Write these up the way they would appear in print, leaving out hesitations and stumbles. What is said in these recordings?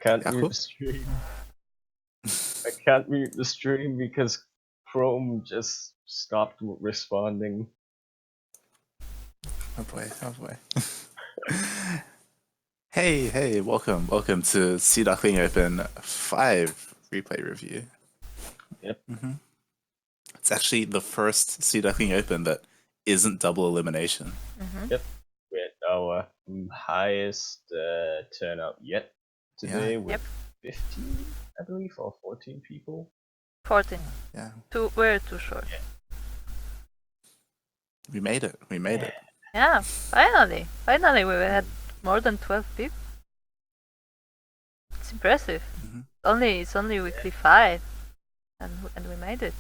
can't Yaku? mute the stream. I can't mute the stream because Chrome just stopped responding. Oh boy, oh boy. Hey, welcome to Sea Duckling Open 5 replay review. Yep. It's actually the first Sea Duckling Open that isn't double elimination. Yep. We had our highest turnout yet today with 15, I believe, or 14 people. 14. Yeah. We're too short. Yeah. We made it. Yeah, finally we had more than 12 people. It's impressive. It's only weekly 5, and we made it.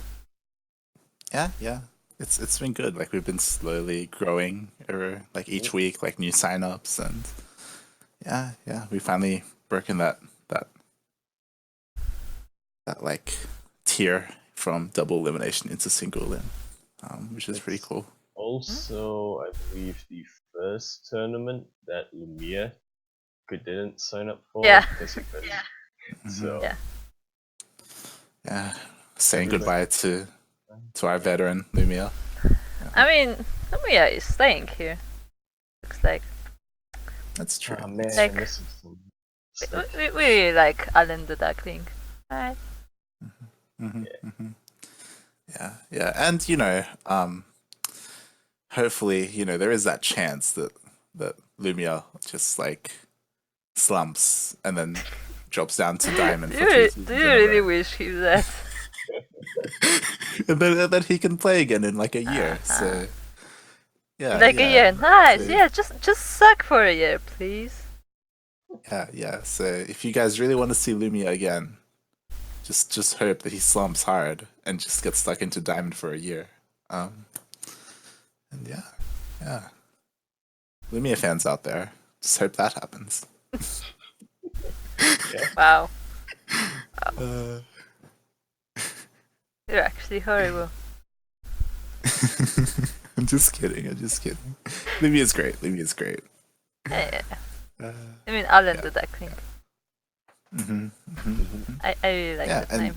Yeah. It's been good. Like we've been slowly growing over like each week, like new signups, and yeah, we finally broken that like tier from double elimination into single elim, which is pretty cool. Also, I believe the first tournament that Lumia didn't sign up for. Yeah. Because he couldn't. So yeah, saying goodbye to our veteran Lumia. I mean, Lumia is staying here. Looks like. That's true. Oh man, Like, this is some stuff. we really like Alan the Duckling, right? Yeah, and hopefully, there is that chance that Lumia just like slumps and then drops down to diamond. Do you really wish him that? and then he can play again in like a year. So yeah, like a year, nice. So, yeah, just suck for a year, please. Yeah. So if you guys really want to see Lumia again, just hope that he slumps hard and just gets stuck into diamond for a year. And yeah. Lumia fans out there, just hope that happens. Wow. You're actually horrible. I'm just kidding. Lumia's great. Yeah. I mean, Alan the Duckling. I really like that name.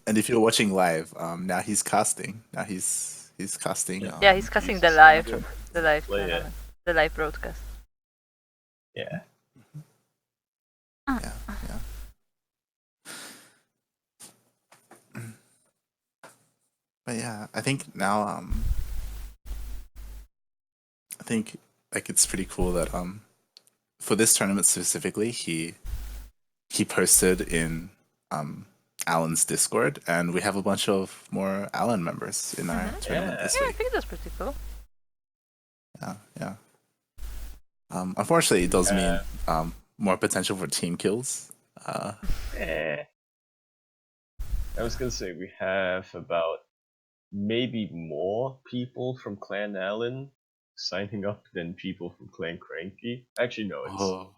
And if you're watching live, now he's casting. Now he's casting. Yeah, he's casting the live tournament, the live broadcast. Yeah. Yeah. But yeah, I think now, I think like it's pretty cool that for this tournament specifically, he posted in Alan's Discord, and we have a bunch of more Alan members in our tournament this week. I think that's pretty cool. Yeah. Unfortunately, it does mean more potential for team kills. I was gonna say we have about maybe more people from Clan Alan signing up than people from Clan CranKy. Actually, no.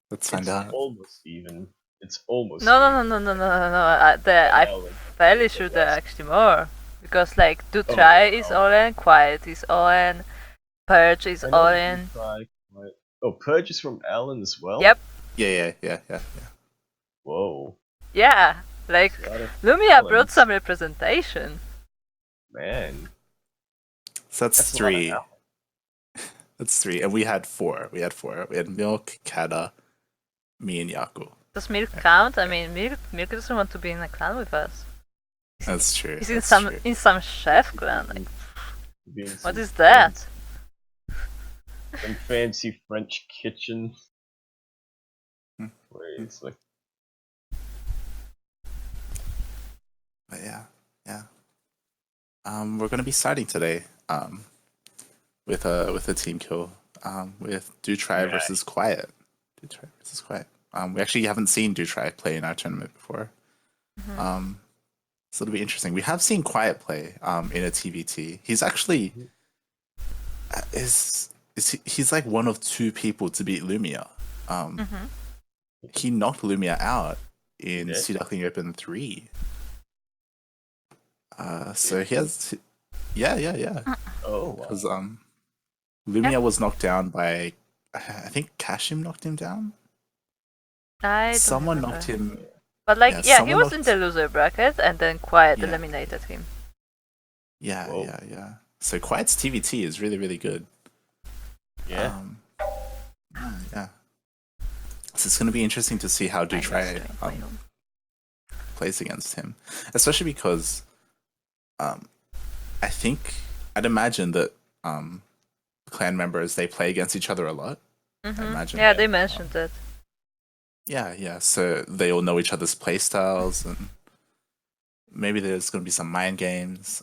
Let's find out. Almost even. It's almost. No. I'm fairly sure there are actually more, because like DoTry is all in, Quiet is all in, Purge is all in. Oh, Purge is from Alan as well? Yep. Yeah. Whoa. Yeah, like Lumia brought some representation. Man. So that's 3. That's 3, and we had 4. We had Milk, Kada, me, and Yaku. Does Milk count? I mean, Milk doesn't want to be in a clan with us. That's true. He's in some chef clan. Like, what is that? Some fancy French kitchen. Where it's like. But yeah. We're gonna be starting today. With a team kill. With DoTry versus Quiet. We actually haven't seen DoTry play in our tournament before. So it'll be interesting. We have seen Quiet play in a TVT. He's actually he's like one of 2 people to beat Lumia. He knocked Lumia out in Sea Duckling Open 3. So he has yeah. Oh, wow. Because Lumia was knocked down by, I think Kashim knocked him down. I don't Someone remember. knocked him. But like, Yeah, he was in the loser bracket, and then Quiet Yeah. eliminated him. Yeah, Whoa. yeah. So Quiet's TVT is really, really good. Yeah. Yeah. So it's going to be interesting to see how DoTry plays against him, especially because I'd imagine that clan members, they play against each other a lot. I imagine. Yeah, they mentioned that. Yeah. So they all know each other's playstyles, and maybe there's going to be some mind games.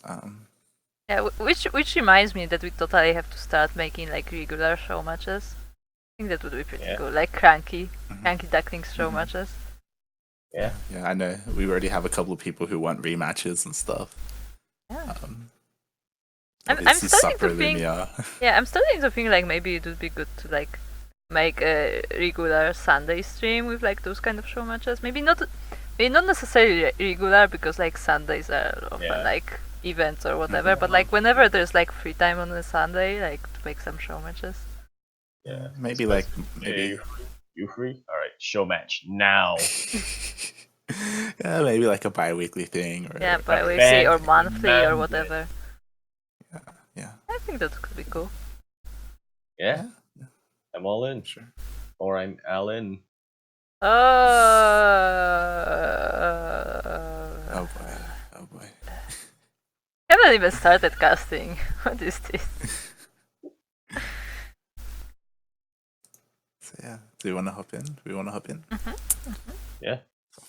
Yeah, which reminds me that we totally have to start making like regular show matches. I think that would be pretty cool, like CranKy Ducklings show matches. Yeah, I know. We already have a couple of people who want rematches and stuff. Yeah. I'm starting to think. Yeah, I'm starting to think like maybe it would be good to like make a regular Sunday stream with like those kind of show matches. Maybe not necessarily regular, because like Sundays are often like events or whatever. But like whenever there's like free time on a Sunday, like to make some show matches. Yeah, maybe like you free? All right, show match now. Yeah, maybe like a bi-weekly thing, or bi-weekly or monthly or whatever. Yeah. I think that could be cool. Yeah. I'm all in. Sure. Or I'm Alan. Oh boy. I haven't even started casting. What is this? So yeah, do you want to hop in? Yeah.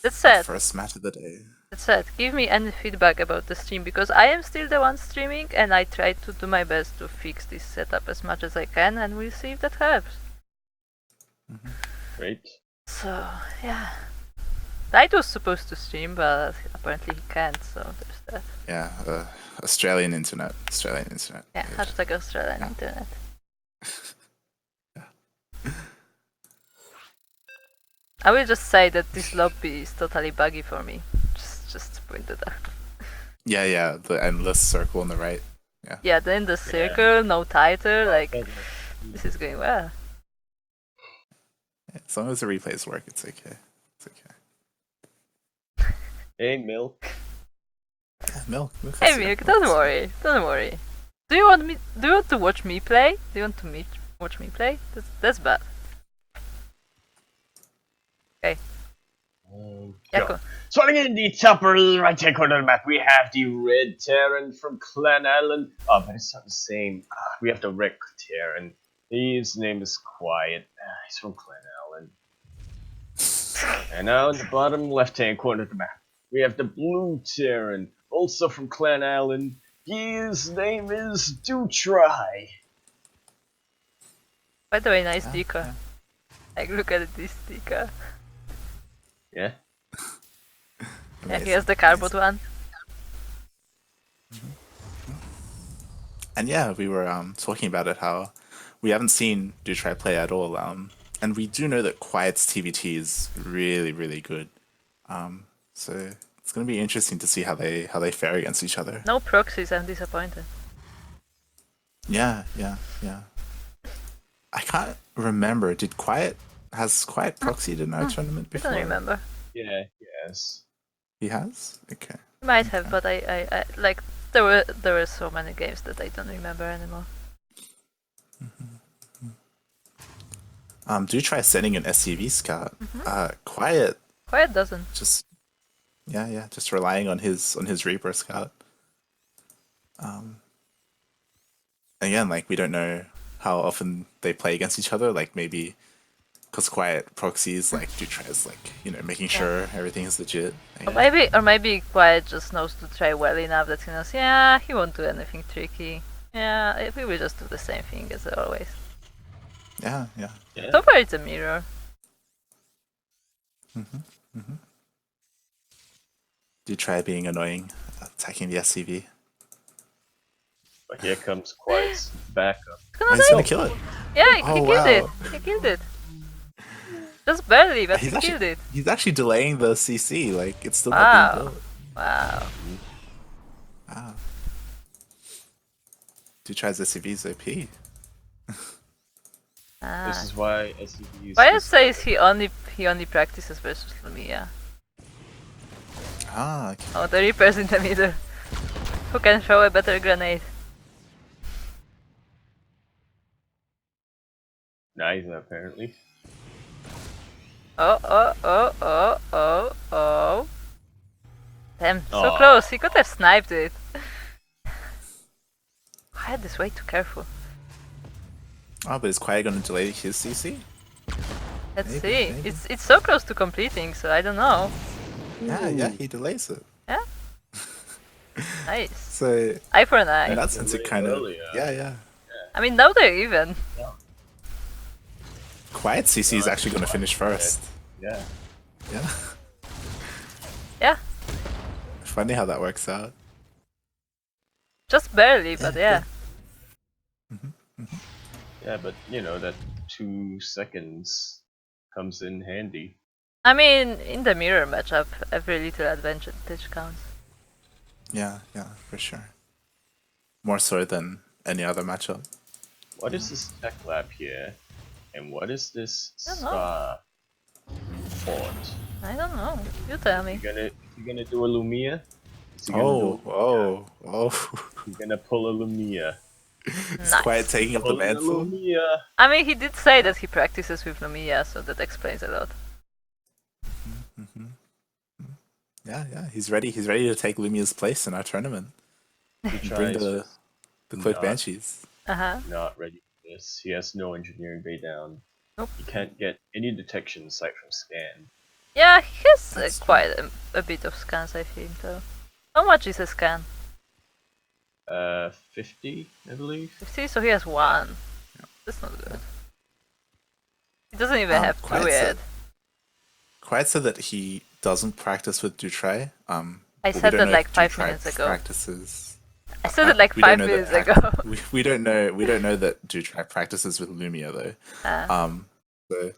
That's sad. First match of the day. That's sad. Give me any feedback about the stream, because I am still the one streaming and I try to do my best to fix this setup as much as I can, and we'll see if that helps. Great. So yeah, Light was supposed to stream, but apparently he can't. So there's that. Yeah, Australian internet. Yeah, hashtag Australian internet. I will just say that this lobby is totally buggy for me. Just to point it out. Yeah, the endless circle on the right. Yeah. Yeah, then the circle, no title, like this is going well. As long as the replays work, it's okay. Hey, Milk. Yeah, Milk. Hey, Milk, don't worry. Do you want to watch me play? Do you want to watch me play? That's bad. Okay. Go. Swelling in the upper right hand corner of the map, we have the red Terran from Clan Allen. Oh, but it's not the same. We have the red Terran. His name is Quiet. He's from Clan Allen. And now in the bottom left hand corner of the map, we have the blue Terran, also from Clan Allen. His name is DoTry. By the way, nice sticker. Like, look at this sticker. Yeah. Yeah, here's the cardboard one. And yeah, we were talking about it, how we haven't seen DoTry play at all, and we do know that Quiet's TVT is really, really good. So it's gonna be interesting to see how they fare against each other. No proxies, I'm disappointed. Yeah. I can't remember. Has Quiet proxied in our tournament before? I don't remember. Yeah, yes. He has? Okay. Might have, but I like there were so many games that I don't remember anymore. DoTry sending an SCV scout. Quiet doesn't. Just relying on his Reaper scout. Again, like, we don't know how often they play against each other. Like, maybe because Quiet proxies, like DoTry is like, making sure everything is legit. Or maybe Quiet just knows DoTry well enough that he knows, he won't do anything tricky. Yeah, we will just do the same thing as always. Yeah. So far it's a mirror. DoTry being annoying, attacking the SCV. But here comes Quiet's backup. He's gonna kill it. Yeah, he killed it. Just barely, but he killed it. He's actually delaying the CC, like, it's still not being built. Wow. DoTry's SCV is OP. This Ah. is why SCVs. Why says he only practices versus Lumia? Ah, okay. Oh, the Reaper's in the middle. Who can throw a better grenade? Neither, apparently. Oh, oh, oh, oh, oh, oh. Damn, so Aw. close. He could have sniped it. I had this way too careful. Oh, but is Quiet going to delay his CC? Let's Maybe, see. maybe. It's so close to completing, so I don't know. Yeah, he delays it. Yeah. Nice. So Eye for an eye. in that sense, it kind of Earlier. yeah. I mean, now they're even. Quiet CC is actually going to finish first. Yeah. Yeah. Yeah. Funny how that works out. Just barely, but yeah. Yeah, but you know that 2 seconds comes in handy. I mean, in the mirror matchup, every little advantage counts. Yeah, for sure. More so than any other matchup. What is this tech lab here? And what is this I don't know. star fort? I don't know. You tell me. You gonna do a Lumia? Is he gonna Oh, do a oh, oh. You're gonna pull a Lumia. Is Nice. Quiet taking up the Pulling a mantle? Lumia. I mean, he did say that he practices with Lumia, so that explains a lot. Yeah, he's ready. He's ready to take Lumia's place in our tournament. He Bring tries the quick not- Banshees. not ready for this. He has no engineering bay down. Nope. He can't get any detection aside from scan. Yeah, he has That's quite a bit of scans, I think, though. How much is a scan? 50, I believe. 50, so he has one. That's not good. He doesn't even have two Quiet yet. Quiet said that he doesn't practice with DoTry. I but we said don't that know like if 5 DoTry minutes ago. Practices. I said it like we don't 5 know minutes that ago. we don't know that DoTry practices with Lumia though. So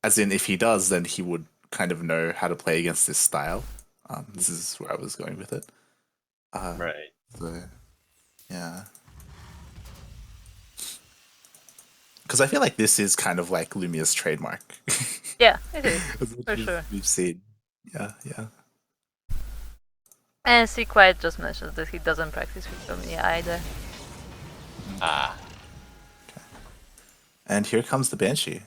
as in if he does, then he would kind of know how to play against this style. This is where I was going with it. Right. So, yeah. Because I feel like this is kind of like Lumia's trademark. Yeah, it is, As much for as sure. We've seen. Yeah. And C Quiet just mentioned that he doesn't practice with Lumia either. Ah. And here comes the Banshee.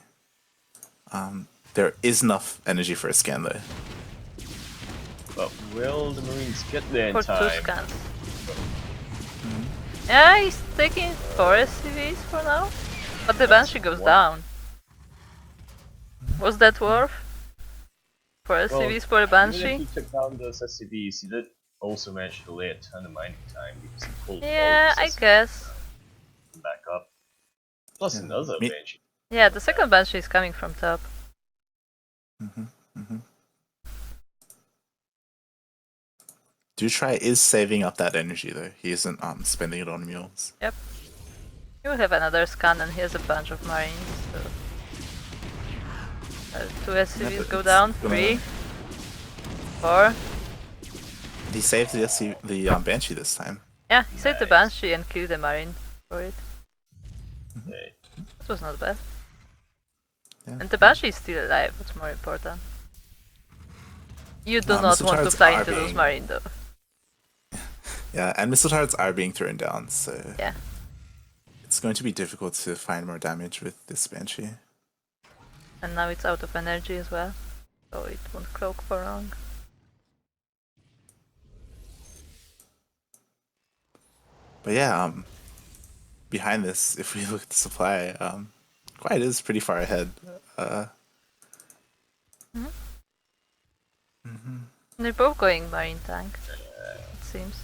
There is enough energy for a scan though. But will the Marines get there in For 2 time? scans. Yeah, he's taking 4 SCVs for now. But the Banshee goes down. Was that worth? 4 SCVs for a Even if Banshee? he took down those SCVs, he did also manage to delay a ton of mining time because he pulled Yeah, all I the guess. SCVs back up. Plus another Me- Banshee. Yeah, the second Banshee is coming from top. DoTry is saving up that energy though. He isn't spending it on mules. Yep. You have another scan and he has a bunch of marines, so... 2 SCVs but go it's down, gonna- 3, 4. He saved the Banshee this time. Yeah, he saved the Nice. Banshee and killed the marine for it. Okay. That was not bad. Yeah. And the Banshee is still alive, what's more important. You do Nah, not missile want to turrets fly are into those being- marine though. Yeah, and missile turrets are being thrown down, so Yeah. it's going to be difficult to find more damage with this Banshee. And now it's out of energy as well, so it won't cloak for long. But yeah, behind this, if we look at the supply, Quiet is pretty far ahead. They're both going marine tank, it seems.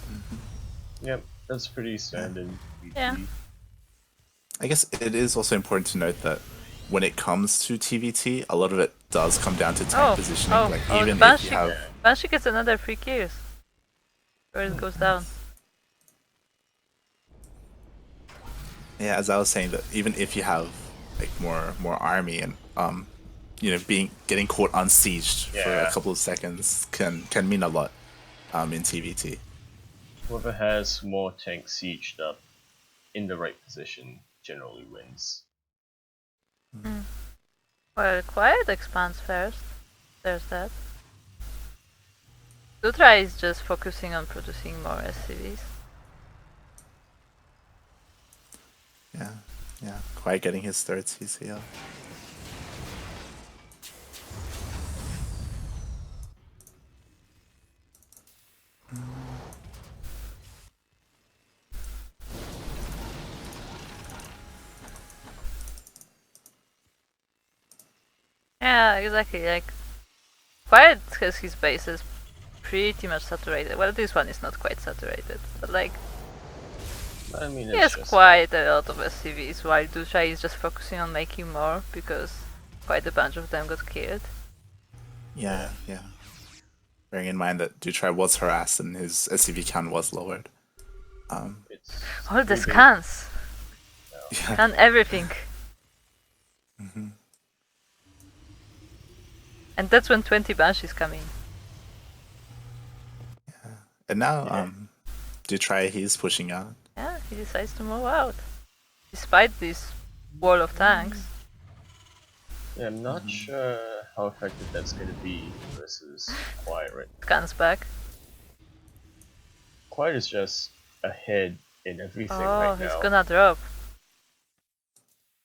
Yep, that's pretty standard. Yeah. I guess it is also important to note that when it comes to TVT, a lot of it does come down to tank positioning. Like the even if Banshee, you have Banshee gets another 3 kills. Where it goes down. yeah, as I was saying, that even if you have like more army and getting caught unsieged for Yeah. a couple of seconds can mean a lot in TVT. Whoever has more tanks sieged up in the right position generally wins. Well, Quiet expands first. There's that. DoTry is just focusing on producing more SCVs. Yeah. Quite getting his third CCL. Yeah, exactly. Like, Quiet has his bases pretty much saturated. Well, this one is not quite saturated, but like, I mean, he it's has just quite a lot of SCVs, while DoTry is just focusing on making more because quite a bunch of them got killed. Yeah. Bearing in mind that DoTry was harassed and his SCV count was lowered. it's All the pretty big. scans! Yeah. Scan everything! And that's when 20 Banshees come in. And now, DoTry, he's pushing out. Yeah, he decides to move out. Despite this wall of tanks. Yeah, I'm not sure how effective that's gonna be versus Quiet. Right? Scans back. Quiet is just ahead in everything Oh, right he's now. gonna drop.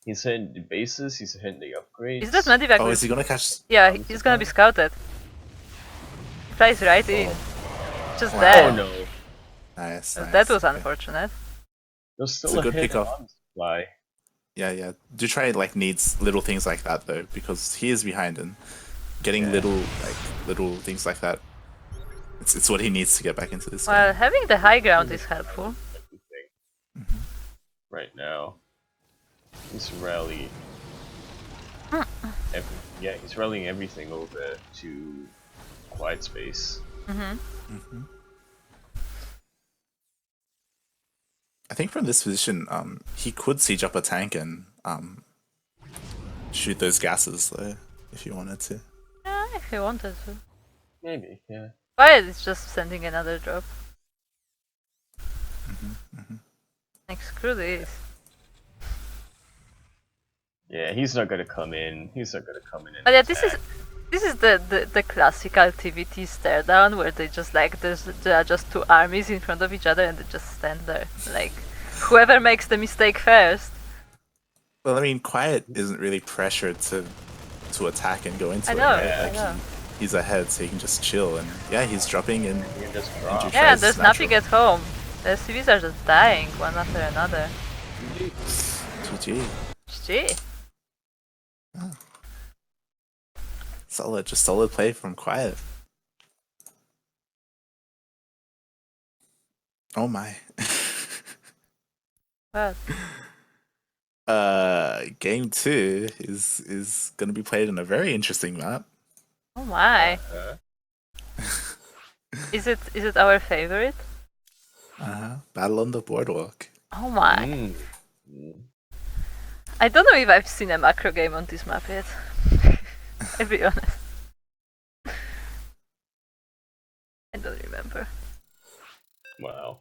He's hitting the bases, he's hitting the upgrades. Is that Medivac? Oh, is he gonna catch? Yeah, he's gonna be scouted. Flies right in. Just there. Oh no. Nice. That was unfortunate. There's still It's a good hit pickoff. on supply. Yeah. DoTry like needs little things like that though, because he is behind and getting little things like that. It's what he needs to get back into this Well, game. having the high ground is helpful. Everything. Right now. He's rallying. He's rallying everything over to Quiet Space. I think from this position, he could siege up a tank and shoot those gases though, if he wanted to. Yeah, if he wanted to. Maybe, yeah. Quiet is just sending another drop. Like, screw this. Yeah, he's not gonna come in. He's not gonna come in. And But yeah, this attack. is the classical TVT stare down where they just like there are just two armies in front of each other and they just stand there. Like, whoever makes the mistake first. Well, I mean, Quiet isn't really pressured to attack and go into I it. know, Right? I Like, know. he's ahead, so he can just chill. And yeah, he's dropping and You can just drop. DoTry Yeah, is there's natural. nothing at home. The SCVs are just dying one after another. GG. GG. Solid play from Quiet. Oh my. What? Game 2 is gonna be played in a very interesting map. Oh my. Is it our favorite? Battle on the Boardwalk. Oh my. Mm. I don't know if I've seen a macro game on this map yet. I'll be honest. I don't remember. Wow.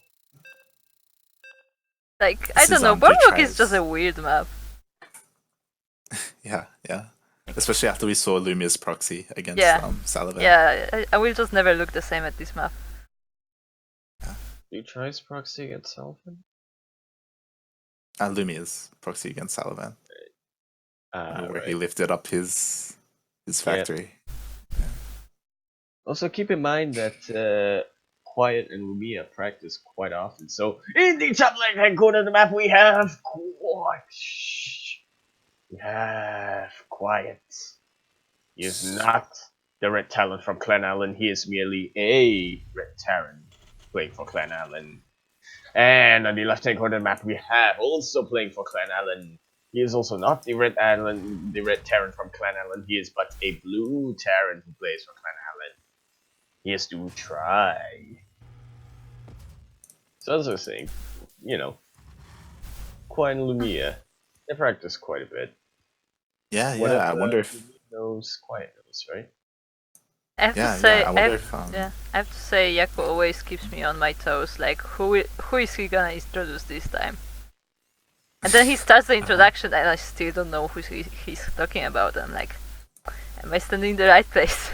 Like, This I don't is, know, DoTry's- Boardwalk is just a weird map. Yeah. Especially after we saw Lumia's proxy against Yeah. Salivan. Yeah, I will just never look the same at this map. DoTry's proxy against Alphen? Lumia's proxy against Salivan, where Right. he lifted up his factory. Also, keep in mind that Quiet and Lumia practice quite often. So, in the top left-hand corner of the map, we have Quiet. He is not the Red Talon from Clan Allen. He is merely a Red Talon playing for Clan Allen. And on the left-hand corner of the map, we have also playing for Clan Allen. He is also not the Red Terran from Clan Allen. He is but a blue Terran who plays for Clan Allen. He has to try. So as I was saying, Quiet and Lumia, they practice quite a bit. Yeah. I wonder if knows Quiet knows, right? I have Yeah, to say, yeah, I wonder if, I have to say, Yaku always keeps me on my toes. Like, who is he gonna introduce this time? And then he starts the introduction, and I still don't know who he's talking about. I'm like, am I standing in the right place?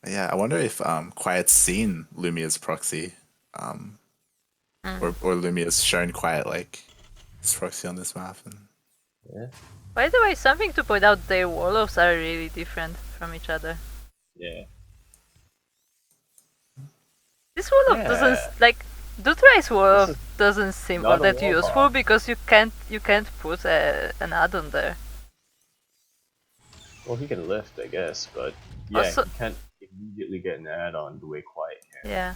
Yeah, I wonder if Quiet's seen Lumia's proxy, or Lumia's shown Quiet like his proxy on this map. And Yeah. By the way, something to point out: their warlocks are really different from each other. Yeah. This warlock doesn't like. DoTry's warlock is doesn't seem all not a that useful warlock. because you can't put an add-on there. Well, he can lift, I guess, but yeah, Also- he can't immediately get an add-on the way Quiet can. Yeah.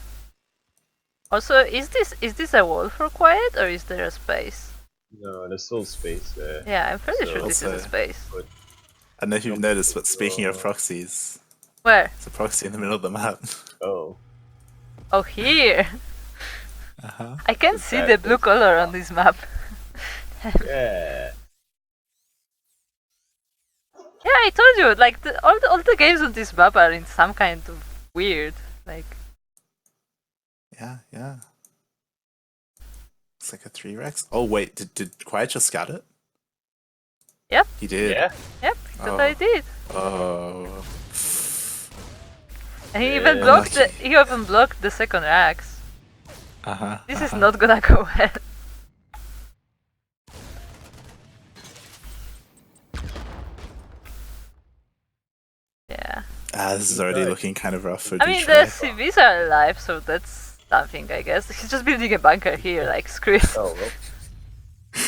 Also, is this a wall for Quiet, or is there a space? No, there's still space there. Yeah, I'm pretty sure So- this is a Also- space. But I don't know if you've noticed, but speaking of proxies, Where? it's a proxy in the middle of the map. oh, Oh, here! Uh-huh. I can see the blue color on this map. yeah. Yeah, I told you, like, all the games on this map are in some kind of weird, like... Yeah, yeah. It's like a 3-Rex. Oh wait, did Quiet just scout it? Yep. He did. Yeah. Yep, that Oh. I did. Oh. And he Yeah. even blocked the second axe. Uh-huh. This is not gonna go well. Yeah. This is already Right. looking kind of rough for I mean, the DoTry. CVs are alive, so that's something, I guess. He's just building a bunker here, like, screw it. Oh well.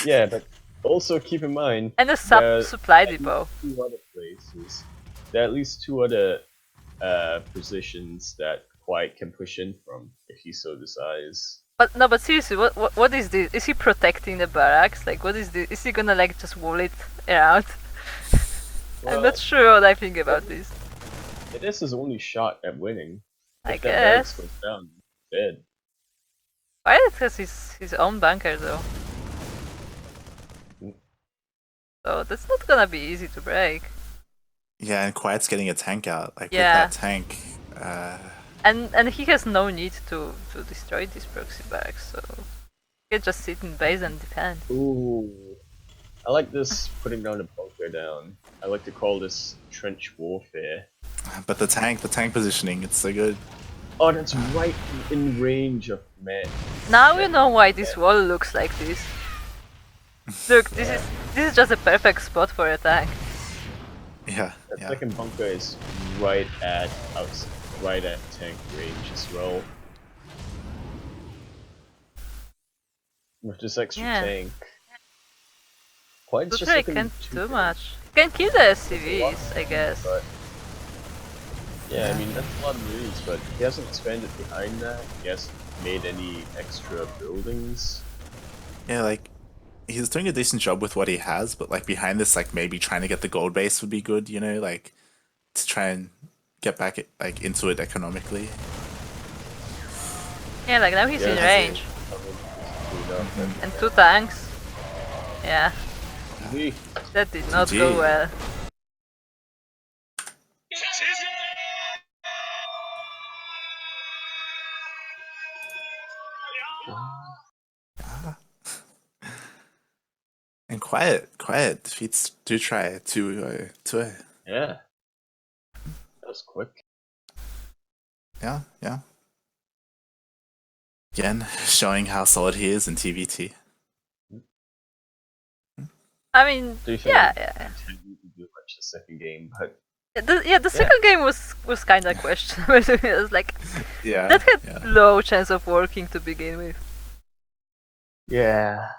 Yeah, but also keep in mind And a there's supply at least depot. 2 other places. There are at least 2 other positions that Quiet can push in from if he so desires. But seriously, what is this? Is he protecting the barracks? Like, what is this? Is he gonna, like, just wall it around? I'm Well, not sure what I think about this. it is his only shot at winning. I If that barracks guess. goes down, dead. Violet has his own bunker, though. So that's not gonna be easy to break. Yeah, and Quiet's getting a tank out. Like Yeah. with that tank, And he has no need to destroy these proxy barracks, so he can just sit in base and defend. Ooh. I like this putting down a bunker down. I like to call this trench warfare. but the tank positioning, it's so good. Oh, that's right in range of man. Now you know why this wall looks like this. Look, this is just a perfect spot for a tank. Yeah, That yeah. second bunker is right at tank range as well. With this extra Yeah. tank. Quite just DoTry looking can't too do big. much. Can kill the SCVs, I guess. But yeah, I mean that's a lot of moves, but he hasn't expanded behind that. He hasn't made any extra buildings. Yeah, like he's doing a decent job with what he has, but like behind this, like maybe trying to get the gold base would be good, you know, like to try and get back like into it economically. Yeah, like now he's in Yeah, range. And 2 tanks. Yeah, that did not GG. go well. And Quiet defeats DoTry 2-0. Yeah. That was quick. Yeah, yeah. Again, showing how solid he is in TVT. I mean, Do you yeah. didn't do much the second game, but The second game was kind of questionable. It was like Yeah. that had yeah. low chance of working to begin with. yeah.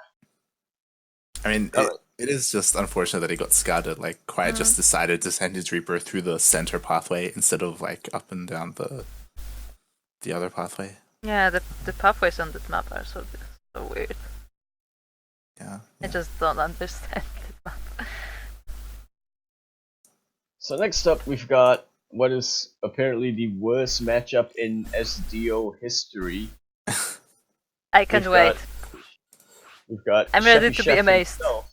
I mean, it is just unfortunate that he got scattered. Like, Quiet just decided to send his Reaper through the center pathway instead of like up and down the other pathway. Yeah, the pathways on that map are so weird. Yeah. I just don't understand the map. So next up we've got what is apparently the worst matchup in SDO history. I can't wait. We've got I'm ready Chefy to be Chef amazed. himself,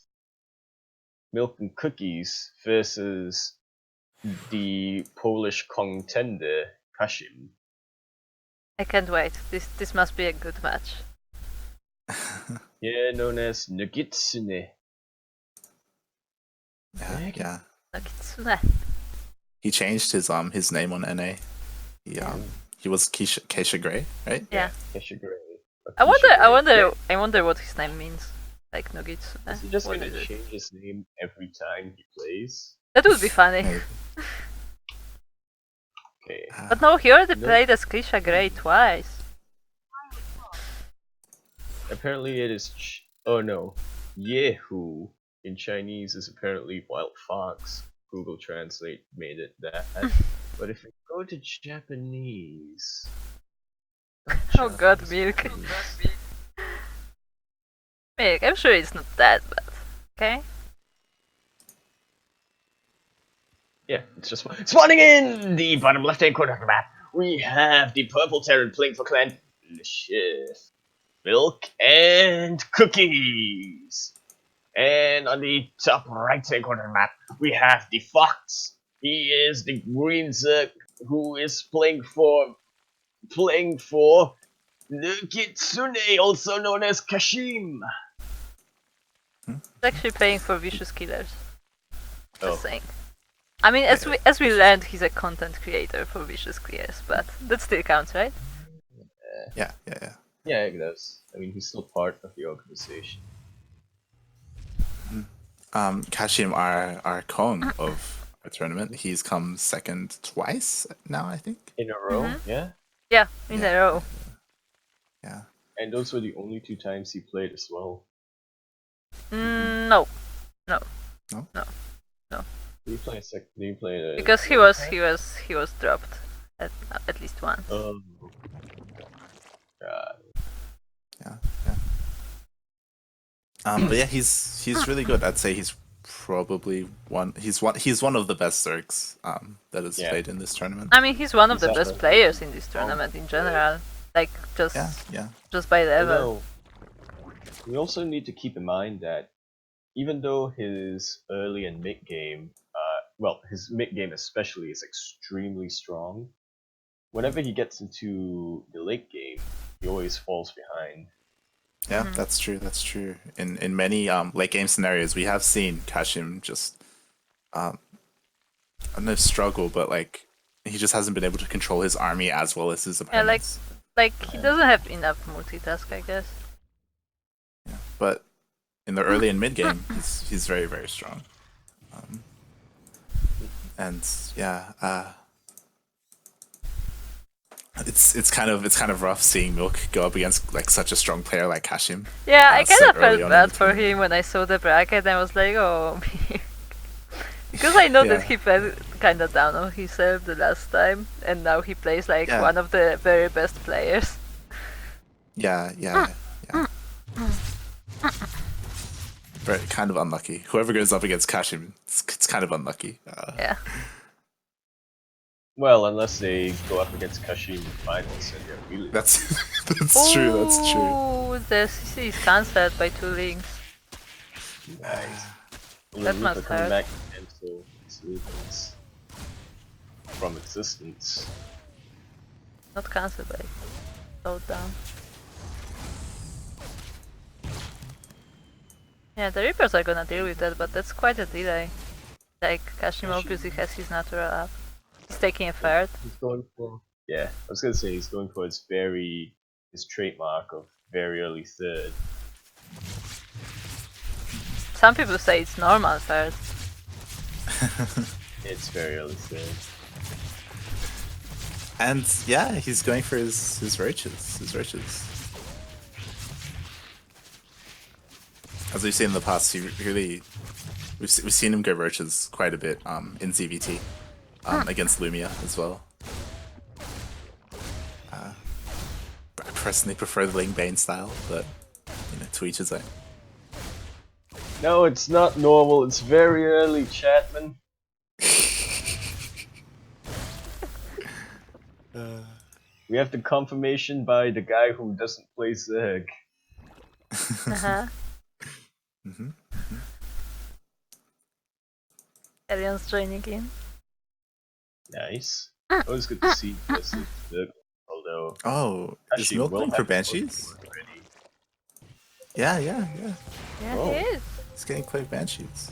Milkncookiesss versus the Polish contender Kashim. I can't wait. This must be a good match. Yeah, known as Nagitsune. Yeah. Nakitsune. He changed his name on NA. He was Keisha Gray, right? Yeah. Kesha Gray. I Yeah. wonder what his name means. Like Nogitsune. Is he just What gonna is it? change his name every time he plays? That would be funny. Maybe. Okay. But no, he already No. played as Krisha Grey twice. Apparently it is oh no. Yehu in Chinese is apparently wild fox. Google Translate made it that. But if you go to Japanese. Oh god, Milk. Milk, I'm sure it's not that bad. Okay? Yeah, it's just spawning in the bottom left hand corner of the map. We have the purple Terran playing for clan Milk and Cookies. And on the top right hand corner of the map, we have the Fox. He is the green Zerg who is playing for the Kitsune, also known as Kashim. He's actually playing for Vicious Killers. Oh. Just saying. I mean, as we learned, he's a content creator for Vicious Killers, but that still counts, right? Yeah. Yeah, it does. I mean, he's still part of the organization. Kashim, our Kong of our tournament, he's come second twice now, I think. In a row, yeah? Yeah, in a row. Yeah. And those were the only 2 times he played as well. No. Did he play Because he was dropped at least once. Oh. God. Yeah. But yeah, he's really good. I'd say he's probably he's one of the best Zergs that has played in this tournament. I mean, he's one of the He's best players in this tournament in general. Like just by level. Although, we also need to keep in mind that even though his early and mid game, his mid game especially is extremely strong, whenever he gets into the late game, he always falls behind. Yeah, that's true. That's true. In many late game scenarios, we have seen Kashim just I don't know, struggle, but like he just hasn't been able to control his army as well as his opponents. Yeah, like he doesn't have enough multitask, I guess. Yeah, but in the early and mid game, he's very, very strong. And yeah, it's kind of rough seeing Milk go up against like such a strong player like Kashim. Yeah, I kind of early felt on bad in the for tournament. him when I saw the bracket and I was like, oh, because I know that he played kind of down on himself the last time, and now he plays like one of the very best players. Yeah. But kind of unlucky. Whoever goes up against Kashim, it's kind of unlucky. Yeah. Well, unless they go up against Kashim in finals and they're really. That's true. That's true. Oh, the CC is cancelled by 2 links. Nice. That must coming hurt. back to cancel solutions from existence. Not cancelled by. Slowed down. Yeah, the Reapers are gonna deal with that, but that's quite a delay. Like, Kashim obviously has his natural up. He's taking a third. He's going for. Yeah, I was gonna say he's going for his trademark of very early third. Some people say it's normal third. It's very early third. And yeah, he's going for his roaches. As we've seen in the past, we've seen him go roaches quite a bit in ZVT against Lumia as well. I personally prefer the Ling Bane style, but to each his own. No, it's not normal. It's very early, ChadMann. We have the confirmation by the guy who doesn't play Zerg. Allian's joining in. Nice. Always good to see Zerg hold so Oh, is Kashim Milk will playing have for his Banshees? Pokemon ready. Yeah. Yeah, Oh. he is. He's getting play Banshees.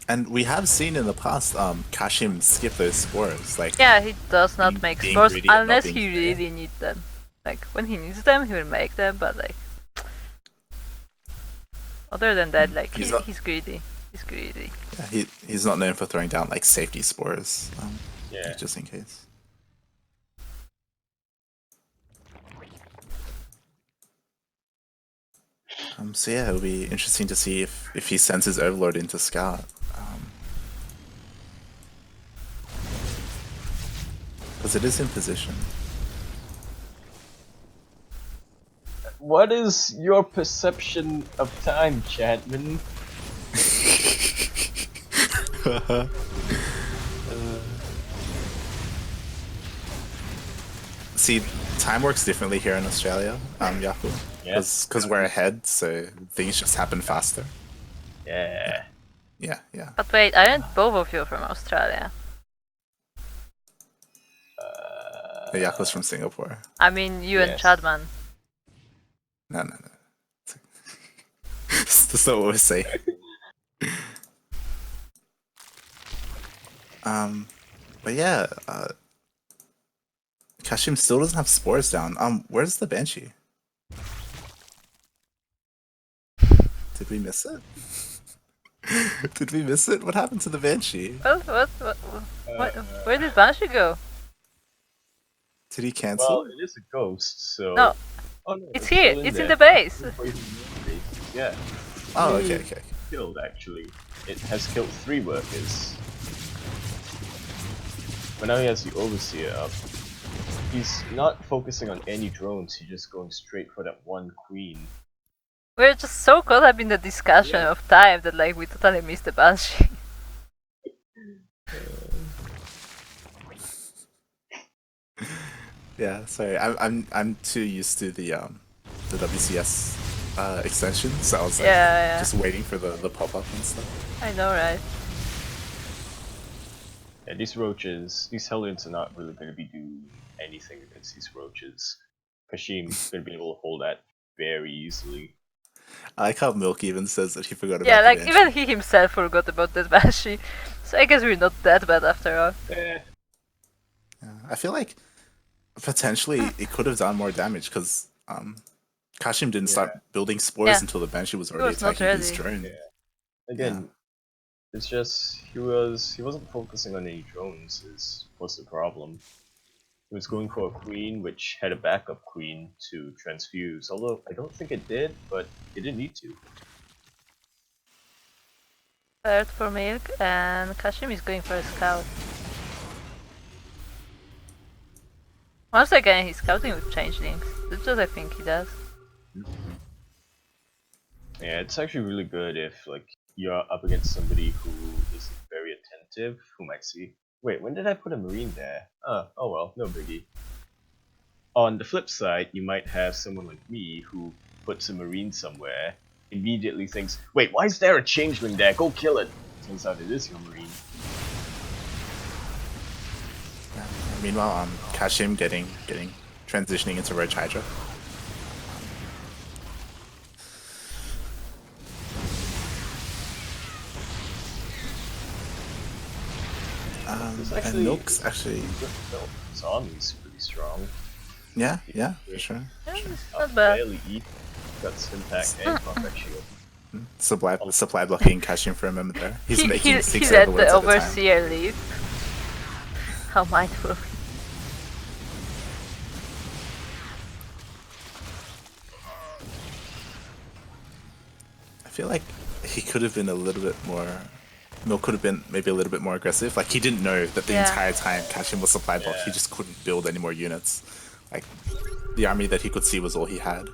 And we have seen in the past, Kashim skip those spores. Like, Yeah, he does not make being spores greedy and not unless being he fair. really needs them. Like, when he needs them, he will make them, but like... Other than that, like, He's not- he's greedy. He's greedy. yeah, he's not known for throwing down like safety spores, Yeah. like, just in case. So yeah, it'll be interesting to see if he sends his Overlord into Scout. Because it is in position. What is your perception of time, ChadMann? See, time works differently here in Australia, Yaku. Yes. Because we're ahead, so things just happen faster. Yeah. Yeah. But wait, aren't both of you from Australia? The Yaku's from Singapore. I mean, you and Yes. ChadMann. No. That's not what we're saying. But yeah, Kashim still doesn't have spores down. Where's the Banshee? Did we miss it? Did we miss it? What happened to the Banshee? Where did Banshee go? Did he cancel? Well, it is a ghost, so. No, Oh, no, it's still here. It's in there. the base. Yeah. Oh, okay. Killed, actually. It has killed 3 workers. But now he has the Overseer up. He's not focusing on any drones, he's just going straight for that one queen. We're just so caught up in the discussion of time that like we totally missed the Banshee. Yeah, sorry. I'm too used to the WCS extension, so I was like Yeah. just waiting for the pop up and stuff. I know, right? Yeah, these roaches, these Hellions are not really going to be doing anything against these roaches. Kashim's going to be able to hold that very easily. I like how Milk even says that he forgot about Yeah, the like Banshee. even he himself forgot about that Banshee. So I guess we're not that bad after all. Eh. Yeah, I feel like potentially it could have done more damage because Kashim didn't start building spores until the Banshie was already was not attacking his ready. drone. Yeah. Again, it's just he wasn't focusing on any drones. Was the problem? He was going for a queen, which had a backup queen to transfuse. Although I don't think it did, but it didn't need to. Third for Milk, and Kashim is going for a scout. Once again, he's scouting with changelings. That's what I think he does. Yeah, it's actually really good if like you're up against somebody who is very attentive, who might see. Wait, when did I put a marine there? Oh well, no biggie. On the flip side, you might have someone like me who puts a marine somewhere, immediately thinks, wait, why is there a changeling there? Go kill it! Turns out it is your marine. Meanwhile, Kashim getting transitioning into Roach Hydra. And Milk's actually His army's pretty strong. yeah, for sure. Yeah, it's not bad. Barely eat. Guts impact and combat shield. Supply blocking Kashim for a moment there. He's making 6 he let overlords the at a time. Overseer leave. How mindful. I feel like he could have been a little bit more. Milk could have been maybe a little bit more aggressive. Like he didn't know that the entire time Kashim was supply blocked. He just couldn't build any more units. Like the army that he could see was all he had.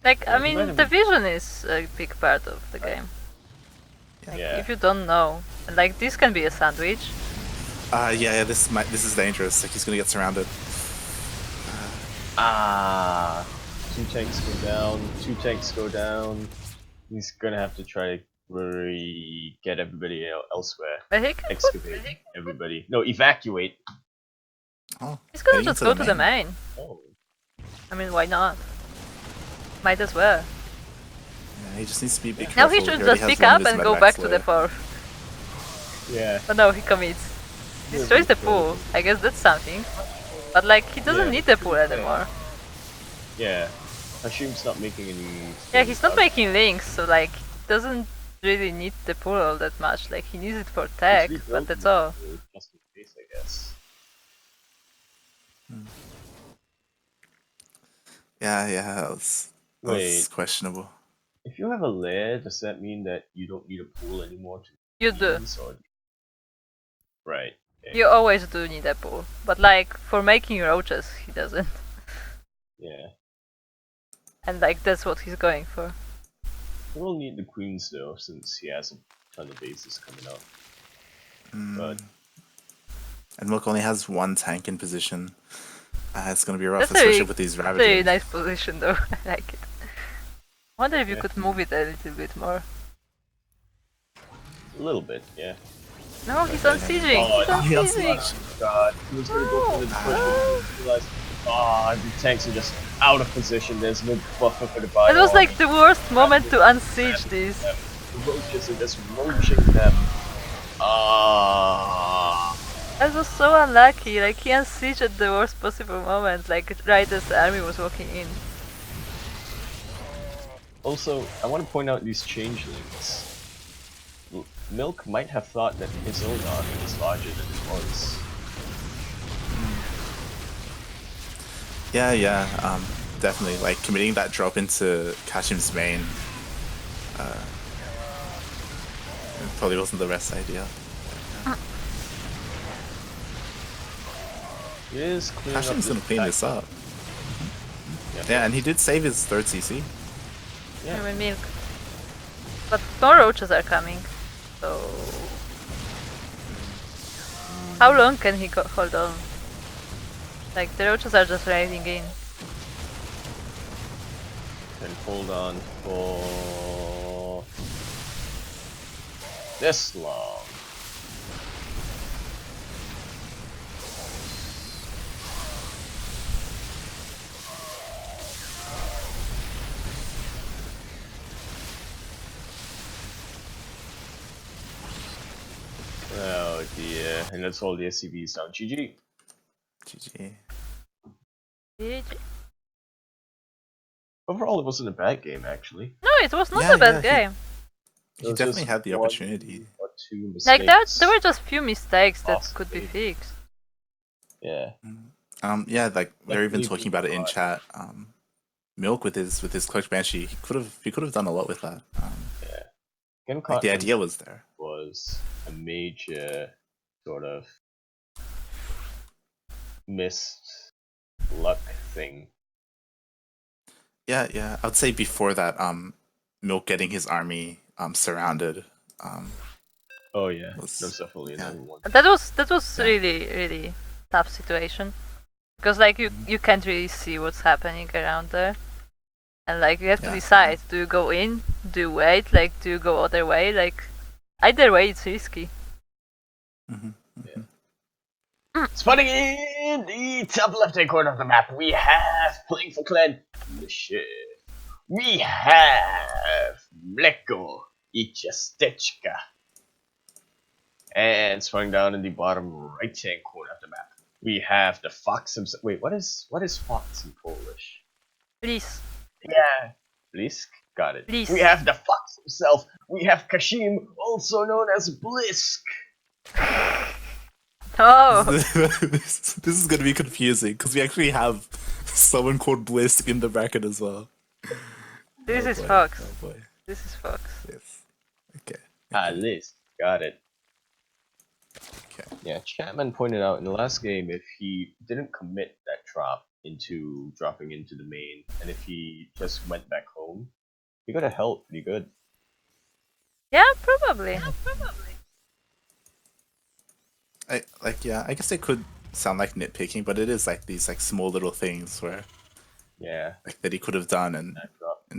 Like, I mean, the vision is a big part of the game. Like, if you don't know, and like this can be a sandwich. This is dangerous. Like he's gonna get surrounded. 2 tanks go down, 2 tanks go down. He's gonna have to try to we get everybody elsewhere. But he can Excavate everybody. No, evacuate. Oh, He's gonna heading just into go to the main. Oh. I mean, why not? Might as well. Yeah, he just needs to be a bit Now careful. he should already just has pick one of up his and go medevacs back to the layer. fort. Yeah. But no, he commits. Destroys the pool. I guess that's something. But like, he doesn't need the pool anymore. Yeah. Kashim's not making any. Yeah, he's not making links, so like, doesn't really need the pool all that much. Like, he needs it for tech, but that's all. Just in case, I guess. Yeah, that was questionable. If you have a lair, does that mean that you don't need a pool anymore to You do. Right. Okay. You always do need a pool. But like, for making roaches, he doesn't. Yeah. And like, that's what he's going for. He will need the queens though, since he has a ton of bases coming up. But And Milk only has one tank in position. It's gonna be rough, That's especially a with these very Ravagers. nice position though. I like it. I wonder if you could move it a little bit more. a little bit, yeah. No, he's unsieging! Oh, He's unsieging! God, he was gonna go for the push. Realized, the tanks are just out of position. There's no buffer for the bio. It was like the worst moment to unsiege these. The roaches are just roaching them. That was so unlucky, like he unsieged at the worst possible moment, like right as the army was walking in. Also, I want to point out these changelings. Milk might have thought that his own army was larger than it was. Yeah, definitely. Like committing that drop into Kashim's main probably wasn't the best idea. He is cleaning up Kashim's gonna clean this up. Yeah, and he did save his third CC. Yeah. With milk. But more roaches are coming, so... How long can he hold on? Like, the roaches are just raiding in. Can hold on for this long. Oh dear, and that's all the SCVs down. GG. GG. GG. Overall, it wasn't a bad game, actually. No, it was not a bad game. He definitely had the opportunity. Or two mistakes. Like, there were just few mistakes that could be fixed. Yeah. Yeah, like they're even talking about it in chat. Milk with his cloaked banshee, he could have done a lot with that. Yeah. Like the idea was there. Was a major sort of missed luck thing. Yeah. I would say before that, Milk getting his army surrounded. Oh yeah, that's definitely another one. That was really tough situation, because like you can't really see what's happening around there, and like you have to decide: do you go in? Do you wait? Like, do you go other way? Like, either way, it's risky. Spotting in the top left-hand corner of the map, we have playing for clan the shit. We have Mleko Ichastechka. And spawning down in the bottom right-hand corner of the map, we have the fox himself. Wait, what is fox in Polish? Please. Yeah, Blisk. Got it. Blisk. We have the fox himself. We have Kashim, also known as Blisk. Oh. This is gonna be confusing because we actually have someone called Blisk in the bracket as well. This is boy. Fox. Oh boy. This is Fox. Yes. Okay. Blisk. Got it. Okay. Yeah, ChadMann pointed out in the last game, if he didn't commit that drop into dropping into the main, and if he just went back home, he got a help pretty good. Yeah, probably. I guess it could sound like nitpicking, but it is like these like small little things where Yeah. like that he could have done and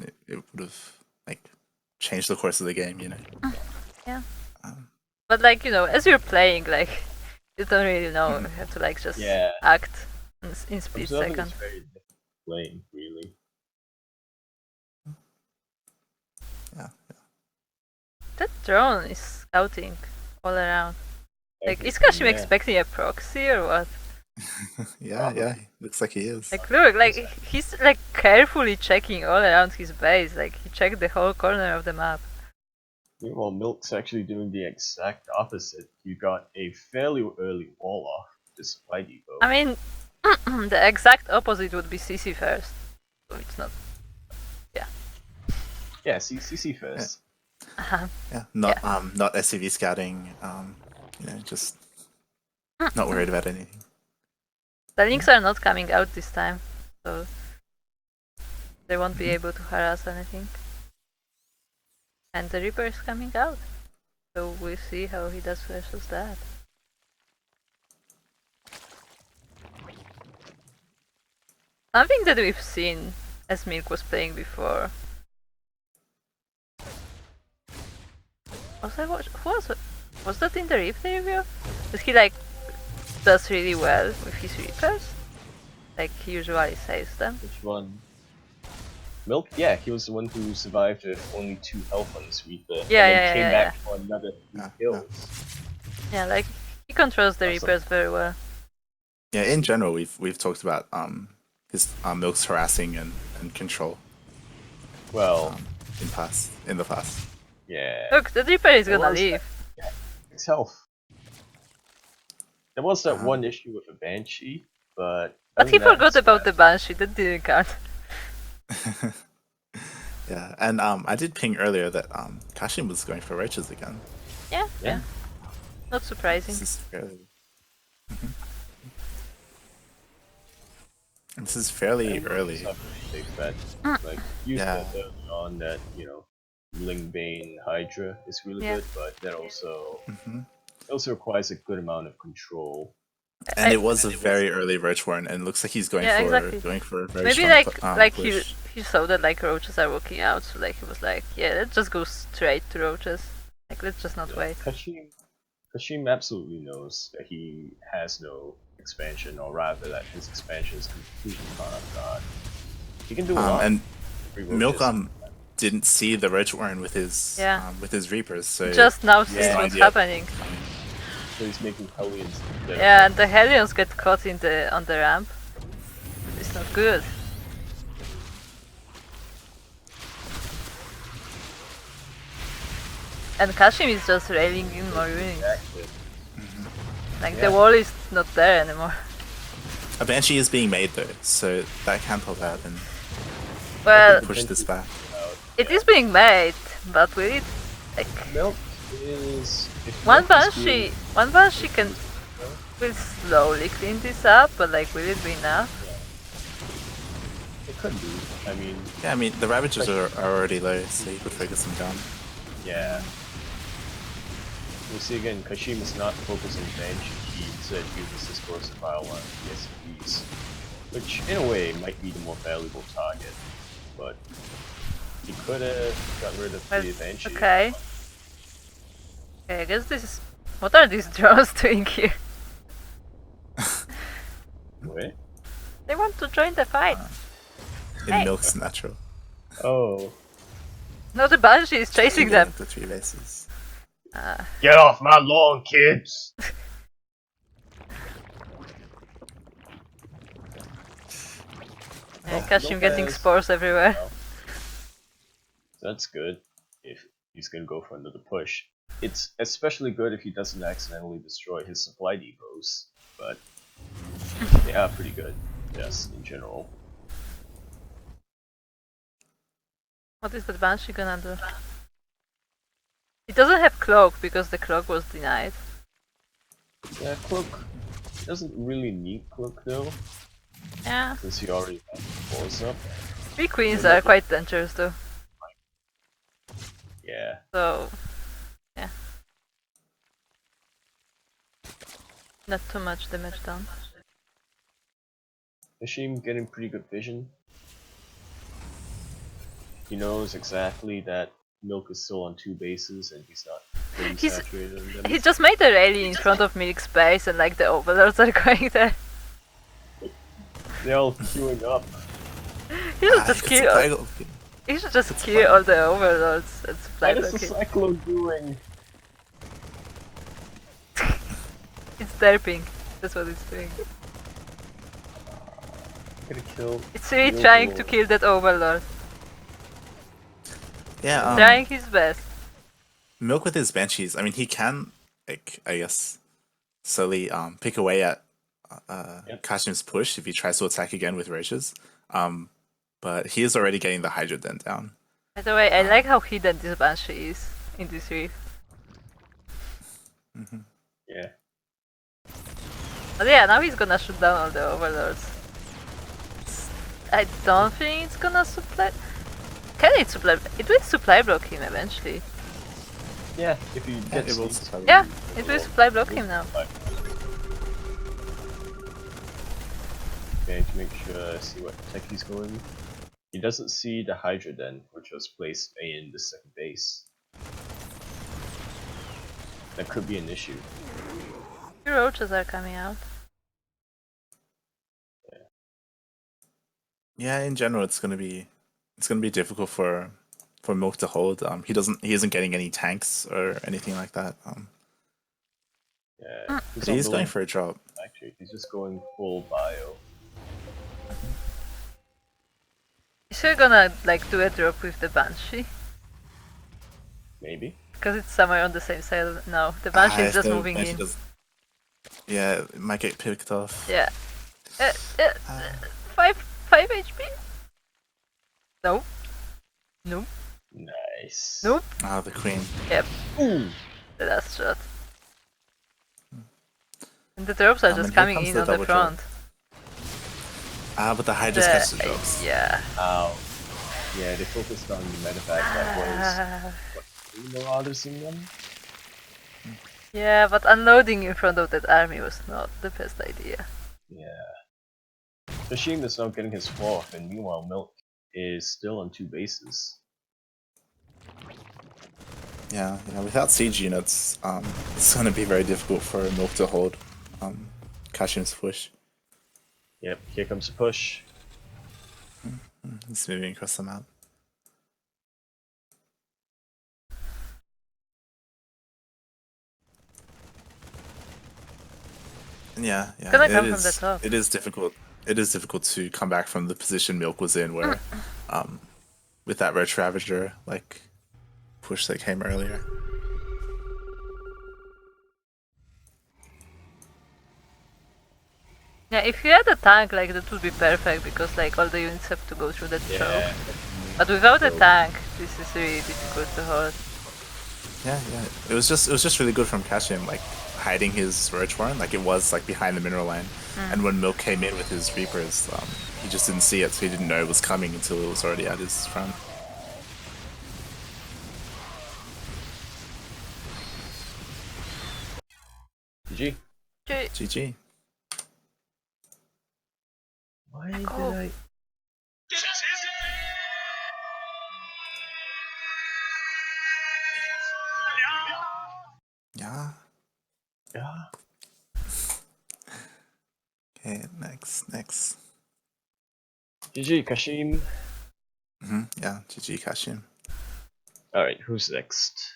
it would have like change the course of the game, you know. Yeah. Um, But like, you know, as you're playing, like, you don't really know. You have to like just Yeah. act in split Observing second. is very different playing, really. yeah. That drone is scouting all around. Like, is Everything, Kashim yeah. expecting a proxy or what? Yeah, looks like he is. Like, look, like, he's like carefully checking all around his base. Like, he checked the whole corner of the map. Meanwhile, Milk's actually doing the exact opposite. You got a fairly early wall off the supply depot. I mean, the exact opposite would be CC first. So it's not. Yeah, CC first. Yeah, not SCV scouting. You know, just not worried about anything. The links are not coming out this time, so they won't be able to harass anything. And the Reaper is coming out, so we'll see how he does versus that. Something that we've seen as Milk was playing before. Was that in the replay review? That he like does really well with his Reapers? Like he usually saves them. Which one? Milk? Yeah, he was the one who survived with only 2 health on his Reaper. Yeah, and then yeah, came yeah, back for another 3 Yeah, kills. Yeah, like he controls the Awesome. Reapers very well. Yeah, in general, we've talked about his Milk's harassing and control Well, in the past. yeah. Look, the Reaper is There gonna was leave. 6 health. There was that Uh-huh. one issue with a Banshee, but... But he other than that, forgot about the Smash- Banshee, that didn't count. Yeah, and I did ping earlier that Kashim was going for roaches again. Yeah. Yeah. Not surprising. This is fairly. This is fairly And early. it's not a big bet. Like, you said early on that, you know, Lingbane Hydra is really Yeah. good, but that also... hmm It also requires a good amount of control. And it was a very early roach warren, and it looks like he's going Yeah, for exactly. a very Maybe strong like push. he saw that like roaches are walking out, so like he was like, yeah, let's just go straight to roaches. Like let's just not wait. Kashim absolutely knows that he has no expansion, or rather that his expansion is completely caught off guard. He can do a lot. And Free Milk roaches. didn't see the roach warren with his reapers, so Just now sees Yeah. what's happening. So he's making Hellions. Yeah, and the Hellions get caught in the on the ramp. It's not good. And Kashim is just railing in more units. Exactly. Like Yeah. the wall is not there anymore. a banshee is being made though, so that can help out and Well, push this back. it is being made, but will it like Milk is... if one Milk is being- banshee can will slowly clean this up, but like will it be enough? It could be. I mean, Yeah, I mean the ravages are already low, so you could focus them down. yeah. You see again, Kashim is not focusing Banshee. He instead uses his versatile on the SCVs, which in a way might be the more valuable target. But he could have got rid of Well, the Banshee. okay. Okay, I guess this is. What are these drones doing here? Wait. They want to join the fight. In Hey. Milk's natural. Oh. No, the banshee is chasing them. The 3 bases. Get off my lawn, kids! Yeah, Kashim getting Lopez. spores everywhere. That's good if he's gonna go for another push. It's especially good if he doesn't accidentally destroy his supply depots, but they are pretty good, yes, in general. What is the banshee gonna do? It doesn't have cloak because the cloak was denied. Yeah, Cloak doesn't really need Cloak though, Yeah, since he already has the balls up. 3 queens are quite dangerous though. Yeah. So, yeah. Not too much damage done. Kashim getting pretty good vision. He knows exactly that Milk is still on 2 bases and he's not fully saturated in them. He just made a rally in front of Milk's base and like the overlords are going there. They're all queuing up. He should just kill. He should just kill all the overlords and supply What is the Cyclone doing? It's derping. That's what it's doing. Gonna kill. It's really trying to kill that overlord. Yeah, trying his best. Milk with his banshees. I mean, he can, like, I guess, slowly pick away at Kashim's push if he tries to attack again with roaches. But he is already getting the Hydra Den down. By the way, I like how hidden this banshee is in this reef. Yeah. But yeah, now he's gonna shoot down all the overlords. I don't think it's gonna supply. Can it supply? It will supply block him eventually. Yeah, if you get it will seeds, supply Yeah, it will supply block him now. Okay, to make sure I see what tech he's going. He doesn't see the Hydra Den, which was placed in the second base. That could be an issue. The roaches are coming out. Yeah, in general, it's gonna be difficult for Milk to hold. He isn't getting any tanks or anything like that. Yeah, But he's going for a drop. Actually, he's just going full bio. Is he gonna like do a drop with the banshee? Maybe. Because it's somewhere on the same side. No, the banshee is just moving in. Yeah, it might get picked off. Yeah. 5 HP? No. Nope. Nice. Nope. Ah, the queen. Yep. Ooh. The last shot. And the drops are just coming in on the front. But the Hydra's catch the drops. Yeah. Ow. Yeah, they focused on the medevac that was Marauders in them. Yeah, but unloading in front of that army was not the best idea. Yeah. Kashim is now getting his 4th, and meanwhile Milk is still on 2 bases. Yeah, without siege units, it's going to be very difficult for Milk to hold Kashim's push. Yep, here comes the push. He's moving across the map. Yeah, Gonna come from the top. It is difficult. It is difficult to come back from the position Milk was in, where, with that Roach Ravager like push that came earlier. Yeah, if you had a tank, like that would be perfect because like all the units have to go through that choke. But without a tank, this is really difficult to hold. Yeah. It was just really good from Kashim, like hiding his Roach Warren, like it was like behind the mineral line. And when Milk came in with his Reapers, he just didn't see it, so he didn't know it was coming until it was already at his front. GG. GG. Why did I... Yeah. Yeah. Okay, next. GG, Kashim. Yeah, GG Kashim. Alright, who's next?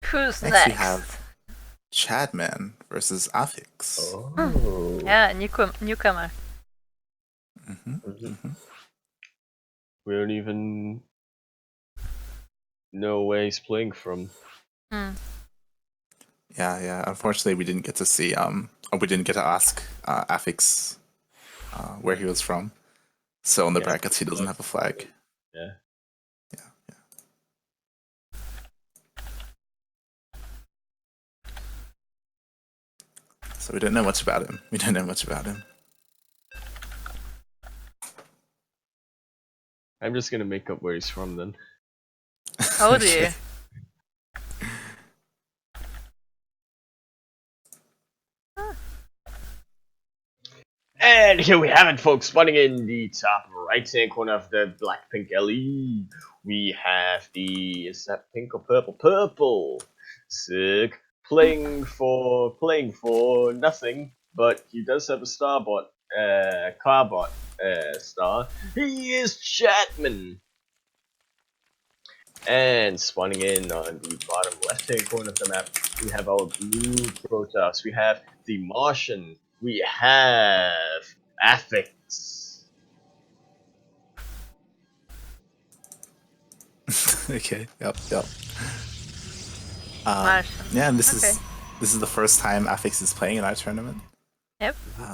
Who's Next we have ChadMann versus Affix. Oh. Yeah, newcomer. We don't even know where he's playing from. Yeah. Unfortunately, we didn't get to see. Or we didn't get to ask Affix where he was from. So on the brackets, he doesn't have a flag. Yeah. So we don't know much about him. I'm just gonna make up where he's from then. Oh dear. And here we have it, folks. Spawning in the top right-hand corner of the Blackpink LE, we have the, is that pink or purple? Purple. Sick. Playing for nothing, but he does have a Carbot star. He is ChadMann. And spawning in on the bottom left-hand corner of the map, we have our blue Protoss. We have the Martian. We have Affix. Okay. Yep. Martian. Yeah, and this Okay. is the first time Affix is playing in our tournament. Yep. So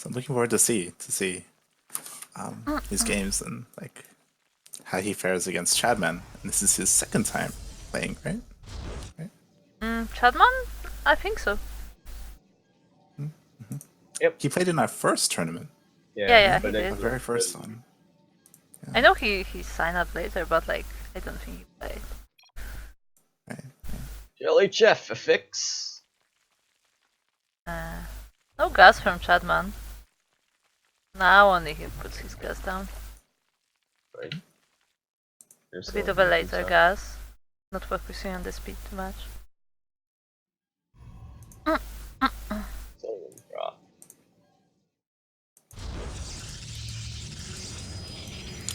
I'm looking forward to see his games and like how he fares against ChadMann. And this is his second time playing, right? ChadMann? I think so. Yep. He played in our first tournament. Yeah, but he then did. The very first one. I know he signed up later, but like I don't think he played. Right. LHF Affix. No gas from ChadMann. Now only he puts his gas down. Right. There's A bit some of a later stuff. gas. Not focusing on the speed too much. Sullivan drop.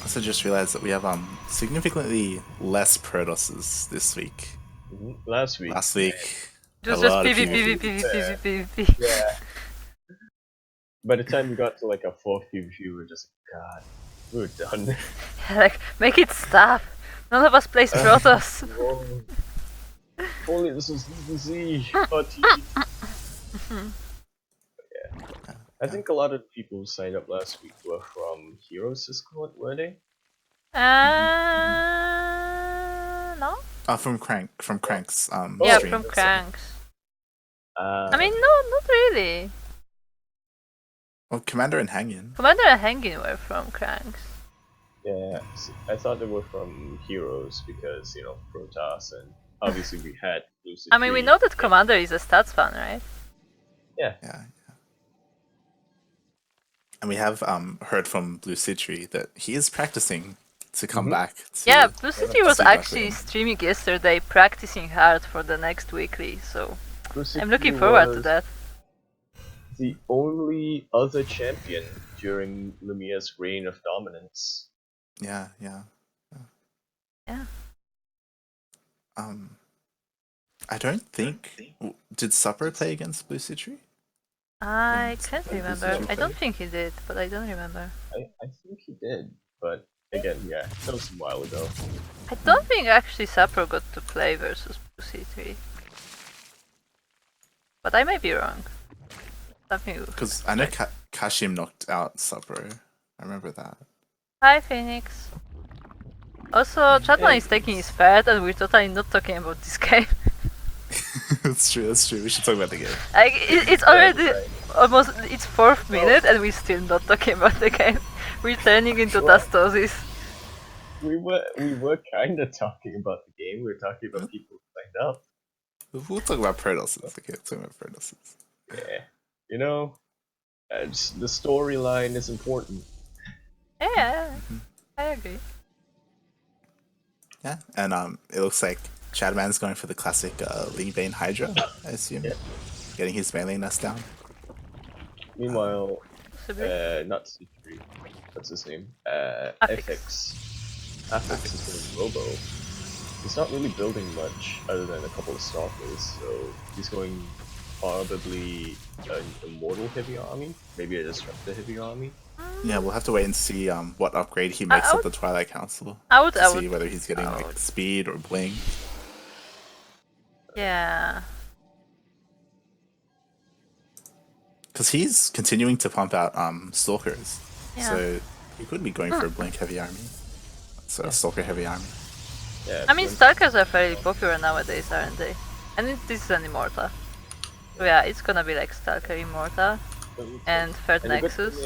Also just realized that we have significantly less Protosses this week. Last week. Last week, It was a just lot of PvP. Yeah. By the time we got to like a 4th PvP, we were just, God, we're done. Like, make it stop. None of us plays Protoss. Whoa. Only this was easy. But yeah. I think a lot of people who signed up last week were from Heroes Discord, were they? No? from Crank's Yeah, stream. from Cranks. I I mean, no, not really. Well, Commander and Hangin. Commander and Hangin were from Cranks. Yeah, I thought they were from Heroes because, you know, Protoss, and obviously we had Lucid I mean, we know that Commander is a stats fan, right? Yeah. And we have heard from Blue Citry that he is practicing to come back. Yeah, Blue City was Sea actually Duckling. streaming yesterday, practicing hard for the next weekly, so Lucid I'm looking Q forward to was that. the only other champion during Lumia's reign of dominance. Yeah. Yeah. I don't think. Did Supper play against Blue Citry? I can't Blue remember. City I don't play? think he did, but I don't remember. I think he did, but again, yeah, that was a while ago. I don't think actually Sapro got to play versus Blue City. But I may be wrong. Because I know Kashim knocked out Supper. I remember that. Hi, Phoenix. Also, ChadMann is taking his part, and we're totally not talking about this game. That's true. We should talk about the game. Like, it's already almost its 4th minute, and we're still not talking about the game. We're turning into Tastosis. We were kind of talking about the game. We were talking about people who signed up. We'll talk about Protosses. Okay, talk about Protosses. Yeah, you know, the storyline is important. Yeah, I agree. Yeah, and it looks like ChadMann's going for the classic Ling Bane Hydra, I assume. Yeah. Getting his mailing nest down. Meanwhile, Possibly. not C3, what's his name? Affix. Affix is going Robo. He's not really building much other than a couple of stalkers, so he's going probably an immortal heavy army, maybe a disruptor heavy army. Yeah, we'll have to wait and see what upgrade he makes at the Twilight Council. I would See whether he's getting like speed or bling. Yeah. Because he's continuing to pump out stalkers, Yeah. so he could be going for a blink heavy army. So a stalker heavy army. Yeah, I mean, Stalkers are fairly popular nowadays, aren't they? And this is an Immorta. So yeah, it's gonna be like Stalker Immorta and Third and Nexus.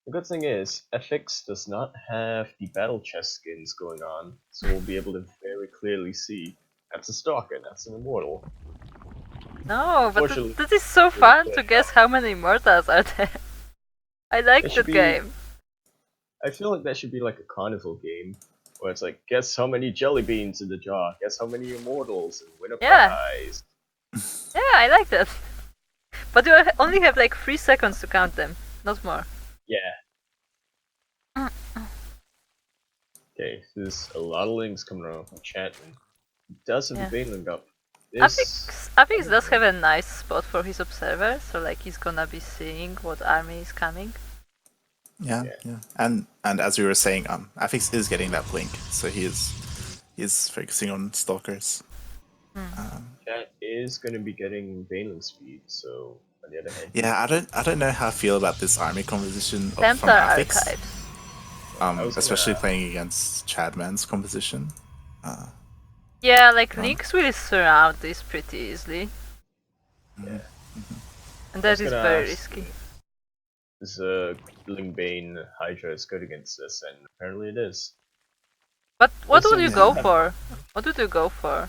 The good thing is, Affix does not have the battle chest skins going on, so we'll be able to very clearly see that's a stalker, that's an immortal. No, but Unfortunately, this is so fun to guess how many immortals are there. I like that game. I feel like that should be like a carnival game, where it's like, guess how many jelly beans in the jar, guess how many immortals, and win a prize. Yeah, I like that. But you only have like 3 seconds to count them, not more. Yeah. Okay, there's a lot of links coming around from ChadMann. He does have the Baneling up. Affix does have a nice spot for his observer, so like he's gonna be seeing what army is coming. Yeah. And as we were saying, Affix is getting that blink, so he is focusing on stalkers. Chat is going to be getting Baneling speed, so on the other hand. Yeah, I don't know how I feel about this army composition from Templar Affix. Archives. Especially playing against ChadMann's composition. Yeah, like Links will surround this pretty easily. Yeah. And that is very risky. Is Lingbane Hydra is good against this, and apparently it is. But what would you go for? What would you go for?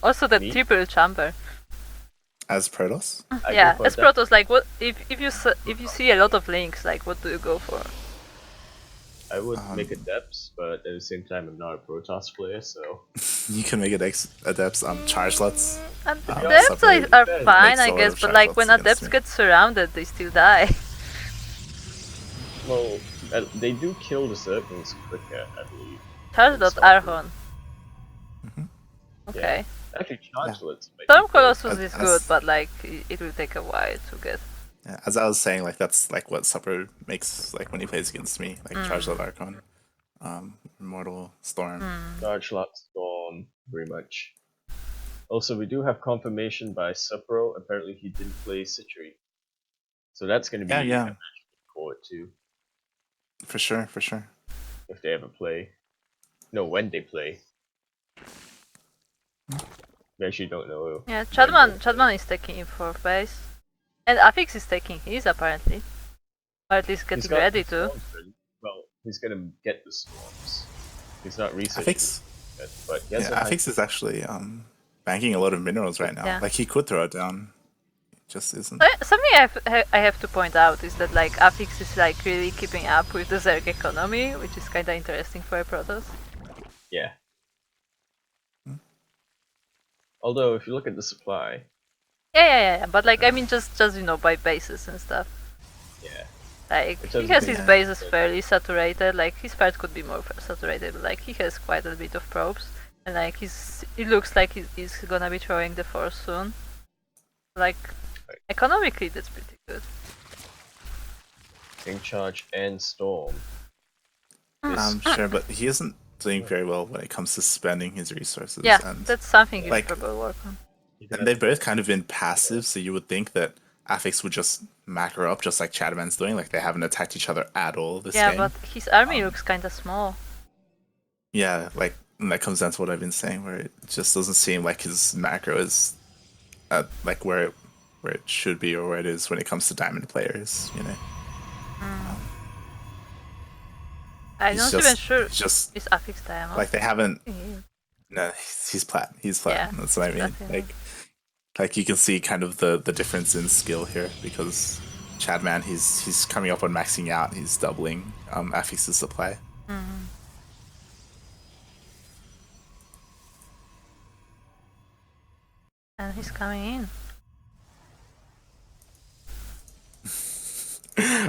Also the triple chamber. As Protoss? Yeah, as Protoss, like what if you see a lot of links, like what do you go for? I would make Adepts, but at the same time I'm not a Protoss player, so you can make Adepts charge slots. Adepts are fine, I guess, but like when Adepts get surrounded, they still die. Well, they do kill the Zerglings quicker, I believe. Charge.Archon. Okay. Yeah. Actually, Charge.Lets. Storm Colossus is good, but like it will take a while to get. Yeah, as I was saying, like that's like what Supro makes like when he plays against me, like Charge.Lot Archon, Immortal Storm. Charge.Lot Storm, very much. Also, we do have confirmation by Supro. Apparently, he didn't play Citri, so that's going to be a match forward too. For sure. If they ever play, no, when they play. We actually don't know. Yeah, ChadMann is taking in 4th base. And Affix is taking his apparently. Or at least getting ready to. Well, he's gonna get the storms. He's not researching Affix? yet, but Affix is actually banking a lot of minerals right now. Yeah. Like he could throw it down. It just isn't. Something I have to point out is that like Affix is like really keeping up with the Zerg economy, which is kinda interesting for a Protoss. Yeah. Although if you look at the supply. Yeah, but like I mean just you know by bases and stuff. Yeah. Like he has his bases fairly saturated, like his part could be more saturated, but like he has quite a bit of probes. And like it looks like he's gonna be throwing the force soon. Like economically that's pretty good. King Charge and Storm. Sure, but he isn't doing very well when it comes to spending his resources. Yeah, and that's something you should probably work on. And they've both kind of been passive, so you would think that Affix would just macro up just like ChadMann's doing, like they haven't attacked each other at all this game. Yeah, but his army looks kinda small. Yeah, like that comes down to what I've been saying, where it just doesn't seem like his macro is like where it should be or where it is when it comes to diamond players, you know. I'm not even sure just it's Affix diamond. Like they haven't. No, he's plat. He's flat. Yeah, that's what I mean. Like you can see kind of the difference in skill here because ChadMann he's coming up on maxing out. He's doubling Affix's supply. And he's coming in.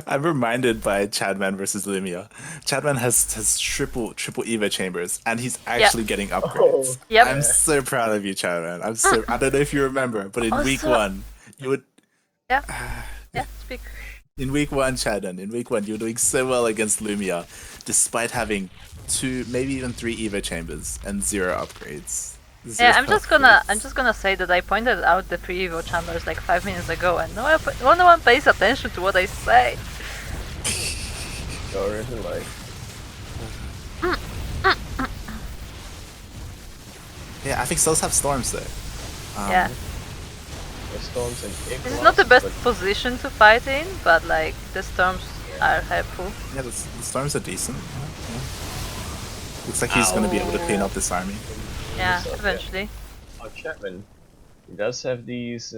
I'm reminded by ChadMann versus Lumia. ChadMann has triple Evo chambers, and he's actually getting upgrades. Yep. I'm so proud of you, ChadMann. I don't know if you remember, but in week 1, you would. Yeah. Speak. In week 1, ChadMann. In week 1, you were doing so well against Lumia, despite having 2, maybe even 3 Evo chambers and 0 upgrades. I'm just gonna say that I pointed out the 3 Evo chambers like 5 minutes ago, and no one pays attention to what I say. Or is it like? Yeah, I think those have storms though. Yeah. The storms and this is not the best position to fight in, but like the storms are helpful. Yeah, the storms are decent. Yeah. Looks like he's gonna be able to clean up this army. Yeah, eventually. Oh, ChadMann. He does have these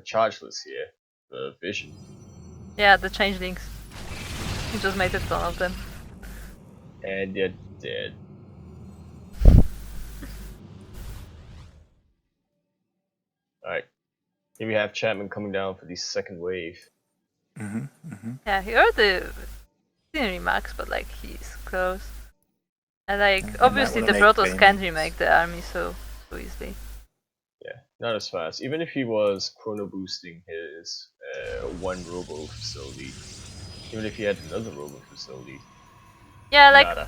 chargeless here. Vision. Yeah, the changelings. He just made a ton of them. And they're dead. Alright. Here we have ChadMann coming down for the second wave. Yeah, he already didn't remax, but like he's close. And like obviously the Protoss can't remake the army so easily. Yeah, not as fast. Even if he was chrono boosting his one robo facility, even if he had another robo facility. Yeah, Nada.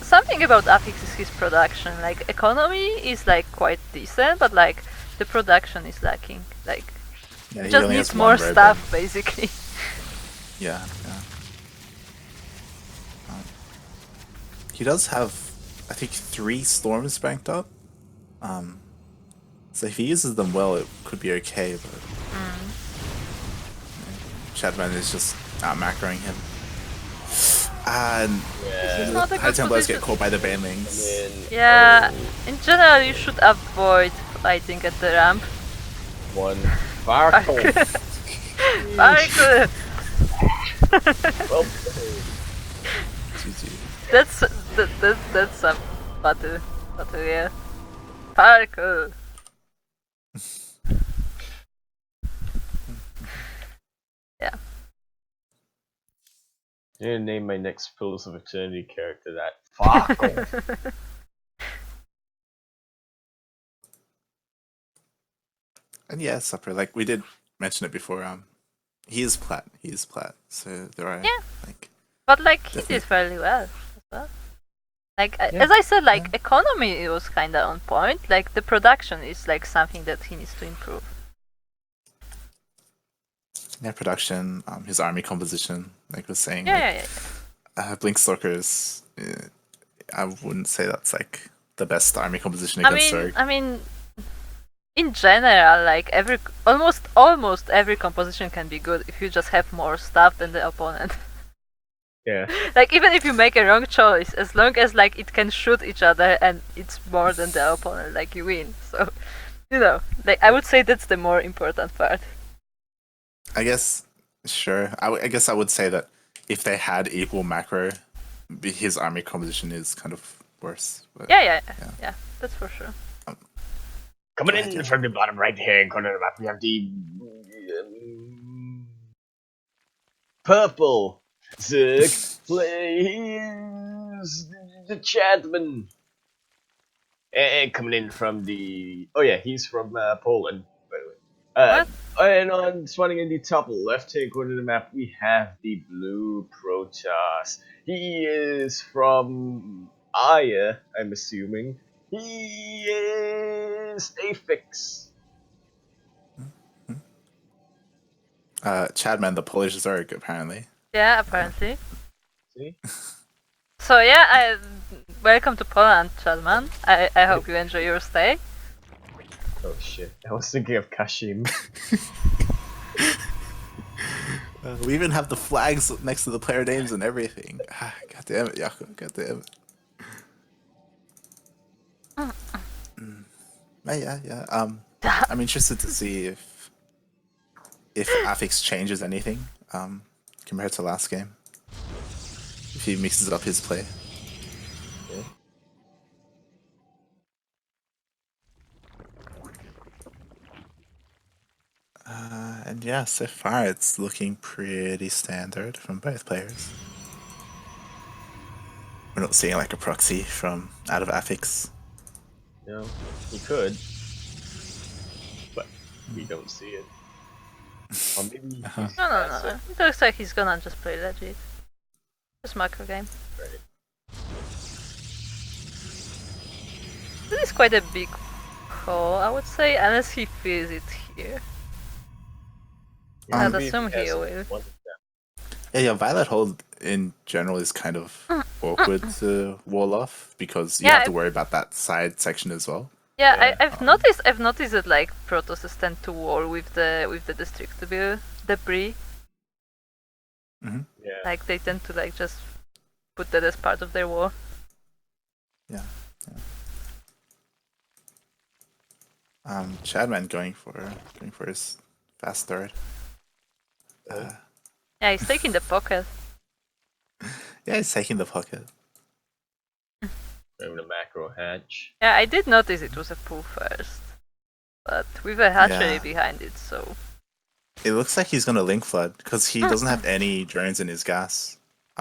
something about Affix is his production. Like economy is like quite decent, but like the production is lacking. Like Yeah, he just needs more stuff basically. Yeah. He does have, I think, 3 storms banked up. So if he uses them well, it could be okay. But ChadMann is just out macroing him. And High Templars get caught by the banelings. Yeah, in general you should avoid fighting at the ramp. One Farkle. Farkle. Well, that's some battle, yeah. Farkle. Yeah. I'm gonna name my next Pillars of Eternity character that Farkle. And yeah, Supper, like we did mention it before, he is plat. So there are like, but like he did fairly well as well. Like as I said, like economy was kinda on point. Like the production is like something that he needs to improve. Yeah, production, his army composition, like I was saying. Yeah. Blinkstalkers, I wouldn't say that's like the best army composition against Zerg. I mean, in general, like almost every composition can be good if you just have more stuff than the opponent. Yeah. Like even if you make a wrong choice, as long as like it can shoot each other and it's more than the opponent, like you win. So, you know, like I would say that's the more important part. I guess, sure. I guess I would say that if they had equal macro, his army composition is kind of worse. But, yeah, that's for sure. Coming in from the bottom right hand corner of the map, we have the purple Zerg plays the ChadMann. And coming in from the he's from Poland, by the way. And on spawning in the top left hand corner of the map, we have the blue Protoss. He is from Aya, I'm assuming. He is Affix. ChadMann, the Polish Zerg, apparently. Yeah, apparently. See? So yeah, welcome to Poland, ChadMann. I hope you enjoy your stay. Oh shit, I was thinking of Kashim. We even have the flags next to the player names and everything. God damn it, Yaku. God damn it. Yeah. I'm interested to see if Affix changes anything compared to last game. If he mixes up his play. Okay. And yeah, so far it's looking pretty standard from both players. We're not seeing like a proxy from out of Affix. No, he could, but we don't see it. Or maybe No. It looks like he's gonna just play legit. Just macro game. Right. This is quite a big call, I would say, unless he feels it here. I'd assume he will. Yeah, Violet Hold in general is kind of awkward to wall off because you have to worry about that side section as well. Yeah, I've noticed that like Protosses tend to wall with the destructible debris. Mm-hmm. Yeah. Like they tend to like just put that as part of their wall. Yeah. ChadMann going for his fast third. Yeah, he's taking the pocket. Yeah, he's taking the pocket. Maybe the macro hatch. Yeah, I did notice it was a pull first, but with a hatchery Yeah. behind it, so It looks like he's gonna link flood because he doesn't have any drones in his gas.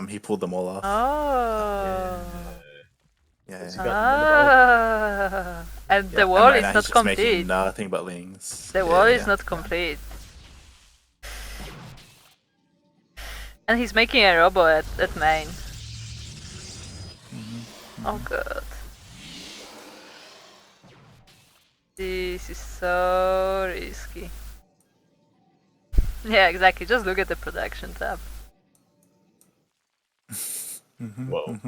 He pulled them all off. oh. Yeah. What's he got rid of? And Yeah, the and wall right is now not he's just making complete. nothing but lings. The wall is not complete. And he's making a robo at main. Oh god. This is so risky. Yeah, exactly. Just look at the production tab. Whoa.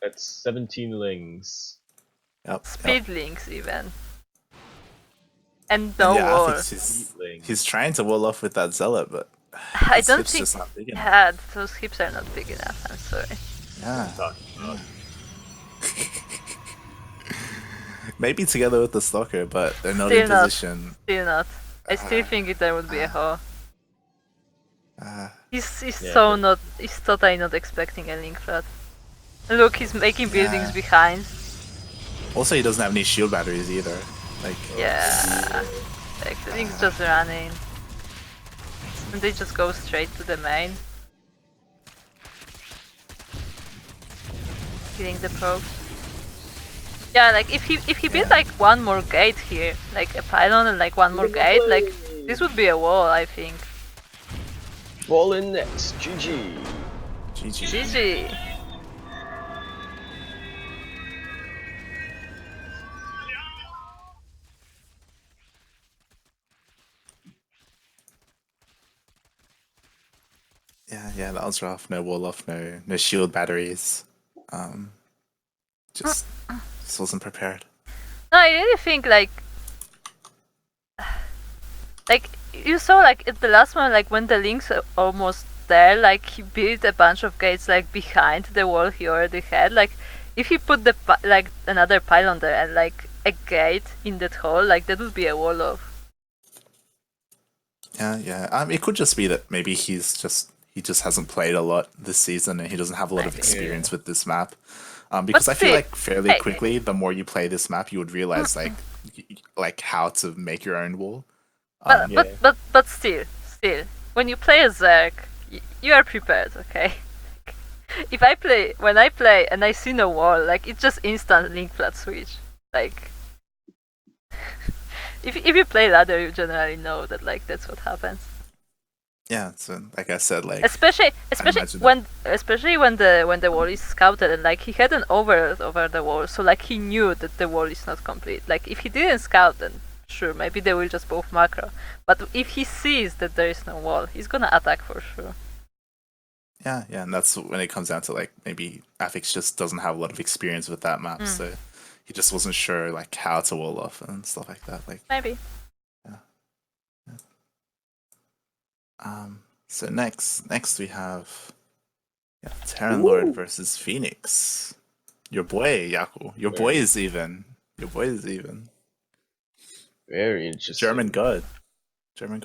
That's 17 lings. Yep. Speed links even. And no yeah, wall. I think he's trying to wall off with that zealot, but I his don't hip's think. just not big enough. Yeah, those hips are not big enough. I'm sorry. Yeah. Maybe together with the stalker, but they're not Still in not. position. Still not. I still think there would be a hole. He's Yeah, so but- not. He's totally not expecting a link flood. Look, he's making buildings behind. Also, he doesn't have any shield batteries either. Like, Yeah. Like the link's just running. And they just go straight to the main. Killing the probes. Yeah, like if he built like one more gate here, like a pylon and like one more gate, like this would be a wall, I think. Ball in next. GG. GG. GG. Yeah, that was rough. No wall off, no shield batteries. Just wasn't prepared. No, I really think like you saw like at the last one, like when the links are almost there, like he built a bunch of gates like behind the wall he already had. Like if he put the like another pylon there and like a gate in that hole, like that would be a wall of. Yeah. It could just be that maybe he just hasn't played a lot this season and he doesn't have a lot of experience with this map. Because I feel like fairly quickly, the more you play this map, you would realize like how to make your own wall. But still, when you play a Zerg, you are prepared, okay? When I play and I see no wall, like it's just instant link flat switch. Like if you play ladder, you generally know that like that's what happens. Yeah, so like I said, like especially when the wall is scouted and like he had an overload over the wall, so like he knew that the wall is not complete. Like if he didn't scout, then sure, maybe they will just both macro. But if he sees that there is no wall, he's gonna attack for sure. Yeah, and that's when it comes down to like maybe Affix just doesn't have a lot of experience with that map, so he just wasn't sure like how to wall off and stuff like that. Like maybe. So next we have TerranLord versus Phoenix. Your boy Yaku. Your boy is even. Very interesting. German God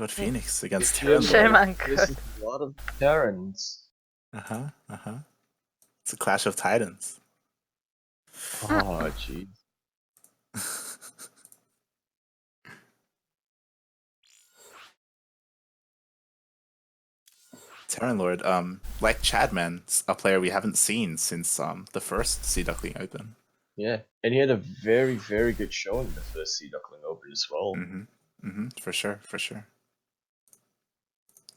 Phoenix against German TerranLord. This is a lot of Terrans. It's a clash of titans. Oh jeez. TerranLord, like ChadMann, a player we haven't seen since the first Sea Duckling Open. Yeah, and he had a very, very good showing in the first Sea Duckling Open as well. For sure.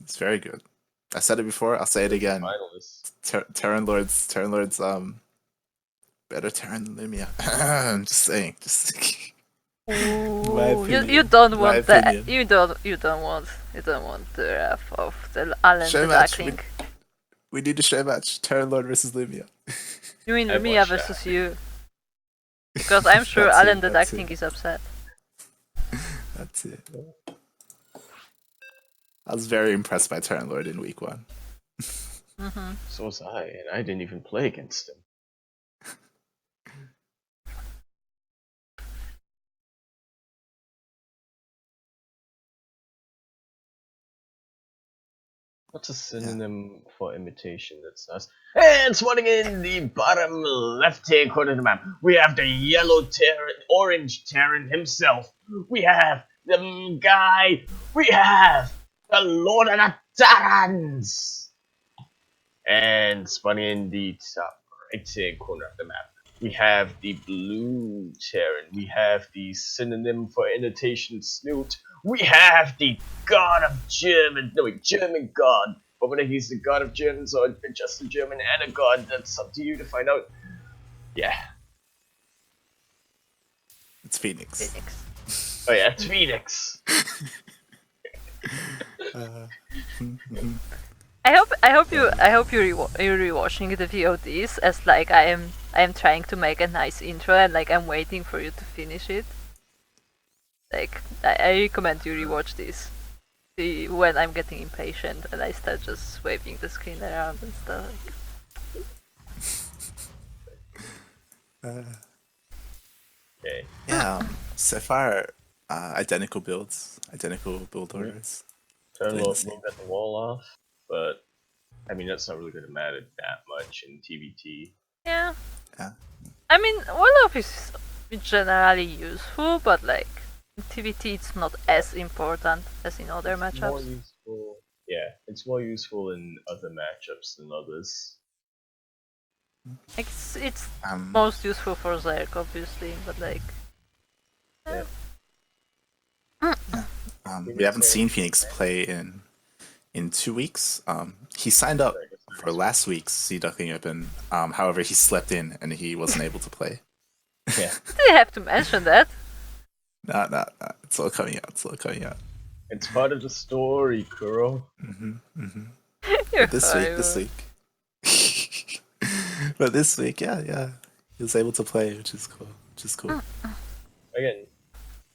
It's very good. I said it before, I'll say it again. TerranLord's better Terran than Lumia. I'm just saying. You don't want that. You don't want the wrath of the Allen the Duckling. We need a show match. TerranLord versus Lumia. You mean Lumia versus you? Because I'm sure Allen the Duckling is upset. That's it. I was very impressed by TerranLord in week 1. So was I, and I didn't even play against him. What's a synonym for imitation? That's us. And spawning in the bottom left-hand corner of the map, we have the yellow Terran, orange Terran himself. We have the guy. We have the Lord of the Terrans. And spawning in the top right-hand corner of the map, we have the blue Terran. We have the synonym for imitation snoot. We have the god of German. No, wait, German god. But whether he's the god of Germans or just a German and a god, that's up to you to find out. Yeah. It's Phoenix. Phoenix. Oh yeah, it's Phoenix. I hope you're rewatching the VODs as like I am trying to make a nice intro and like I'm waiting for you to finish it. Like I recommend you rewatch this. See when I'm getting impatient and I start just waving the screen around and stuff. Okay. Yeah, so far, identical builds, identical build orders. TerranLord will get the wall off, but I mean that's not really going to matter that much in TBT. Yeah. Yeah. I mean, wall off is generally useful, but like in TBT it's not as important as in other matchups. More useful. Yeah, it's more useful in other matchups than others. It's most useful for Zerg, obviously, but like. Yeah. We haven't seen Phoenix play in 2 weeks. He signed up for last week's Sea Duckling Open. However, he slept in and he wasn't able to play. Yeah. They have to mention that. Nah. It's all coming out. It's all coming out. It's part of the story, Kuro. You're This week. But this week, yeah. He was able to play, which is cool. Again,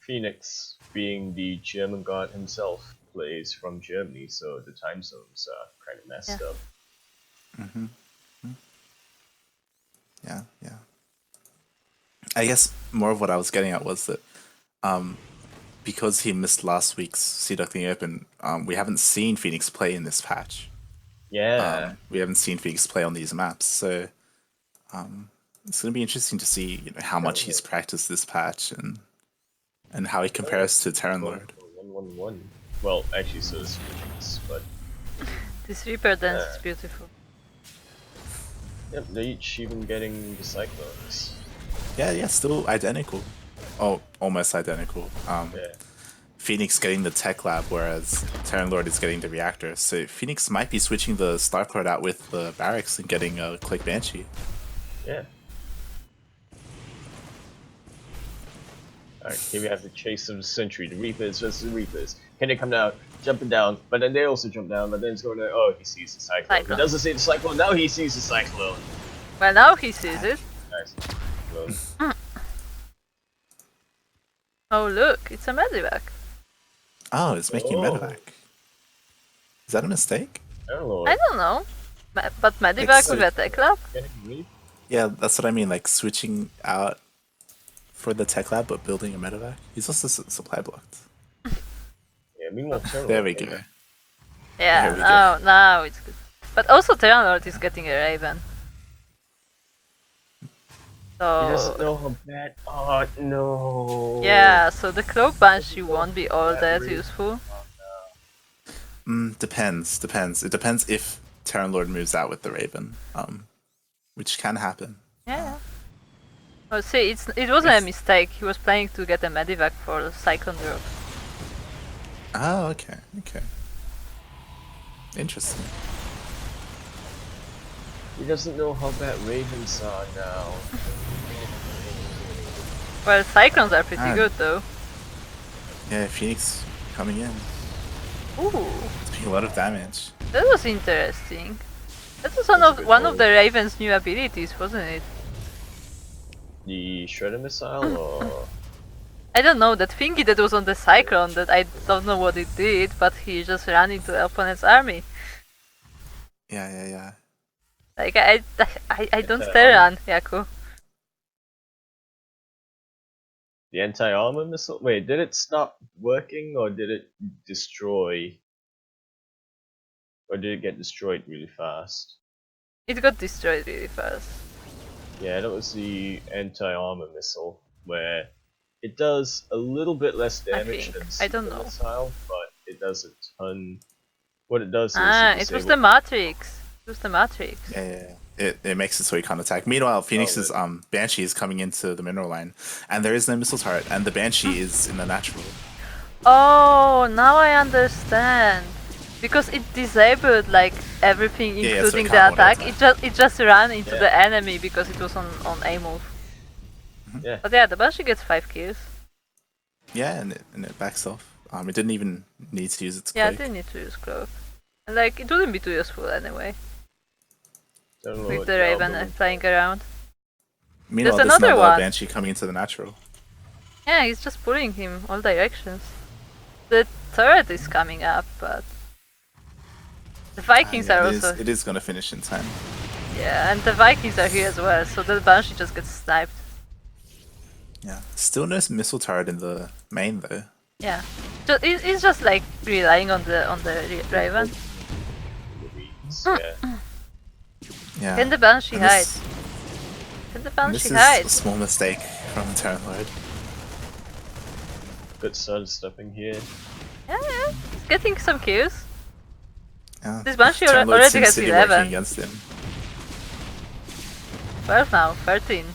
Phoenix, being the German god himself, plays from Germany, so the time zones are kind of messed up. Yeah. I guess more of what I was getting at was that because he missed last week's Sea Duckling Open, we haven't seen Phoenix play in this patch. Yeah. We haven't seen Phoenix play on these maps, so it's going to be interesting to see how much he's practiced this patch and how he compares to TerranLord. 1-1-1. Well, actually, so is Phoenix, but This Reaper dance is beautiful. yep, they're each even getting the Cyclones. Yeah, still identical. Oh, almost identical. Phoenix getting the tech lab, whereas TerranLord is getting the reactor. So Phoenix might be switching the StarCraft out with the barracks and getting a Click Banshee. Yeah. Alright, here we have the chase of the century, the Reapers versus the Reapers. Can they come down, jumping down, but then they also jump down, but then it's going to, oh, he sees the Cyclone. He doesn't see the Cyclone, now he sees the Cyclone. Well, now he sees it. Nice. Oh look, it's a medivac. Oh, it's making medevac. Is that a mistake? I don't know. But medivac with a tech lab? Yeah, that's what I mean, like switching out for the tech lab but building a medevac. He's also supply blocked. Yeah, meanwhile, there we go. Yeah, now it's good. But also TerranLord is getting a Raven. So... He doesn't know how bad... Oh, no. Yeah, so the Cloak Banshee won't be all that useful. Depends. It depends if TerranLord moves out with the Raven, which can happen. Yeah. Oh, see, it wasn't a mistake. He was planning to get a medivac for the Cyclone drop. Oh, okay. Interesting. He doesn't know how bad Ravens are now. Well, Cyclones are pretty good though. Yeah, Phoenix coming in. Ooh. It's doing a lot of damage. That was interesting. That was one of the Raven's new abilities, wasn't it? The Shredder Missile, or... I don't know, that thingy that was on the Cyclone, that I don't know what it did, but he just ran into the opponent's army. Yeah. Like, I don't Terran, Yaku. The anti-armor missile? Wait, did it stop working, or did it destroy Or did it get destroyed really fast? It got destroyed really fast. Yeah, that was the anti-armor missile, where it does a little bit less damage think. than the I don't super know. missile, but it does a ton. What it does is It was the Matrix. It was the Matrix. Yeah. It makes it so he can't attack. Meanwhile, Phoenix's Banshee is coming into the mineral line, and there is no missile turret, and the Banshee is in the natural. Oh, now I understand. Because it disabled like everything, including so the it attack. can't It just ran into the enemy because it was on A move. Yeah. But yeah, the Banshee gets 5 kills. Yeah, and it backs off. It didn't even need to use its Yeah, I cloak. didn't need to use cloak. And like, it wouldn't be too useful anyway. With the Raven flying around. Meanwhile, There's there's another another one. Banshee coming into the natural. Yeah, he's just pulling him all directions. The turret is coming up, but the Vikings are also... It is gonna finish in time. Yeah, and the Vikings are here as well, so the Banshee just gets sniped. Yeah. Still no missile turret in the main though. Yeah. He's just like relying on the Raven. Yeah. Yeah. Can the Banshee And hide? this- Can the and Banshee this is hide? a small mistake from TerranLord. Good sidestepping here. Yeah. He's getting some kills. Yeah. This Banshee TerranLord already seems has to be 11. working against him. 12 now, 13.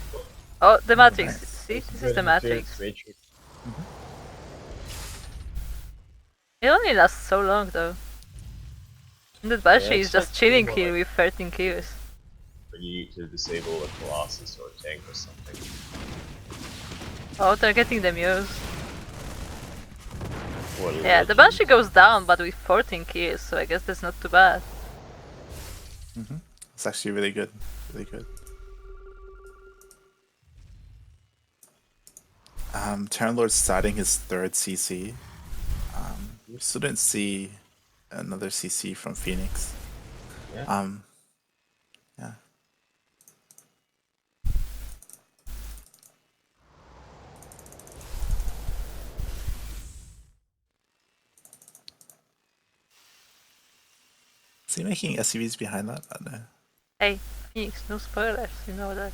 Oh, the Matrix. nice. See? This is the Matrix. Matrix. It only lasts so long though. And the Banshee is it's just like chilling more here like- with 13 kills. But you need to disable a Colossus or a tank or something. Oh, they're getting the Muse. Or Yeah, the Banshee goes down, but with 14 kills, so I guess that's not too bad. It's actually really good. Really good. TerranLord's starting his third CC. We still didn't see another CC from Phoenix. Yeah. Yeah. Is he making SUVs behind that? I don't know. Hey, Phoenix, no spoilers, you know that.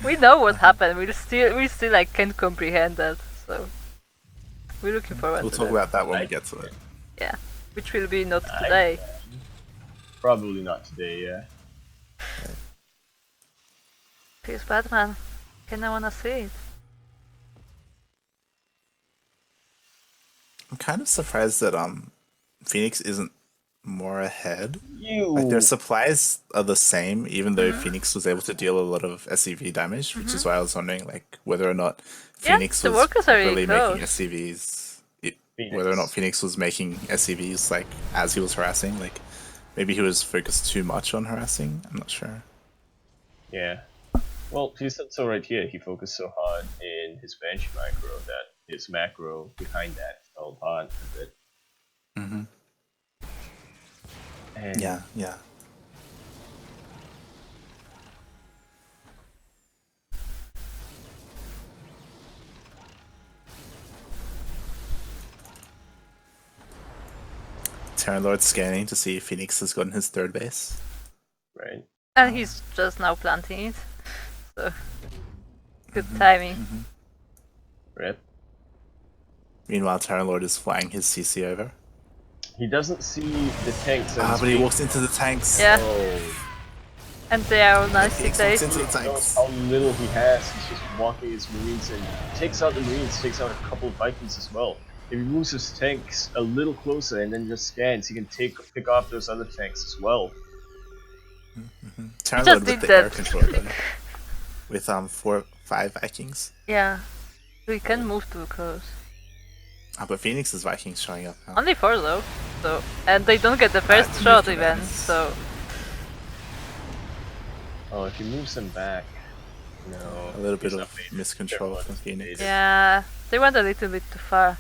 We know what happened, we still like can't comprehend that, so we're looking forward We'll to talk that. about that when we get to it. Yeah, which will be not today. Probably not today, yeah. Please, Batman, kinda wanna see it. I'm kind of surprised that Phoenix isn't more ahead. You. Like their supplies are the same, even though Phoenix was able to deal a lot of SCV damage, which is why I was wondering like whether or not Phoenix the was workers are really really making close. SCVs. Phoenix. Whether or not Phoenix was making SCVs like as he was harassing, like maybe he was focused too much on harassing. I'm not sure. Yeah. Well, he said so right here. He focused so hard in his Banshee micro that his macro behind that fell apart a bit. Mm-hmm. And Yeah. TerranLord scanning to see if Phoenix has gotten his third base. Right. And he's just now planting it, so good timing. Rip. Meanwhile, TerranLord is flying his CC over. He doesn't see the tanks. And But he walks into the tanks. Yeah, Oh. and they are all nicely He walks into placed. the He knows tanks. how little he has. He's just walking his marines and takes out the marines, takes out a couple of Vikings as well. If he moves his tanks a little closer and then just scans, he can pick off those other tanks as well. TerranLord did with the that. air control though. With 5 Vikings. Yeah, we can move too close. But Phoenix's Vikings showing up now. Only 4 though, so and they don't get the first Moved shot to even, Venice. so Oh, if he moves them back, no. A little bit he's of not made it. miscontrol TerranLord from is Phoenix. made it. yeah, they went a little bit too far.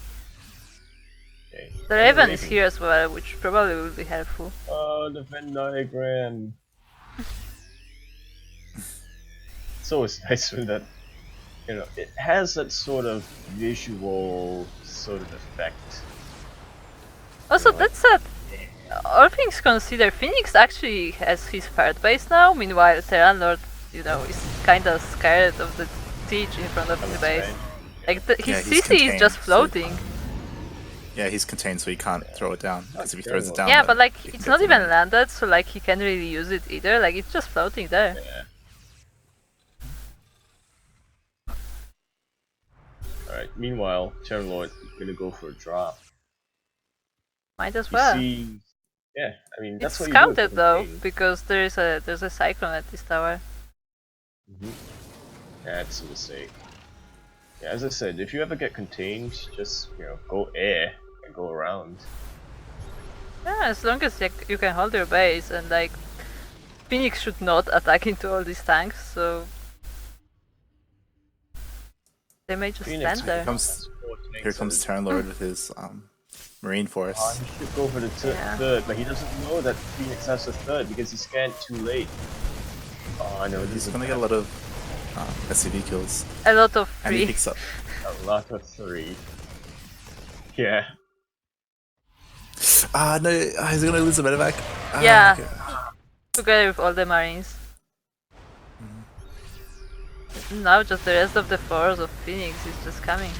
Okay. The Raven is here as well, which probably will be helpful. Oh, the Venn diagram. It's always nice when that, it has that sort of visual sort of effect. Also, that's a. All things considered, Phoenix actually has his third base now. Meanwhile, TerranLord, is kind of scared of the siege in front of his base. Like his he's CC is just contained, so- floating. Yeah, he's contained, so he can't throw it down. Because if he throws it down, Yeah, then but like he can it's get not the even money. landed, so like he can't really use it either. Like it's just floating there. Yeah. Alright, meanwhile, TerranLord is gonna go for a drop. Might as You well. see, yeah, I mean, that's It's what you do. scouted though, because there's a cyclone at this tower. That's a mistake. Yeah, as I said, if you ever get contained, just, go air and go around. Yeah, as long as you can hold your base, and like Phoenix should not attack into all these tanks, so they may just Phoenix, stand there. Here comes TerranLord with his Marine Force. He should go for the third, but he doesn't know that Phoenix has a third because he scanned too late. Oh, I know. He's gonna get a lot of SCV kills. A lot of And he free. picks up. A lot of 3. Yeah. No, he's gonna lose a medevac. Yeah. Okay. Together with all the marines. Now just the rest of the force of Phoenix is just coming.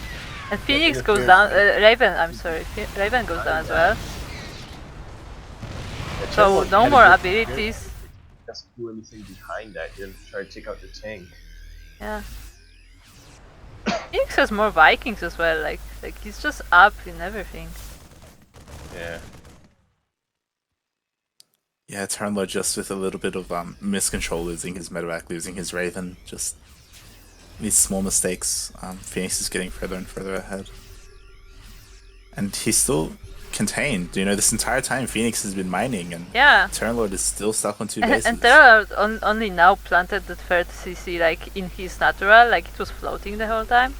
And Phoenix goes down, Raven, I'm sorry, Raven goes down as well. So no more abilities. He doesn't do anything behind that, he doesn't try to take out the tank. Yeah. Phoenix has more Vikings as well, like he's just up in everything. Yeah. Yeah, TerranLord just with a little bit of miscontrol, losing his medevac, losing his Raven, just these small mistakes. Phoenix is getting further and further ahead. And he's still contained. This entire time Phoenix has been mining, and Yeah. TerranLord is still stuck on 2 bases. And TerranLord only now planted the third CC like in his natural, like it was floating the whole time.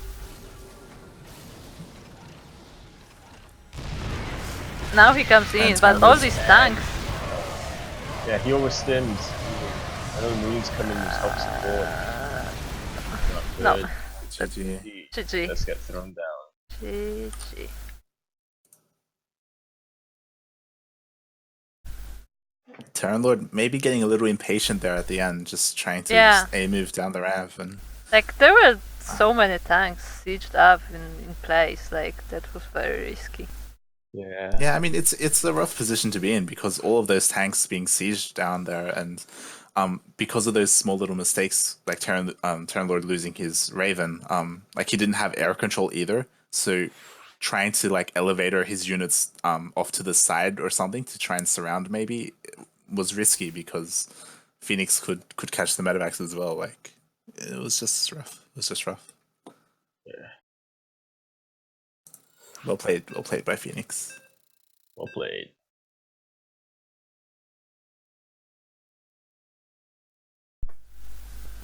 Now he comes in, And but all TerranLord's- these tanks. Yeah, he overstims. I know the Marines come in and help support. Not No. good. GG. GG. Let's get thrown down. GG. TerranLord maybe getting a little impatient there at the end, just trying to Yeah. just A-move down the ramp. And Like there were so many tanks sieged up in place, like that was very risky. Yeah. yeah, I mean it's a rough position to be in because all of those tanks being sieged down there, and because of those small little mistakes, like TerranLord losing his Raven, like he didn't have air control either, so trying to like elevator his units off to the side or something to try and surround maybe was risky because Phoenix could catch the medevacs as well. Like it was just rough. Yeah. Well played by Phoenix. Well played.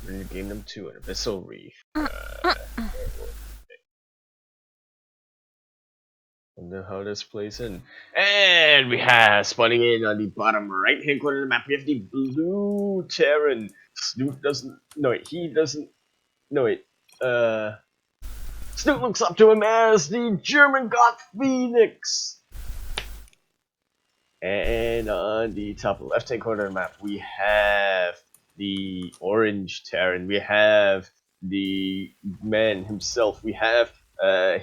We're game number 2 in Abyssal Reef. Wonder how this plays in. And we have spawning in on the bottom right hand corner of the map. We have the blue Terran. Snoot doesn't. No, wait, he doesn't. No, wait. Snoot looks up to him as the German god Phoenix. And on the top left hand corner of the map, we have the orange Terran. We have the man himself. We have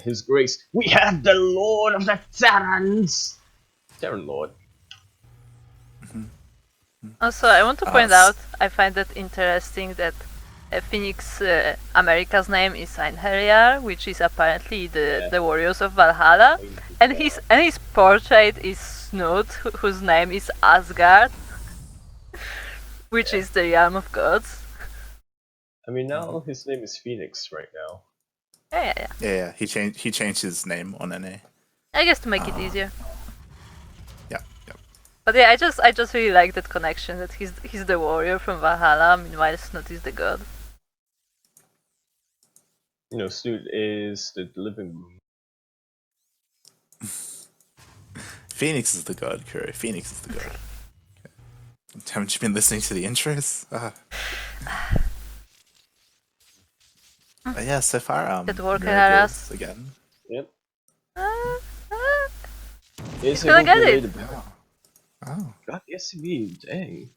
his grace. We have the Lord of the Terrans! TerranLord. Also, I want to point out, I find it interesting that Phoenix America's name is Einherjar, which is apparently the warriors of Valhalla, and his portrait is Snoot, whose name is Asgard, which is the realm of gods. I mean, now his name is Phoenix right now. Yeah. He changed his name on NA. I guess to make it easier. Yeah. But yeah, I just really like that connection that he's the warrior from Valhalla, meanwhile Snoot is the god. Snoot is the living room. Phoenix is the god, Kuro. Phoenix is the god. Okay. Haven't you been listening to the intros? But yeah, so far, That working mirror at builds us. again. Yep. Is gonna able get to lay it. the barracks. Oh, Got the SCV, dang.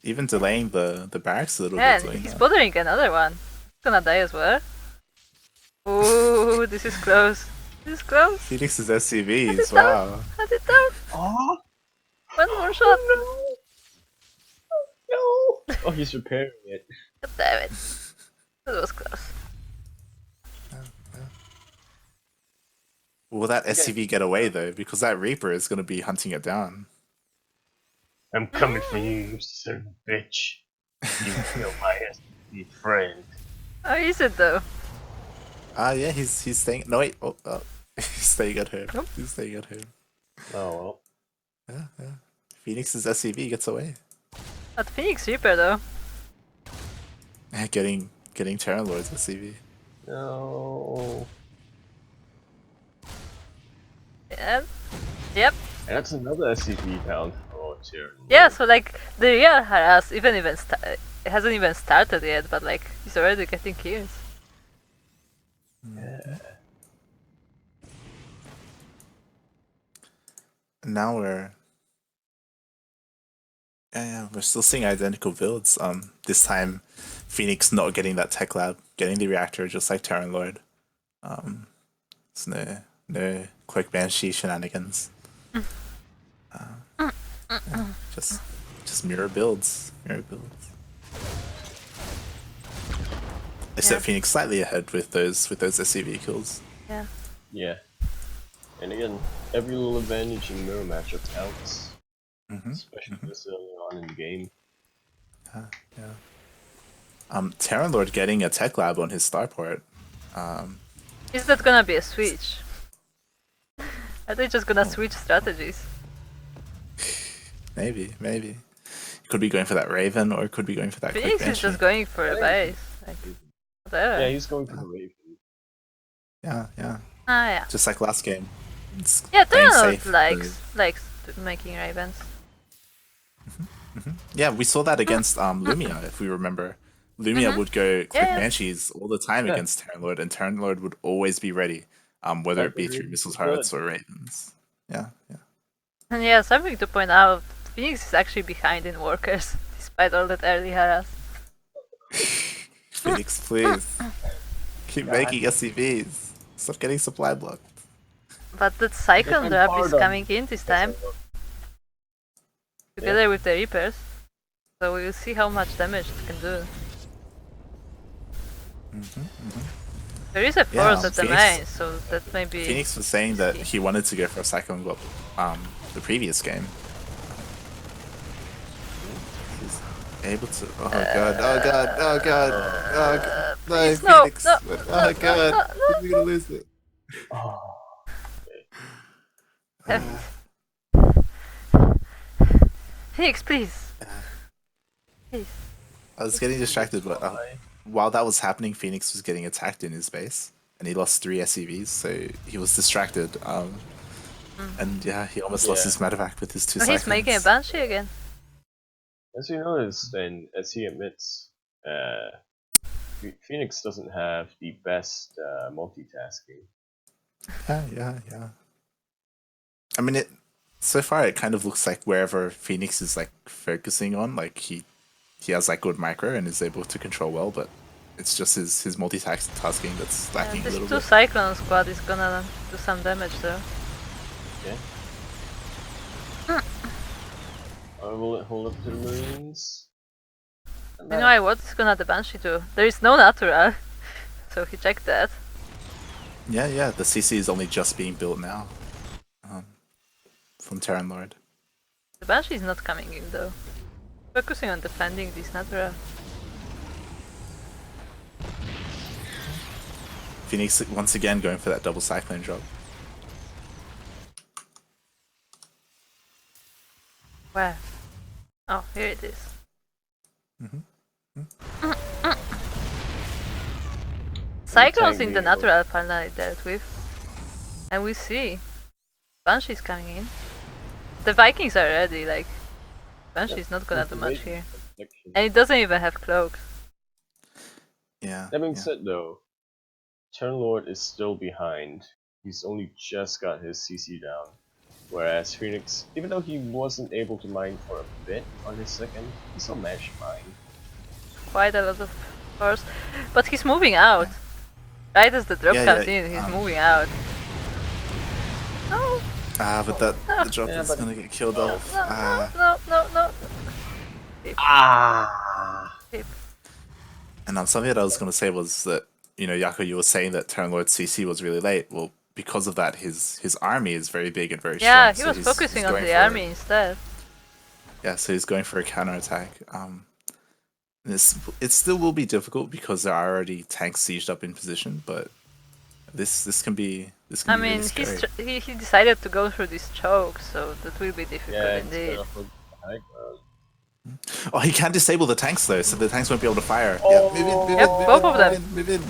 even delaying the barracks a little Man, bit doing he's that. bothering another one. He's gonna die as well. Ooh, this is close. This is close. Phoenix's Had SCVs, it down. wow. Had it down. Oh, One more shot. no! No! Oh, he's repairing it. God damn it. That was close. Will that SCV get away though? Because that Reaper is going to be hunting it down. I'm coming for you, you son of a bitch. You kill my SCV friend. How is it though? Yeah, he's staying. No wait, he's staying at home. Nope. He's staying at home. Oh well. Yeah. Phoenix's SCV gets away. Not Phoenix Reaper though. Getting TerranLord's SCV. No. Yeah. Yep. And that's another SCV down for TerranLord. Yeah, so like the real harass it hasn't even started yet, but like he's already getting kills. Yeah. Now we're still seeing identical builds. This time Phoenix not getting that tech lab, getting the reactor just like TerranLord. It's no Cloak Banshee shenanigans. Just mirror builds. Except Phoenix slightly ahead with those SCV kills. Yeah. Yeah. And again, every little advantage in mirror matchup counts. Especially this early on in the game. TerranLord getting a tech lab on his starport. Is that gonna be a switch? Are they just gonna switch strategies? Maybe. Could be going for that Raven, or could be going for that Cloak Phoenix is Banshee. just going for a base. Like, whatever. Yeah, he's going for the Raven. Yeah. Ah, yeah. Just like last game. It's Yeah, playing TerranLord safe, likes making ravens. Yeah, we saw that against Lumia, if we remember. Lumia would go Cloak Yeah. Banshees all the time against TerranLord, and TerranLord would always be ready, whether Yeah, it be the through Ravens missile is turrets good. or Ravens. Yeah. And yeah, something to point out, Phoenix is actually behind in workers, despite all that early harass. Phoenix, please. Keep making SCVs. Stop getting supply blocked. But that Cyclone They Drop can is hard on- coming in this time, together with the Reapers. So we will see how much damage it can do. There is a force at the Phoenix- main, so that may be... Phoenix was saying that risky. he wanted to go for a Cyclone Globe the previous game. He's able to. Oh god. No, please, Phoenix. no, Oh god. no. We're gonna lose it. Oh. Phoenix, please. Please. I was getting distracted, but while that was happening, Phoenix was getting attacked in his base, and he lost 3 SCVs, so he was distracted. And yeah, he almost lost his medevac with his 2 Oh, cyclones. he's making a Banshee again. As you notice, then, as he admits, Phoenix doesn't have the best multitasking. Yeah. I mean, so far it kind of looks like wherever Phoenix is like focusing on, like he has like good micro and is able to control well, but it's just his multitasking that's lacking a This little 2 bit. Cyclone squad is gonna do some damage though. Okay. Will it hold up to the Marines? Meanwhile, what is gonna the Banshee do? There is no natural, so he checked that. Yeah. The CC is only just being built now, from TerranLord. The Banshee is not coming in though. Focusing on defending this natural. Phoenix once again going for that double cyclone drop. Where? Oh, here it is. Cyclones in the natural finally dealt with. And we see Banshee's coming in. The Vikings are ready, like Banshee's not gonna do much here. And it doesn't even have cloak. Yeah. That being said, though, TerranLord is still behind. He's only just got his CC down. Whereas Phoenix, even though he wasn't able to mine for a bit on his second, he still managed to mine. Quite a lot of force. But he's moving out. Right as the drop comes in, he's moving out. No! But the drop is gonna get killed off. No. Ah! And something that I was gonna say was that, you know, Yaku, you were saying that TerranLord CC was really late. Well, because of that, his army is very big and very strong. Yeah, he so was he's focusing on going the for- army instead. Yeah, so he's going for a counterattack. It still will be difficult because there are already tanks sieged up in position, but this can be I be mean, really scary. he decided to go through this choke, so that will be difficult Yeah, indeed. Oh, he can disable the tanks though, so the tanks won't be able to fire. Oh. Yeah, move in, Yep, both of them. Move in.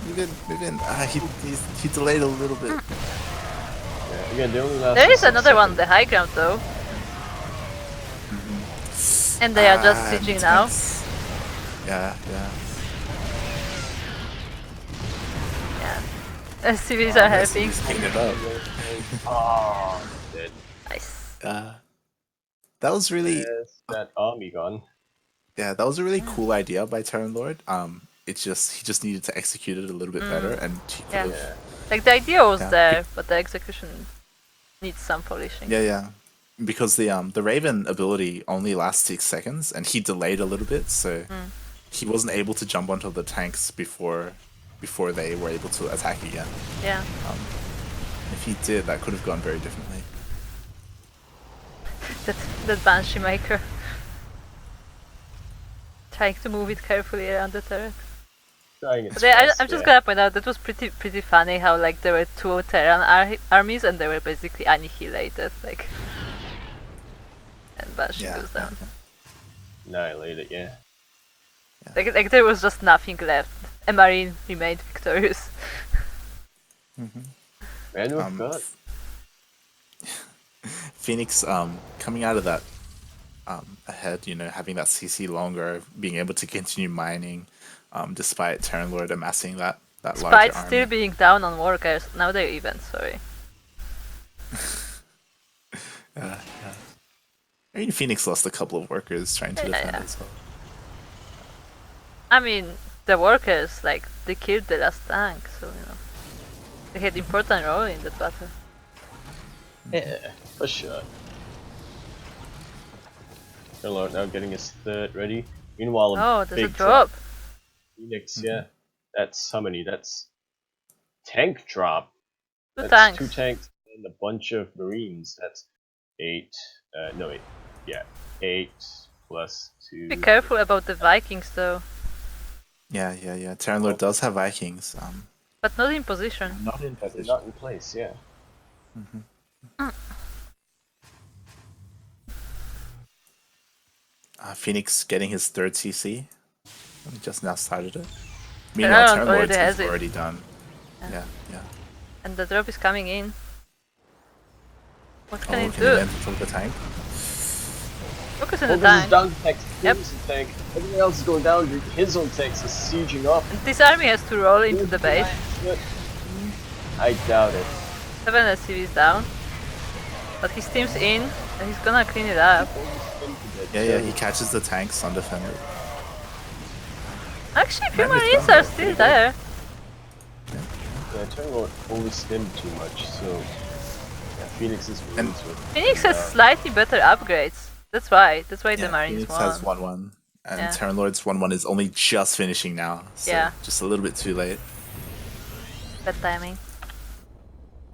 He delayed a little bit. Yeah, again, the only last There is 6 another one on seconds. the high ground though. And they are just and sieging now. tanks. Yeah. Yeah. Civs are helping. He's picking it up. Oh, dead. Nice. That was really Yes, that army gone. Yeah, that was a really cool idea by TerranLord. He just needed to execute it a little bit better, and he could Yeah. have. Like the idea was Yeah. there, but the execution needs some polishing. Yeah. Because the Raven ability only lasts 6 seconds, and he delayed a little bit, so he wasn't able to jump onto the tanks before they were able to attack again. Yeah. If he did, that could have gone very differently. That Banshee Maker. Trying to move it carefully around the turret. Trying its But I'm best, just yeah. gonna point out that was pretty funny how like there were two Terran armies and they were basically annihilated, like. And Banshee goes down. Annihilate it, yeah. Like there was just nothing left. A Marine remained victorious. Man, we've got. Phoenix coming out of that ahead, you know, having that CC longer, being able to continue mining, despite TerranLord amassing that larger Despite army. still being down on workers, now they're even, sorry. Yeah. I mean, Phoenix lost a couple of workers trying to defend Yeah. as well. I mean, the workers, like, they killed the last tank, so, you know. They had important role in that battle. Yeah, for sure. TerranLord now getting his third ready. Meanwhile, Oh, there's a big drop. Phoenix, yeah. That's how many? That's tank drop. Two That's tanks. 2 tanks and a bunch of marines. That's 8. No, 8. Yeah, 8 plus 2. Be careful about the Vikings, though. Yeah. TerranLord does have Vikings. But not in position. Not in But they're position. not in place, yeah. Phoenix getting his third CC. He just now started it. TerranLord Meanwhile, already TerranLord has is it. already done. Yeah. Yeah. And the drop is coming in. What can Oh, it can he do? land on top of the tank? Focus on the Focus is tank. down to tank. Yep. Focus is tank. Everything else is going down. His own tanks are sieging up. And this army has to roll into the base. I doubt it. 7 SCVs down. But his team's in, and he's gonna clean it up. Yeah, he catches the tanks undefended. Actually, few Man, it's Marines gone. are still there. Yeah, TerranLord only stemmed too much, so yeah, Phoenix's marines were. Phoenix has slightly better upgrades. That's why the Marines Phoenix won. has 1-1. And Yeah. TerranLord's 1-1 is only just finishing now. So Yeah. just a little bit too late. Bad timing.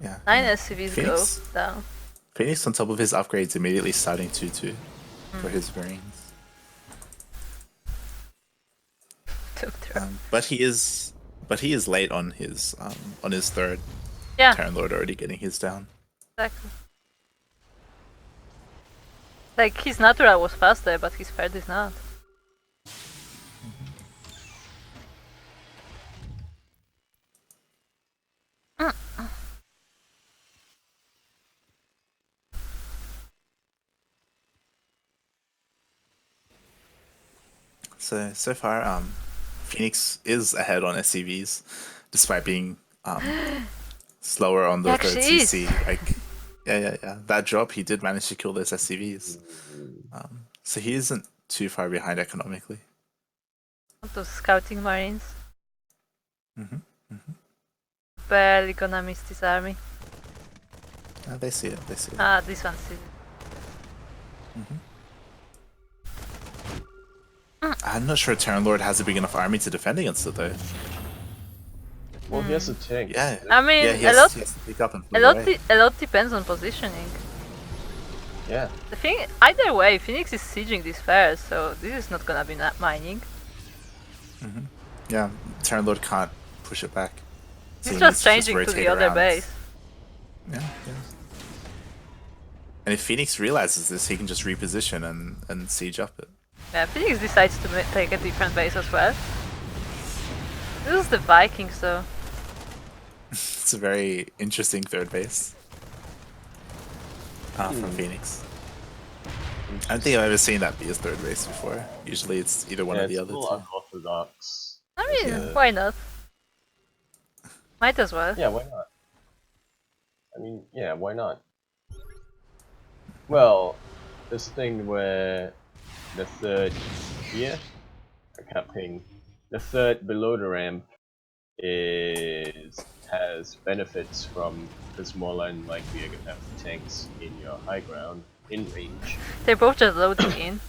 Yeah. 9 SCVs Phoenix? go down. Phoenix on top of his upgrades immediately starting 2-2 for his Marines. But he is late on his third. Yeah, TerranLord already getting his down. exactly. Like, his natural was faster, but his third is not. So far, Phoenix is ahead on SCVs, despite being slower on the Yeah, third she is. CC. Like Yeah. That drop, he did manage to kill those SCVs. Mm. So he isn't too far behind economically. Those scouting marines. Mm-hmm. Barely gonna miss this army. They see it. They see it. Ah, this one sees it. I'm not sure TerranLord has a big enough army to defend against it, though. Well, he has a tank. Yeah. I mean, Yeah, he has to pick up and put it away. a lot depends on positioning. Yeah. The thing, either way, Phoenix is sieging this first, so this is not gonna be mining. Yeah, TerranLord can't push it back. So He's he just needs changing to rotate the other around. base. Yeah. And if Phoenix realizes this, he can just reposition and siege up it. Yeah, Phoenix decides to take a different base as well. This is the Vikings, though. It's a very interesting third base from Phoenix. I don't think I've ever seen that be his third base before. Usually it's either one or the it's other a little two. unorthodox. I mean, why not? Might as well. Yeah, why not? I mean, yeah, why not? Well, this thing where the third here, I can't ping. The third below the ramp has benefits from because more than likely you're gonna have tanks in your high ground in range. They're both just loading in.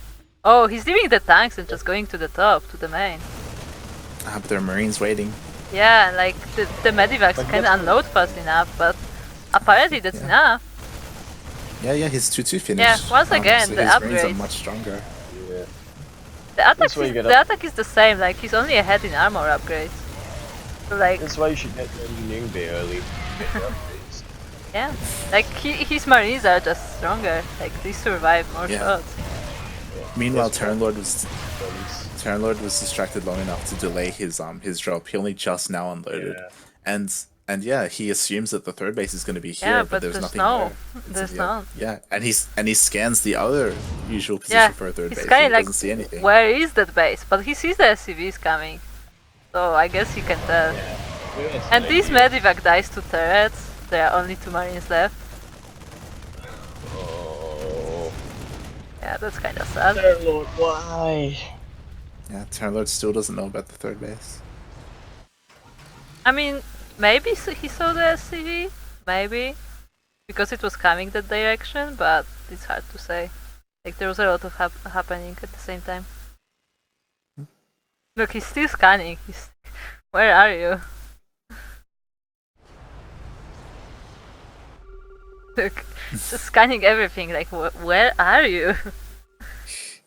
Oh, he's leaving the tanks and just going to the top, to the main. But there are Marines waiting. Yeah, like the medivacs But can that's- unload fast enough, but apparently that's enough. Yeah, his 2-2 finished. Yeah, once again, so the his Marines are upgrades. much stronger. Yeah. The attack is the same, like he's only ahead in armor upgrades. So like, That's why you should get the engineering bay early. Get your upgrades. yeah, like his marines are just stronger. Like they survive more Yeah. shots. Meanwhile, Yes, TerranLord was distracted long enough to delay his drop. He only just now unloaded, Yeah. and yeah, he assumes that the third base is going to be here, Yeah, but but there's there's nothing no. there. There's none. Yeah, and he scans the other usual position Yeah, for a third he's base. kind And of he like, doesn't see anything. where is that base? But he sees the SCVs coming, so I guess he can tell. Yeah. And this medivac dies to turrets. There are only 2 marines left. Oh. Yeah, that's kind of sad. TerranLord, why? Yeah, TerranLord still doesn't know about the third base. I mean, maybe he saw the SCV, maybe, because it was coming that direction, but it's hard to say. Like there was a lot of happening at the same time. Look, he's still scanning. Where are you? Look, just scanning everything. Like, where are you?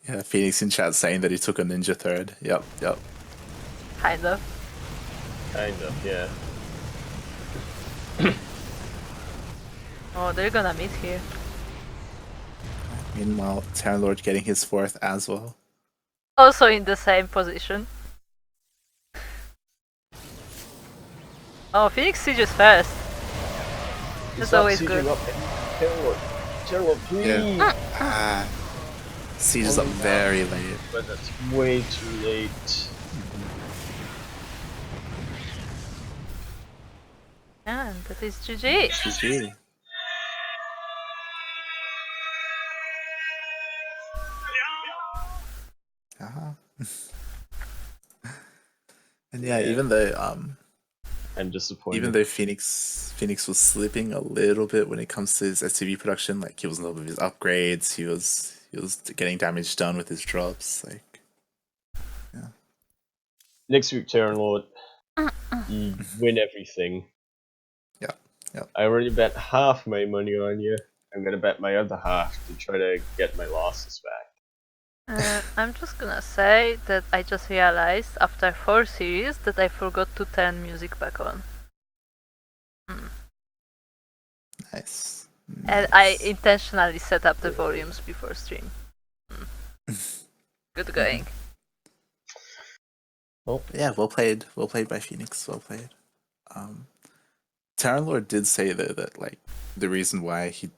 Yeah, Phoenix in chat saying that he took a ninja third. Yep. Kind of. Kind of, yeah. Oh, they're gonna meet here. Meanwhile, TerranLord getting his fourth as well. Also in the same position. Oh, Phoenix sieges first. That's always good. TerranLord, please! Yeah. Siege is up very late. But that's way too late. Yeah, and that is GG. GG. And yeah, even though I'm disappointed. even though Phoenix was slipping a little bit when it comes to his SCV production, like he was on top of his upgrades, he was getting damage done with his drops, like Next week, TerranLord, you win everything. Yeah. I already bet half my money on you. I'm gonna bet my other half to try to get my losses back. I'm just gonna say that I just realized after 4 series that I forgot to turn music back on. nice. And I intentionally set up the volumes before stream. Good going. Well, Yeah, well played by Phoenix. Well played. TerranLord did say though that like the reason why he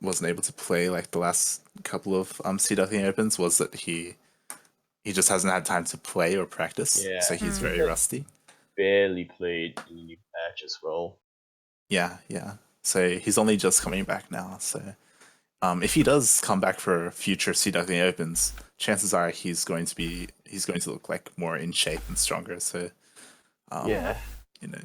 wasn't able to play like the last couple of Sea Duckling Opens was that he just hasn't had time to play or practice. Yeah. So he's very rusty. barely played in the new patch as well. Yeah. So he's only just coming back now. So if he does come back for future Sea Duckling Opens, chances are he's going to look like more in shape and stronger. So Yeah. you know.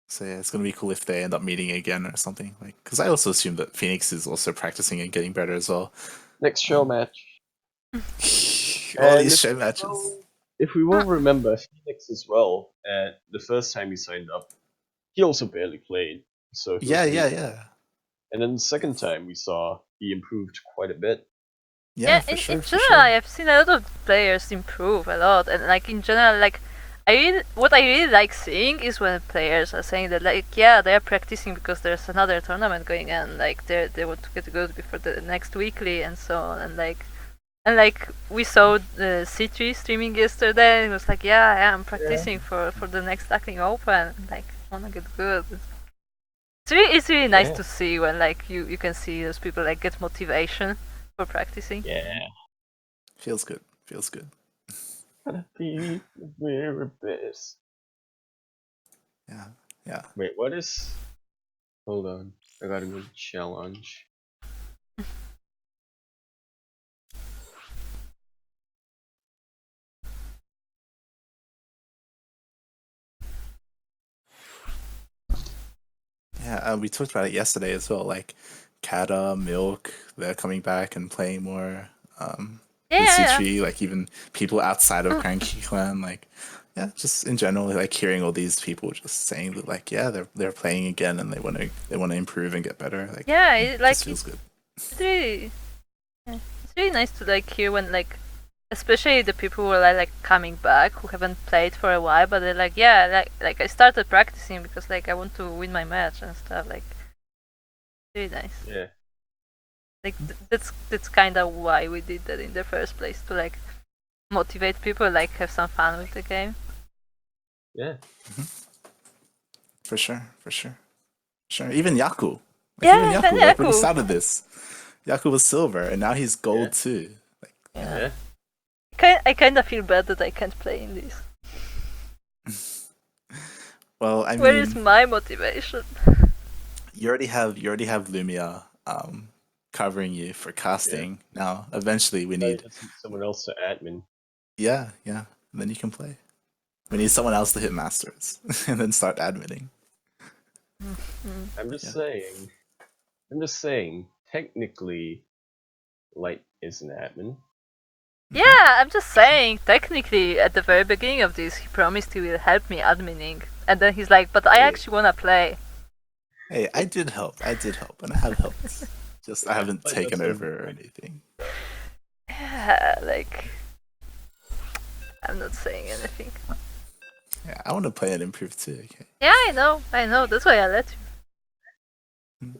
So yeah, it's gonna be cool if they end up meeting again or something. Like, because I also assume that Phoenix is also practicing and getting better as well. Next show match. All And these show matches. If we will remember, Phoenix as well, the first time he signed up, he also barely played. So Yeah. And then the second time we saw, he improved quite a bit. Yeah, in for general, sure. I've seen a lot of players improve a lot, and like in general, like what I really like seeing is when players are saying that like they're practicing because there's another tournament going on, like they want to get good before the next weekly and so on, and like we saw the C3 streaming yesterday, and it was like I'm practicing for the next Duckling Open, like I wanna get good. It's really nice to see when like you can see those people like get motivation for practicing. Yeah. Feels good. Gotta be the very best. Yeah. Wait, what is... Hold on. I gotta go to challenge. Yeah, we talked about it yesterday as well. Like, Kata, Milk, they're coming back and playing more. C3, like even people outside of CranKy clan, like just in general, like hearing all these people just saying that, like they're playing again and they want to improve and get better. Like it just feels good. It's really nice to like hear when like, especially the people who are like coming back who haven't played for a while, but they're like like I started practicing because like I want to win my match and stuff. Like really nice. Yeah. Like that's kind of why we did that in the first place, to like motivate people, like have some fun with the game. Yeah. For sure. Even Yaku. Yeah, even Yaku. and Like when he Yaku. started this, Yaku was silver and now he's gold too. Like, Yeah. I kind of feel bad that I can't play in this. well, I mean, Where is my motivation? you already have Lumia covering you for casting. Now, eventually, we need someone else to admin. Yeah. And then you can play. We need someone else to hit masters and then start admitting. I'm just saying. Technically, Light is an admin. Yeah, I'm just saying. Technically, at the very beginning of this, he promised he will help me adminning, and then he's like, "But I actually wanna play." Hey, I did help, and I have helped. Just I haven't taken over or anything. Yeah, like I'm not saying anything. Yeah, I want to play and improve too. Okay. Yeah, I know. That's why I let you.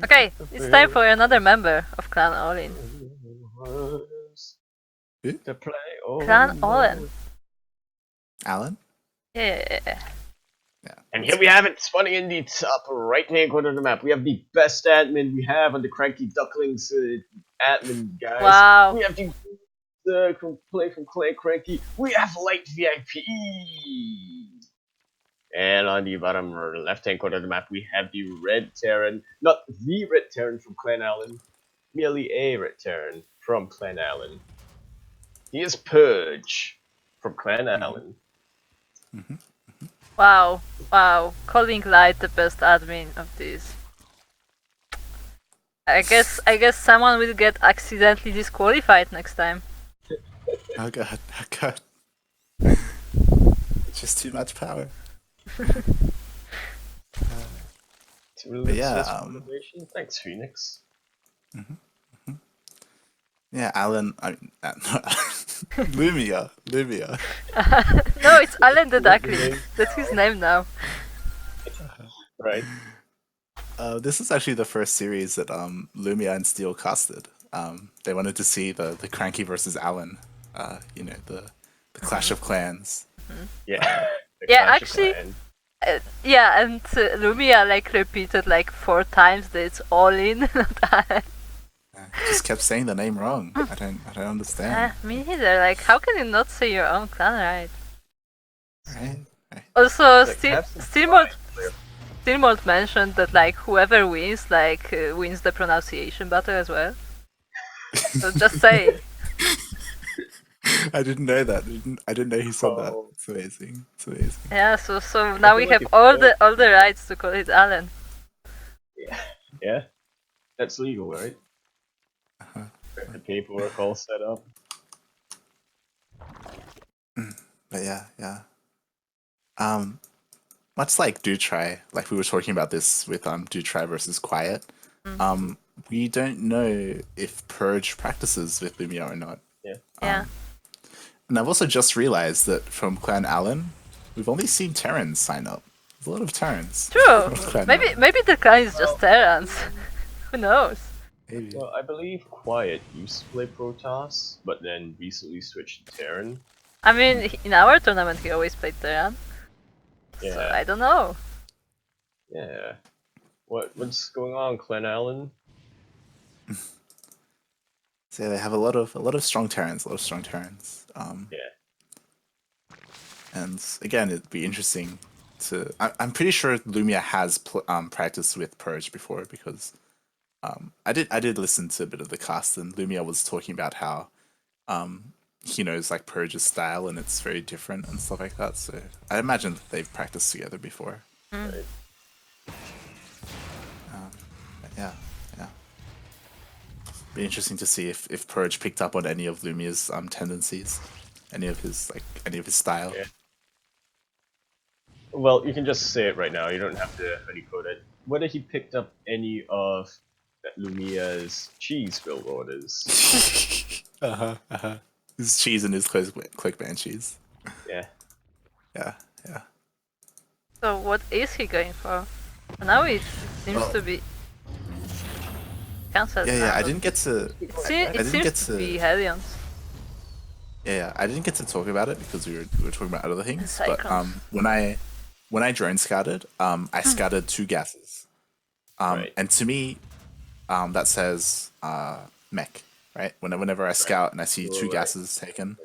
Okay, it's time for another member of Clan Olin. To play Clan Olin. Alan? Yeah. And here we have it, spawning in the top right-hand corner of the map. We have the best admin we have on the CranKy Ducklings admin, guys. Wow. We have the play from CranKy. We have Light VIP. And on the bottom left-hand corner of the map, we have the Red Terran. Not the Red Terran from Clan Allen, merely a Red Terran from Clan Allen. He is Purge from Clan Allen. Wow. Calling Light the best admin of this. I guess someone will get accidentally disqualified next time. Oh god. Just too much power. Motivation. Thanks, Phoenix. Yeah, Alan. Lumia. No, it's Alan the Duckling. That's his name now. Right. This is actually the first series that Lumia and Steel casted. They wanted to see the CranKy versus Alan. The Clash of Clans. Yeah. Actually. And Lumia like repeated like 4 times that it's all in, not Alan. Just kept saying the name wrong. I don't understand. Me neither. Like, how can you not say your own clan right? Right. Also, Like, have some Steelmold mentioned that like whoever wins, like wins the pronunciation battle as well. So just saying. I didn't know that. I didn't know he said that. Oh. It's amazing. It's amazing. Yeah. So now we feel like have if all the rights to call it Allen. Yeah, that's legal, right? Uh-huh. Got the paperwork all set up. But yeah. Much like DoTry, like we were talking about this with DoTry versus Quiet. We don't know if Purge practices with Lumia or not. Yeah. And I've also just realized that from Clan Allen, we've only seen Terrans sign up. There's a lot of Terrans. True. from Clan Maybe Allen. maybe the clan is just Terrans. Who knows? Maybe. Well, I believe Quiet used to play Protoss, but then recently switched to Terran. I mean, in our tournament he always played Terran. Yeah. So I don't know. Yeah. What's going on, Clan Allen? So they have a lot of strong Terrans, Yeah. And again, it'd be interesting to. I'm pretty sure Lumia has practiced with Purge before because I did listen to a bit of the cast, and Lumia was talking about how he knows like Purge's style and it's very different and stuff like that. So I imagine that they've practiced together before. Right. But yeah. Be interesting to see if Purge picked up on any of Lumia's tendencies, any of his style. Yeah. Well, you can just say it right now. You don't have to honeycode it. Whether he picked up any of Lumia's cheese build orders. His cheese and his clickband cheese. Yeah. Yeah. So what is he going for? Now it seems to be cancelled. Yeah. I didn't get to. It didn't seems get to to- be Hellions. Yeah. I didn't get to talk about it because we were talking about other things. But Cyclones. when I drone scouted, I scouted 2 gases. Right. And to me, that says mech, right? Whenever I scout and I see 2 Right. gases taken,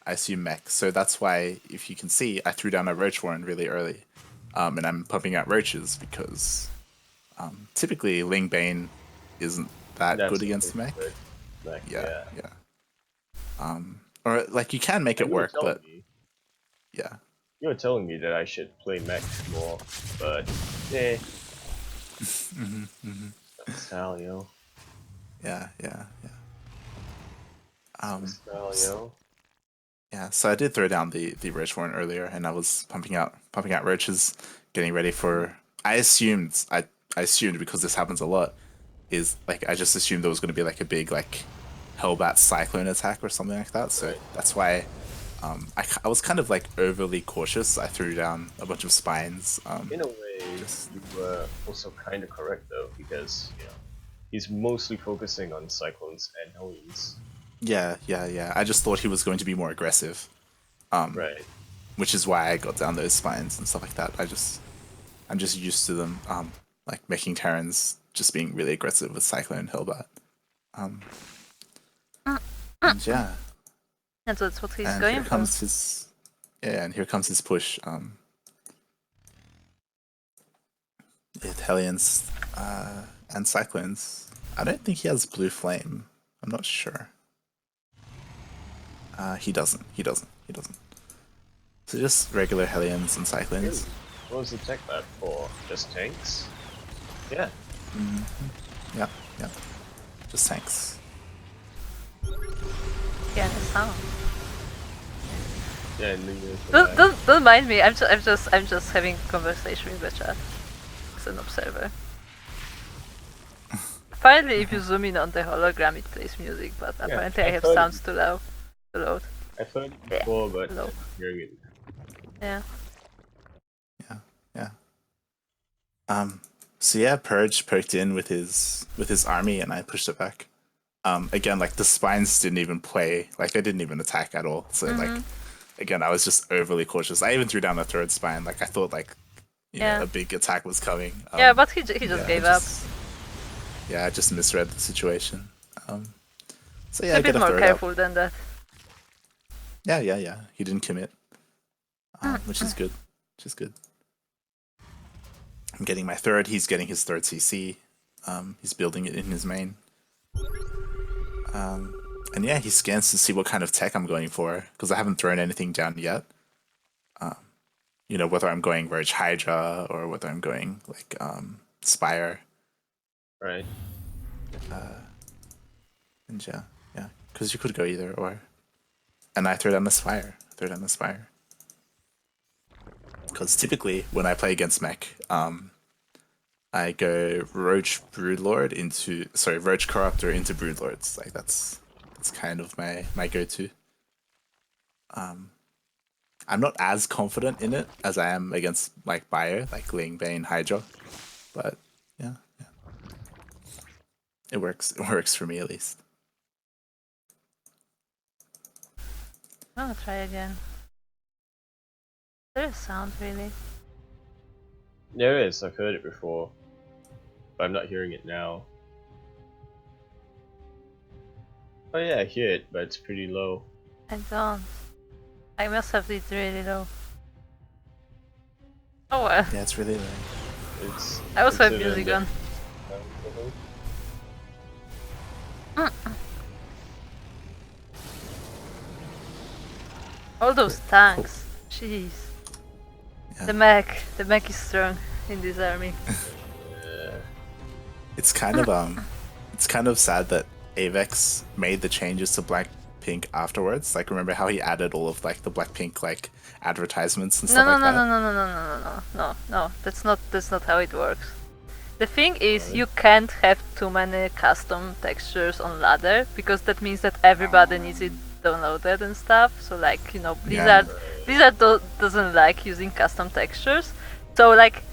I assume mech. So that's why, if you can see, I threw down a roach warren really early. And I'm pumping out roaches because typically Ling Bane isn't that That's good against okay, mech. right. Like, Yeah. Or like you can make it You were work, telling but me- yeah. You were telling me that I should play mech more, but Salio. Yeah. Salio. Yeah, so I did throw down the roach warren earlier, and I was pumping out roaches, getting ready for. I assumed because this happens a lot, is like I just assumed there was going to be like a big like Hellbat cyclone attack or something like that. So Right. that's why I was kind of like overly cautious. I threw down a bunch of spines. In a way, you were also kind of correct though, because he's mostly focusing on cyclones and hellions. Yeah. I just thought he was going to be more aggressive. Right. Which is why I got down those spines and stuff like that. I'm just used to them, like making Terrans just being really aggressive with Cyclone and Hellbat. And yeah, And that's what he's and going here for. comes here comes his push. With Hellions and Cyclones. I don't think he has Blue Flame. I'm not sure. He doesn't. So just regular Hellions and Cyclones. What was the tech lab for? Just tanks? Yeah. Yeah. Just tanks. Yeah, the sound. Yeah, and then Don't mind me. I'm just having a conversation with the chat. As an observer. Apparently, if you zoom in on the hologram, it plays music, but apparently I have heard sounds too loud. Too loud. I've heard it before, but Low. hearing it. Yeah. So yeah, Purge perked in with his army, and I pushed it back. Again, like the spines didn't even play, like they didn't even attack at all. So like, again, I was just overly cautious. I even threw down a 3rd spine. Like I thought like, you know, a big attack was coming. Yeah, but he just yeah, gave I up. Yeah, I just misread the situation. So yeah, He's I a bit gotta more throw it up. careful than that. Yeah. He didn't commit, which is good. which is good. I'm getting my third. He's getting his third CC. He's building it in his main. And yeah, he scans to see what kind of tech I'm going for, because I haven't thrown anything down yet. You know, whether I'm going Roach Hydra or whether I'm going like Spire. Right. And yeah, because you could go either or. And I throw down the Spire. Because typically when I play against mech, I go Roach Broodlord Roach Corruptor into Broodlords. Like that's kind of my go-to. I'm not as confident in it as I am against like Bio, like Ling, Bane, Hydra, but yeah, it works. It works for me at least. I'll try again. There is sound really. There is. I've heard it before, but I'm not hearing it now. Oh yeah, I hear it, but it's pretty low. I don't. I must have it really low. Oh well. Yeah, it's really low. I also have music on. All those tanks. Jeez. Yeah. The mech is strong in this army. It's kind of sad that Avex made the changes to Blackpink afterwards. Like, remember how he added all of like the Blackpink like advertisements and stuff like that? No. That's not how it works. The thing is, you can't have too many custom textures on ladder, because that means that everybody needs it downloaded and stuff. So like, you know, Blizzard doesn't like using custom textures. So like,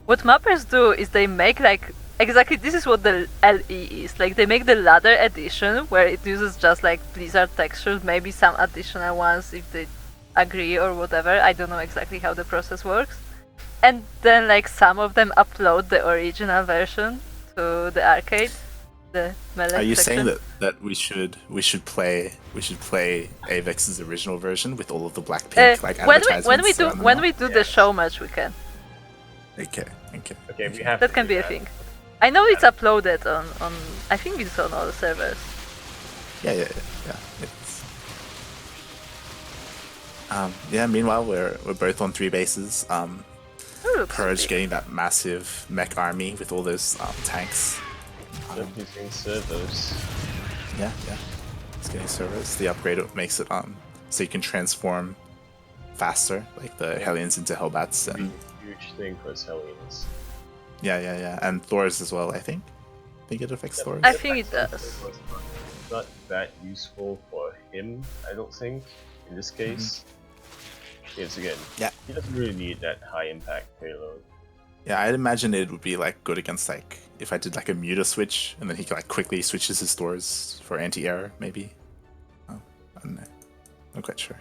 what mappers do is they make like exactly this is what the LE is. Like they make the ladder edition where it uses just like Blizzard textures, maybe some additional ones if they agree or whatever. I don't know exactly how the process works. And then like some of them upload the original version to the arcade. The melee Are you section. saying that we should play Avex's original version with all of the Blackpink like advertisements? when we do the show match, we can. Okay. Okay, we have That to can do be a that. thing. I know it's uploaded on I think it's on all servers. Yeah. It's meanwhile we're both on 3 bases. Purge getting that massive mech army with all those tanks. He's getting servers. Yeah. It's getting servers. The upgrade makes it so you can transform faster, like the Hellions into Hellbats, and Huge thing for his Hellions. yeah, and Thors as well. I think it affects Thors. I think it does. It's not that useful for him, I don't think, in this case. Because again, he doesn't really need that high impact payload. Yeah, I'd imagine it would be like good against like if I did like a Muta switch and then he like quickly switches his Thors for anti-air, maybe. Oh, I don't know. I'm quite sure.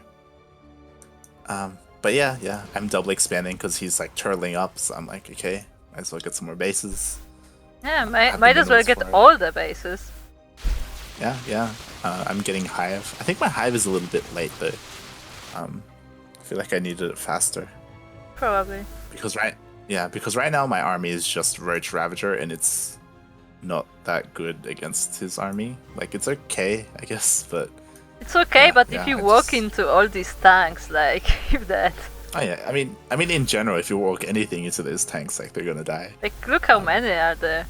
But yeah, I'm double expanding because he's like turtling up, so I'm like, okay, might as well get some more bases. Yeah, might as well get all the bases. Yeah. I'm getting Hive. I think my Hive is a little bit late though. I feel like I needed it faster. Probably. Because right now my army is just Roach Ravager and it's not that good against his army. Like it's okay, I guess, but it's okay, but if you walk into all these tanks, like if that. Oh yeah, I mean in general, if you walk anything into those tanks, like they're gonna die. Like look how many are there.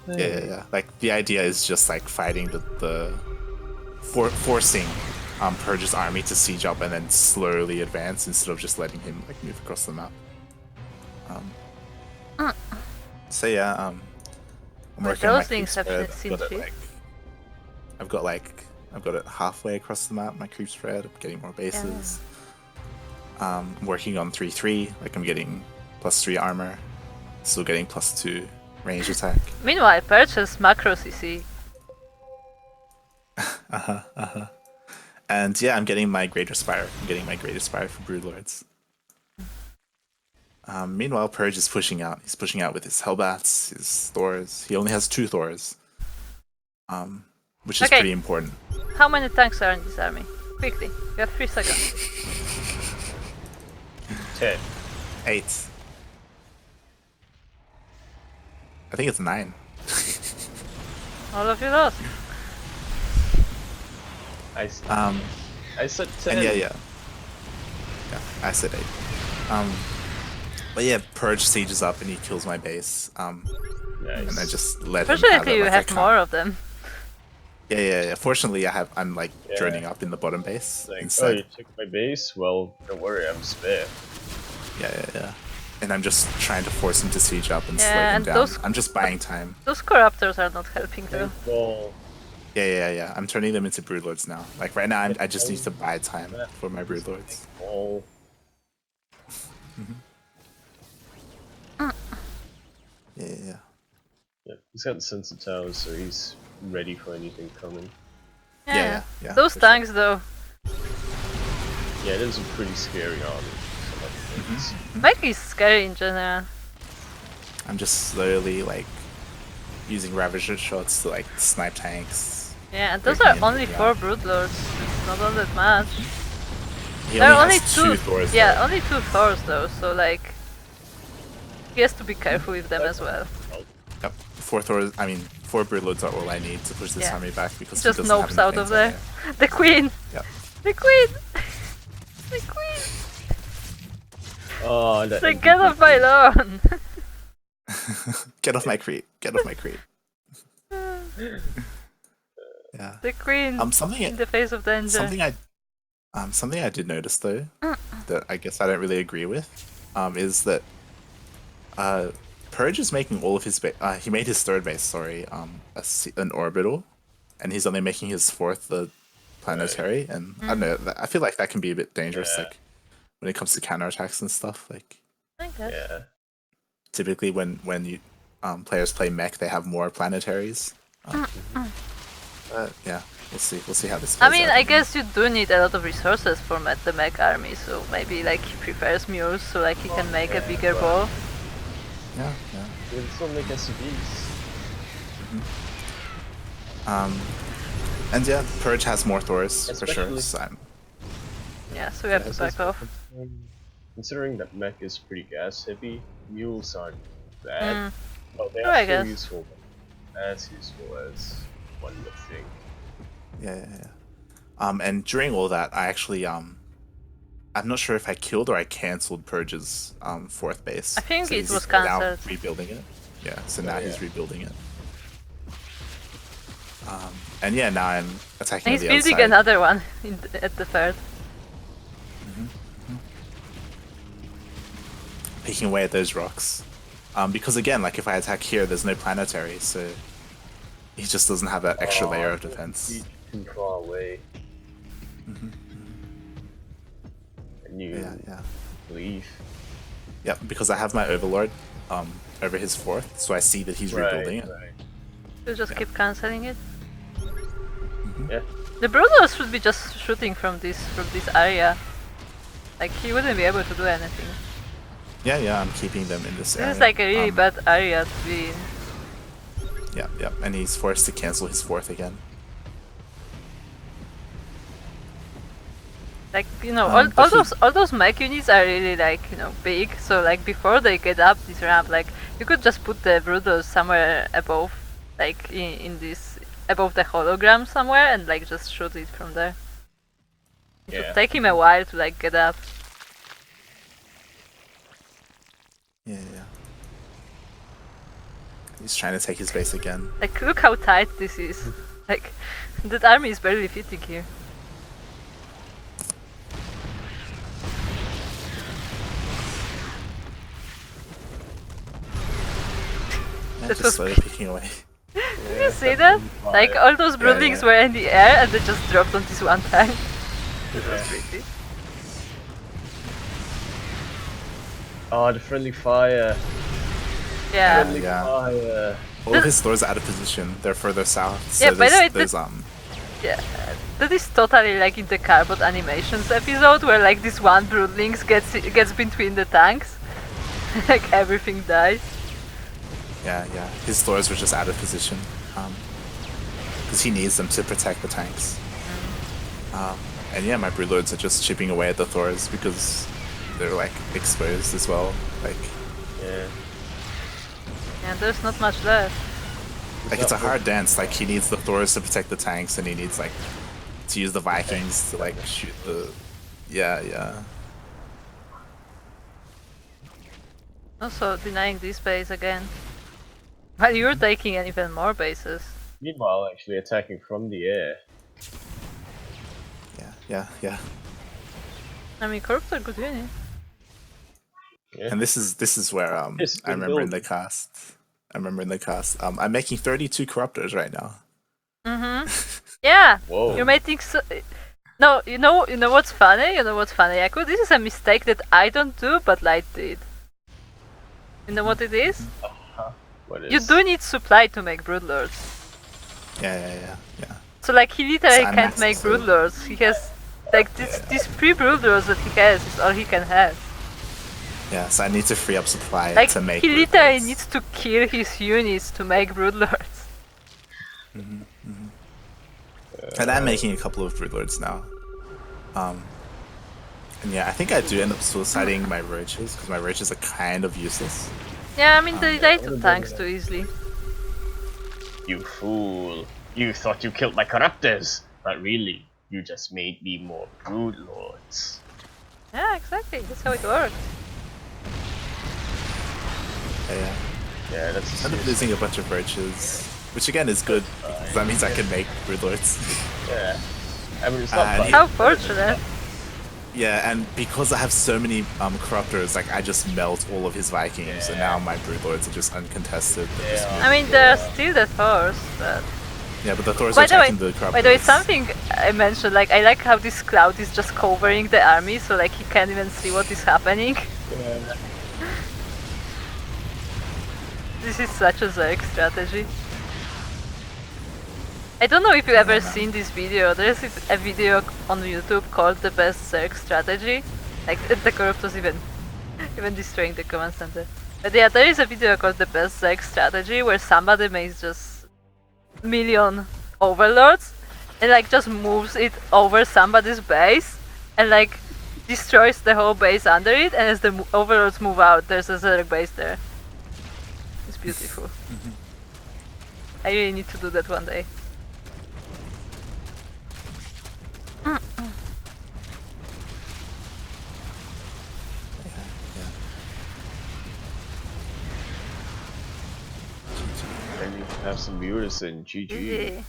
Yeah. Like the idea is just like fighting forcing Purge's army to siege up and then slowly advance instead of just letting him like move across the map. So yeah, I'm working on my creep spread. I've got it halfway across the map. My creep spread. I'm getting more bases. I'm working on 3/3. Like I'm getting +3 armor. Still getting +2 range attack. Meanwhile, Purge has macro CC. And yeah, I'm getting my Greater Spire. For Broodlords. Meanwhile, Purge is pushing out. He's pushing out with his Hellbats, his Thors. He only has 2 Thors. Which is pretty important. How many tanks are in this army? Quickly, you have 3 seconds. 10. 8. I think it's 9. All of you lost. I said 10. And yeah, I said 8. But yeah, Purge sieges up and he kills my base. Nice. And I just let him have Fortunately, it you like I have can't. more of them. Yeah. Fortunately, I'm like droning up in the bottom base Like, oh, instead. you took my base? Well, don't worry, I'm spare. Yeah. And I'm just trying to force him to siege up and slow Yeah, him and down. I'm just buying time. Those corruptors are not helping though. Well, Yeah. I'm turning them into broodlords now. Like right now, I just need to buy time for my broodlords. well, Yeah. yeah, he's got the sense of town, so he's ready for anything coming. Yeah. Those for tanks though. Yeah, it is a pretty scary army. Some other things. Mech is scary in general. I'm just slowly like using Ravager shots to like snipe tanks. Yeah, and those Breaking are into only the 4 ground. broodlords. It's not all that much. He There are only only has 2. Thors. Yeah, though. only 2 Thors though. So like, he has to be careful with them as well. Yep. 4 Thors. I mean, 4 broodlords are all I need to push this Yeah. army back because Just he doesn't have nopes enough out of things there. The queen! Yep. The queen! The queen! Oh, that Like, get off my lawn! Get off my crate. Get off my crate. Yeah. The queen in Something the face of danger. something I did notice though that I guess I don't really agree with is that Purge is making all of his he made his 3rd base, sorry, an orbital, and he's only making his 4th the planetary, and I don't know, I feel like that can be a bit dangerous, Yeah. like when it comes to counterattacks and stuff. Like I guess. Yeah. typically when you players play mech, they have more planetaries. Yeah, we'll see how this I plays mean, out. I guess you do need a lot of resources for the mech army, so maybe like he prefers mules so like he can make a bigger but- ball. Yeah. We'll still make SUVs. And yeah, Purge has more Thors for sure. Especially- So Yeah, so we have Yeah, to so back off. Considering that mech is pretty gas heavy, mules aren't Mm. bad. Oh, they Oh, are I still guess. useful, but as useful as one would think. yeah. And during all that, I actually I'm not sure if I killed or I cancelled Purge's 4th base. I think So it he's was now cancelled. rebuilding it. Yeah, so now he's yeah. rebuilding it. And yeah, now I'm attacking And he's the other building side. another one at the 3rd. Picking away at those rocks. Because again, like if I attack here, there's no planetary, so he just doesn't have that extra layer of defense. He's too far away. And you Yeah. leave. Yeah, because I have my Overlord over his 4th, so I see that he's rebuilding it. Right. You just keep cancelling it. Yeah. The brothers should be just shooting from this area. Like he wouldn't be able to do anything. Yeah, I'm keeping them in this area. This is like a really bad area to be in. Yeah, and he's forced to cancel his 4th again. Like, you know, but all those mech units are really like, you know, big. So like before they get up this ramp, like you could just put the brothers somewhere above, like in this above the hologram somewhere, and like just shoot it from there. It would take him a while to like get up. Yeah. He's trying to take his base again. Like look how tight this is. Like that army is barely fitting here. Yeah, That just was slowly picking away. Did you see that? Like all those buildings were in the air and they just dropped on this one time. That was pretty. Oh, the friendly fire. Yeah. Friendly Yeah. fire. All of his Thors are out of position. They're further south. So Yeah, by the way, there's Yeah. That is totally like in the Carbot Animations episode where like this one broodlings gets between the tanks. Like everything dies. Yeah. His Thors were just out of position. Because he needs them to protect the tanks. And yeah, my broodlords are just chipping away at the Thors because they're like exposed as well. Like, Yeah. And there's not much left. like it's a hard dance. Like he needs the Thors to protect the tanks, and he needs like to use the Vikings to like shoot the. Yeah. Also denying this base again. While you're taking even more bases. Meanwhile, actually attacking from the air. Yeah. I mean, corps are good unit. Yeah. And this is where It's I good remember in the building. cast. I'm making 32 corruptors right now. Yeah. Whoa. You're making so. No, you know what's funny? You know what's funny, Yaku? This is a mistake that I don't do, but Light did. You know what it is? What is? You do need supply to make Broodlords. Yeah. So like he literally So I'm can't make massive. Broodlords. He has like these pre-Broodlords that he has is all he can have. Yeah, so I need to free up supply Like to make. he literally Broodlords. needs to kill his units to make Broodlords. And I'm making a couple of Broodlords now. And yeah, I think I do end up suiciding my roaches because my roaches are kind of useless. Yeah, I mean they die to tanks too easily. You fool! You thought you killed my corruptors, but really, you just made me more broodlords. Yeah, exactly. That's how it works. Yeah. Yeah, that's. I end up losing a bunch of roaches, which again is good because that means I can make Broodlords. Yeah. I mean, it's not And fun. How fortunate. Yeah, and because I have so many corruptors, like I just melt all of his Vikings, and now my Broodlords are just uncontested. They're just I mean they're still the Thors, but yeah, but the Thors by are the way, attacking the corruptors. by the way, something I mentioned, like I like how this cloud is just covering the army, so like he can't even see what is happening. Yeah. This is such a Zerg strategy. I don't know if you've ever seen this video. There's a video on YouTube called "The Best Zerg Strategy." Like the corrupt was even destroying the command center. But yeah, there is a video called "The Best Zerg Strategy" where somebody makes just million overlords and like just moves it over somebody's base and like destroys the whole base under it. And as the overlords move out, there's a Zerg base there. It's beautiful. I really need to do that one day. And you have some viewers in GG. Yeah.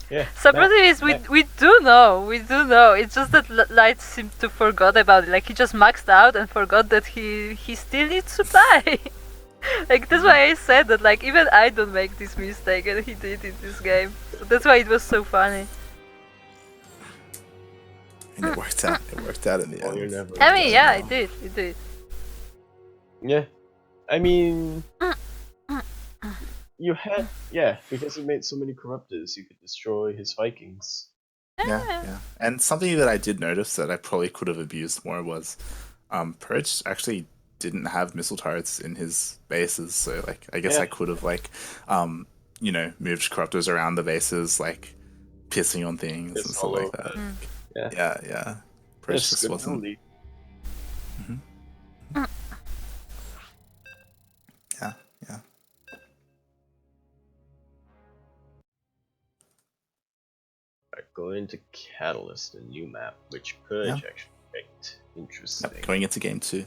Yeah. Suprotivist, we do know. It's just that Light seemed to forgot about it. Like he just maxed out and forgot that he still needs supply. Like that's why I said that. Like even I don't make this mistake, and he did in this game. So that's why it was so funny. And it worked out. It worked out in the Well, you're end. never. I mean, yeah, it did. It did. Yeah. I mean. You had. Yeah, because he made so many corruptors, you could destroy his Vikings. Yeah. And something that I did notice that I probably could have abused more was, Purge actually didn't have missile turrets in his bases, so like I guess I could have like, moved corruptors around the bases, like pissing on things and stuff like that. Yeah. Purge Yes, just good wasn't. ability. Yeah. Alright, going to Catalyst, a new map, which Purge actually picked. Interesting. Yep, going into game two.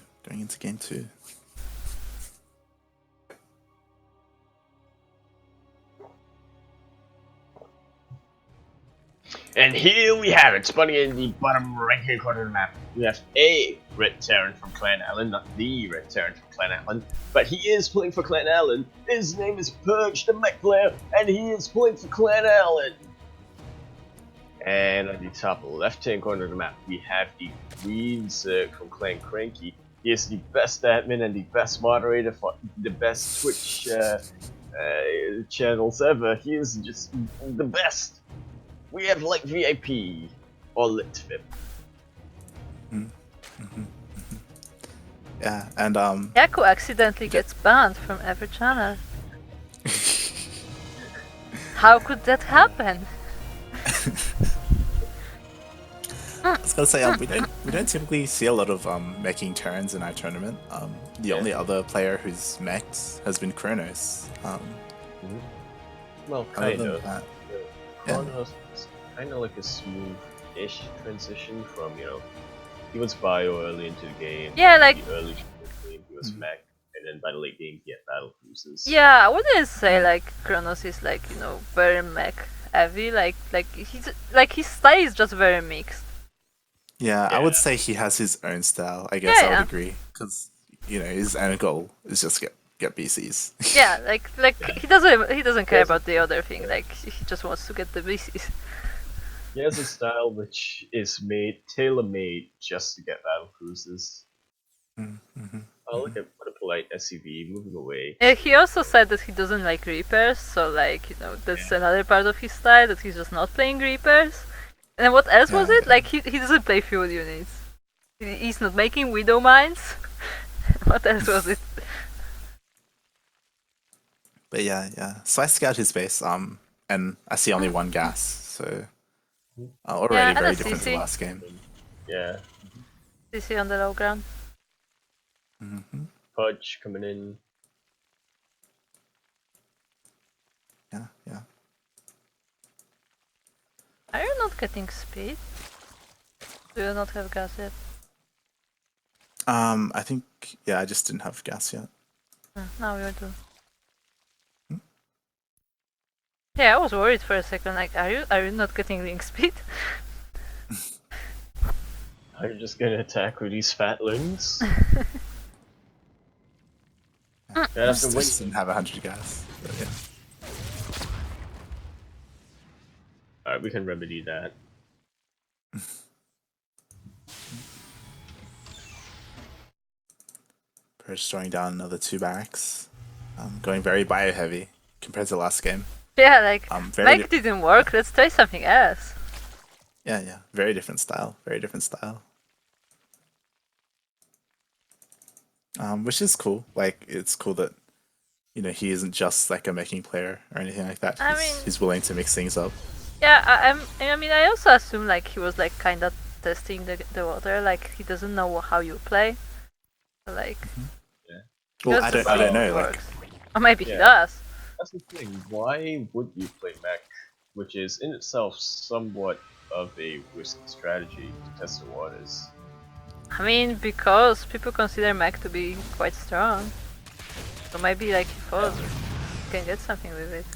And here we have it, spawning in the bottom right hand corner of the map. We have a Red Terran from Clan Allen, not the Red Terran from Clan Allen, but he is playing for Clan Allen. His name is Purge the Mech Player, and he is playing for Clan Allen. And on the top left hand corner of the map, we have the Green Zerg from Clan CranKy. He is the best admin and the best moderator for the best Twitch channels ever. He is just the best. We have like VIP or Lit VIP. Yeah, and Yaku accidentally gets banned from every channel. How could that happen? I was gonna say we don't typically see a lot of meching Terrans in our tournament. The only other player who's mechs has been Kronos. Well, Other kind than of. that, Kronos is kind of like a smooth-ish transition from, you know, he was bio early into the game. Yeah, like the early game he was mech, and then by the late game he had battle cruises. yeah, I wouldn't say like Kronos is like, you know, very mech heavy. Like his style is just very mixed. yeah, I would say he has his own style. I guess I would agree because you know his end goal is just get BCs. Yeah, like he doesn't care about the other thing. Like he just wants to get the BCs. He has a style which is tailor-made just to get battle cruises. Oh, look at what a polite SCV moving away. He also said that he doesn't like Reapers, so like, you know, that's another part of his style, that he's just not playing Reapers. And what else was it? Like he doesn't play fuel units. He's not making Widow Mines. What else was it? But yeah. So I scouted his base, and I see only one gas, so already very different to last game. Yeah. CC on the low ground. Purge coming in. Yeah. Are you not getting speed? Do you not have gas yet? I think I just didn't have gas yet. Now you do. Yeah, I was worried for a second. Like, are you not getting link speed? Are you just gonna attack with these fat loons? I just didn't have 100 gas. But yeah. Alright, we can remedy that. Purge throwing down another 2 barracks. Going very bio heavy compared to last game. Yeah, like Mike didn't work. Let's try something else. Yeah. Very different style. Which is cool. Like it's cool that you know he isn't just like a meching player or anything like that. He's willing to mix things up. Yeah, I mean, I also assume like he was like kind of testing the water. Like he doesn't know how you play. Like. Well, I don't know. Like, or maybe he does. That's the thing. Why would you play mech, which is in itself somewhat of a risky strategy to test the waters? I mean, because people consider mech to be quite strong. So maybe like he thought you can get something with it.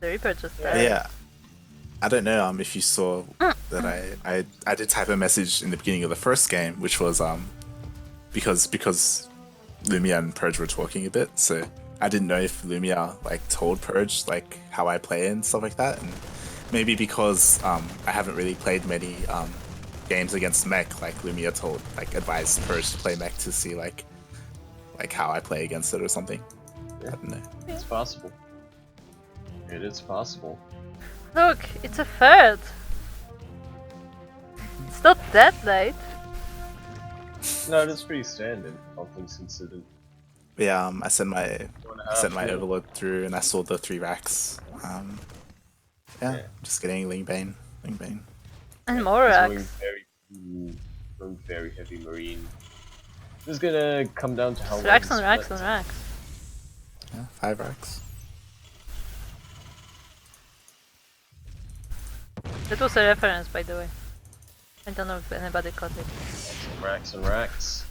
The Reaper just died. Yeah. I don't know if you saw that I did type a message in the beginning of the first game, which was because Lumia and Purge were talking a bit, so I didn't know if Lumia like told Purge like how I play and stuff like that, and maybe because I haven't really played many games against mech, like Lumia advised Purge to play mech to see like how I play against it or something. Yeah. I don't know. It's possible. It is possible. Look, it's a third. It's not that late. No, that's pretty standard. All things considered. Yeah, I sent my overload through and I saw the 3 racks. Just getting Ling Bane. And more racks. Going very heavy marine. This is gonna come down to how racks on racks. Yeah, 5 racks. That was a reference, by the way. I don't know if anybody caught it. Racks and racks.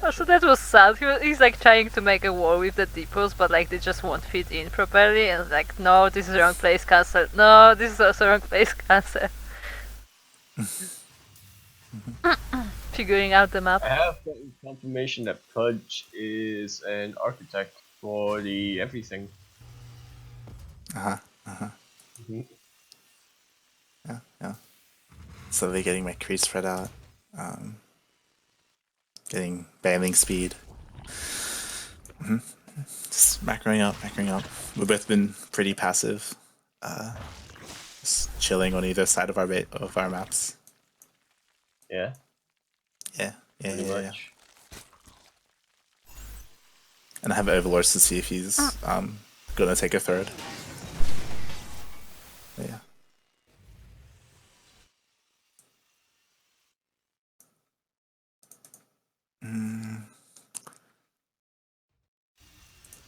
Also, that was sad. He's like trying to make a wall with the depots, but like they just won't fit in properly. And like, no, this is the wrong place, cancel. No, this is also wrong place, cancel. Figuring out the map. I have gotten confirmation that Purge is an architect for the everything. Yeah. So they're getting my crease spread out. Getting bailing speed. Just macroing up. We've both been pretty passive. Just chilling on either side of our maps. Yeah. Yeah. Much. And I have Overlords to see if he's gonna take a third.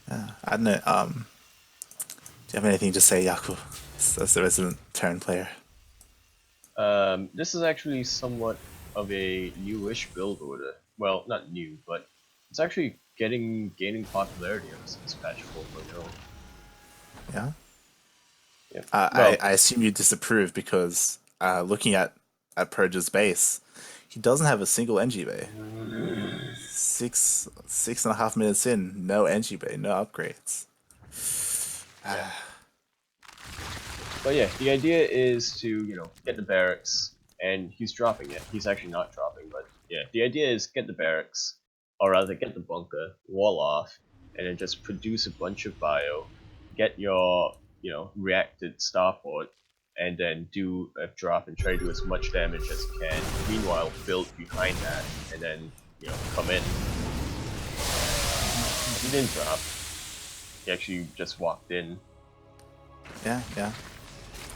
I don't know. Do you have anything to say, Yaku, as the resident Terran player? This is actually somewhat of a newish build order. Well, not new, but it's actually gaining popularity ever since patch 4.0. Yeah. Yeah. I assume you disapprove because looking at Purge's base, he doesn't have a single NG bay. 6.5 minutes in, no NG bay, no upgrades. Yeah. But yeah, the idea is to, get the barracks, and he's dropping it. He's actually not dropping, but yeah, the idea is get the barracks, or rather get the bunker, wall off, and then just produce a bunch of bio, get your, reacted starport, and then do a drop and try to do as much damage as you can. Meanwhile, build behind that, and then, come in. He didn't drop. He actually just walked in. Yeah.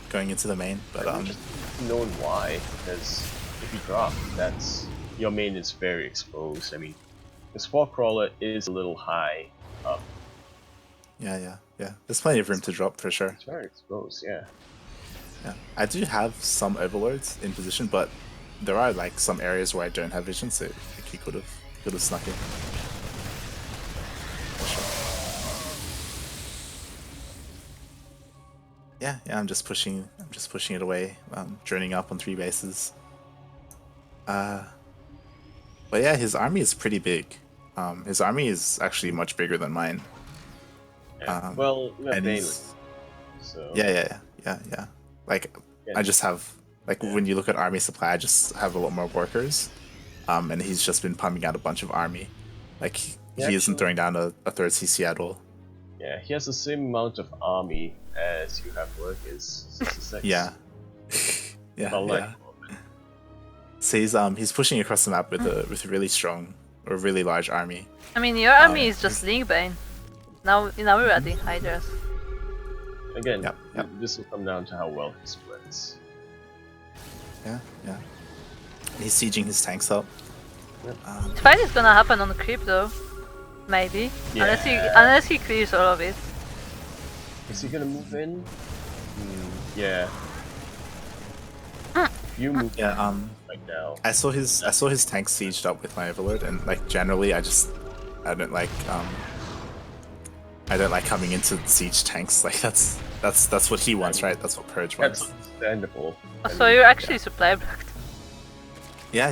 Going into the main, but just knowing why, because if you drop, that's your main is very exposed. I mean, the spore crawler is a little high up. Yeah. There's plenty of room to drop for sure. It's very exposed, yeah. Yeah, I do have some overlords in position, but there are like some areas where I don't have vision, so like, he could have snuck in. For sure. Yeah, I'm just pushing it away, droning up on 3 bases. But yeah, his army is pretty big. His army is actually much bigger than mine. Yeah. Well, you have and Bailey, so yeah. Like yeah. I just have when you look at army supply, I just have a lot more workers. And he's just been pumping out a bunch of army. Like he isn't throwing down a third CC at all. Yeah, he has the same amount of army as you have workers. 66. Yeah. yeah. So he's pushing across the map with a really strong or really large army. I mean, your army is just Lingbane. Now we're adding Hydras. Again, this will come down to how well he splits. Yeah. He's sieging his tanks up. Yep. The fight is gonna happen on the creep though. Maybe. Yeah. Unless he clears all of it. Is he gonna move in? Yeah. If you move in right now. I saw his tanks sieged up with my overlord, and like generally I don't like coming into siege tanks. Like that's what he wants, right? That's what Purge wants. That's understandable. So you're actually supply blocked. Yeah,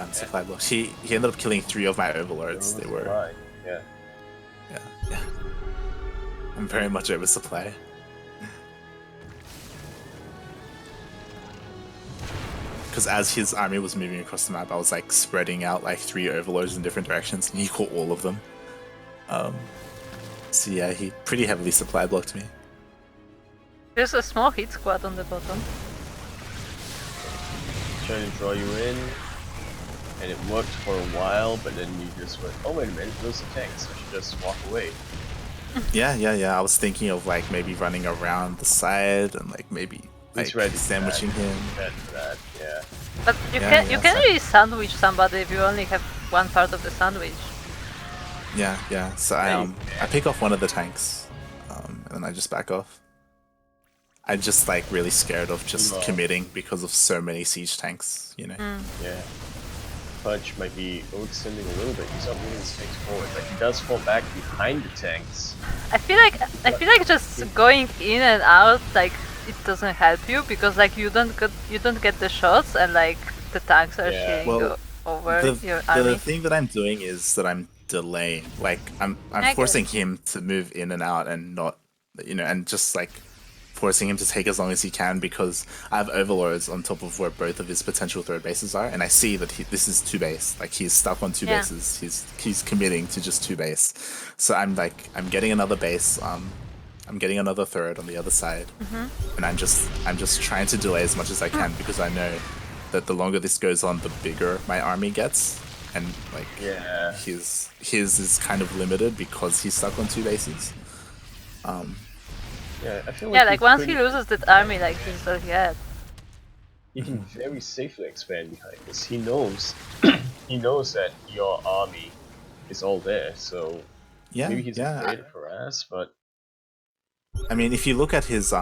I'm supply blocked. He ended up killing 3 of my overlords. They were yeah. I'm very much oversupply. Because as his army was moving across the map, I was like spreading out like 3 overlords in different directions, and he caught all of them. So yeah, he pretty heavily supply blocked me. There's a small hit squad on the bottom. Trying to draw you in, and it worked for a while, but then you just went, oh wait a minute, those are tanks, I should just walk away. Yeah. I was thinking of like maybe running around the side and like maybe like sandwiching him. That, yeah. But you can really sandwich somebody if you only have one part of the sandwich. Yeah. So I pick off one of the tanks, and then I just back off. I'm just like really scared of just committing because of so many siege tanks, you know. Yeah. Purge might be overextending a little bit. He's not moving his tanks forward, but he does fall back behind the tanks. I feel like just going in and out like it doesn't help you because like you don't get the shots and like the tanks are shooting over your army. The thing that I'm doing is that I'm delaying. Like I'm forcing him to move in and out and not, and just like forcing him to take as long as he can because I have overlords on top of where both of his potential third bases are, and I see that this is 2 base. Like he's stuck on 2 bases. He's committing to just 2 base. So I'm getting another base. I'm getting another third on the other side, and I'm just trying to delay as much as I can because I know that the longer this goes on, the bigger my army gets, and like his is kind of limited because he's stuck on 2 bases. Yeah, I feel like once he loses that army, like he's all he had. He can very safely expand behind this. He knows that your army is all there, so maybe he's afraid of harassing. guess, but I mean, if you look at his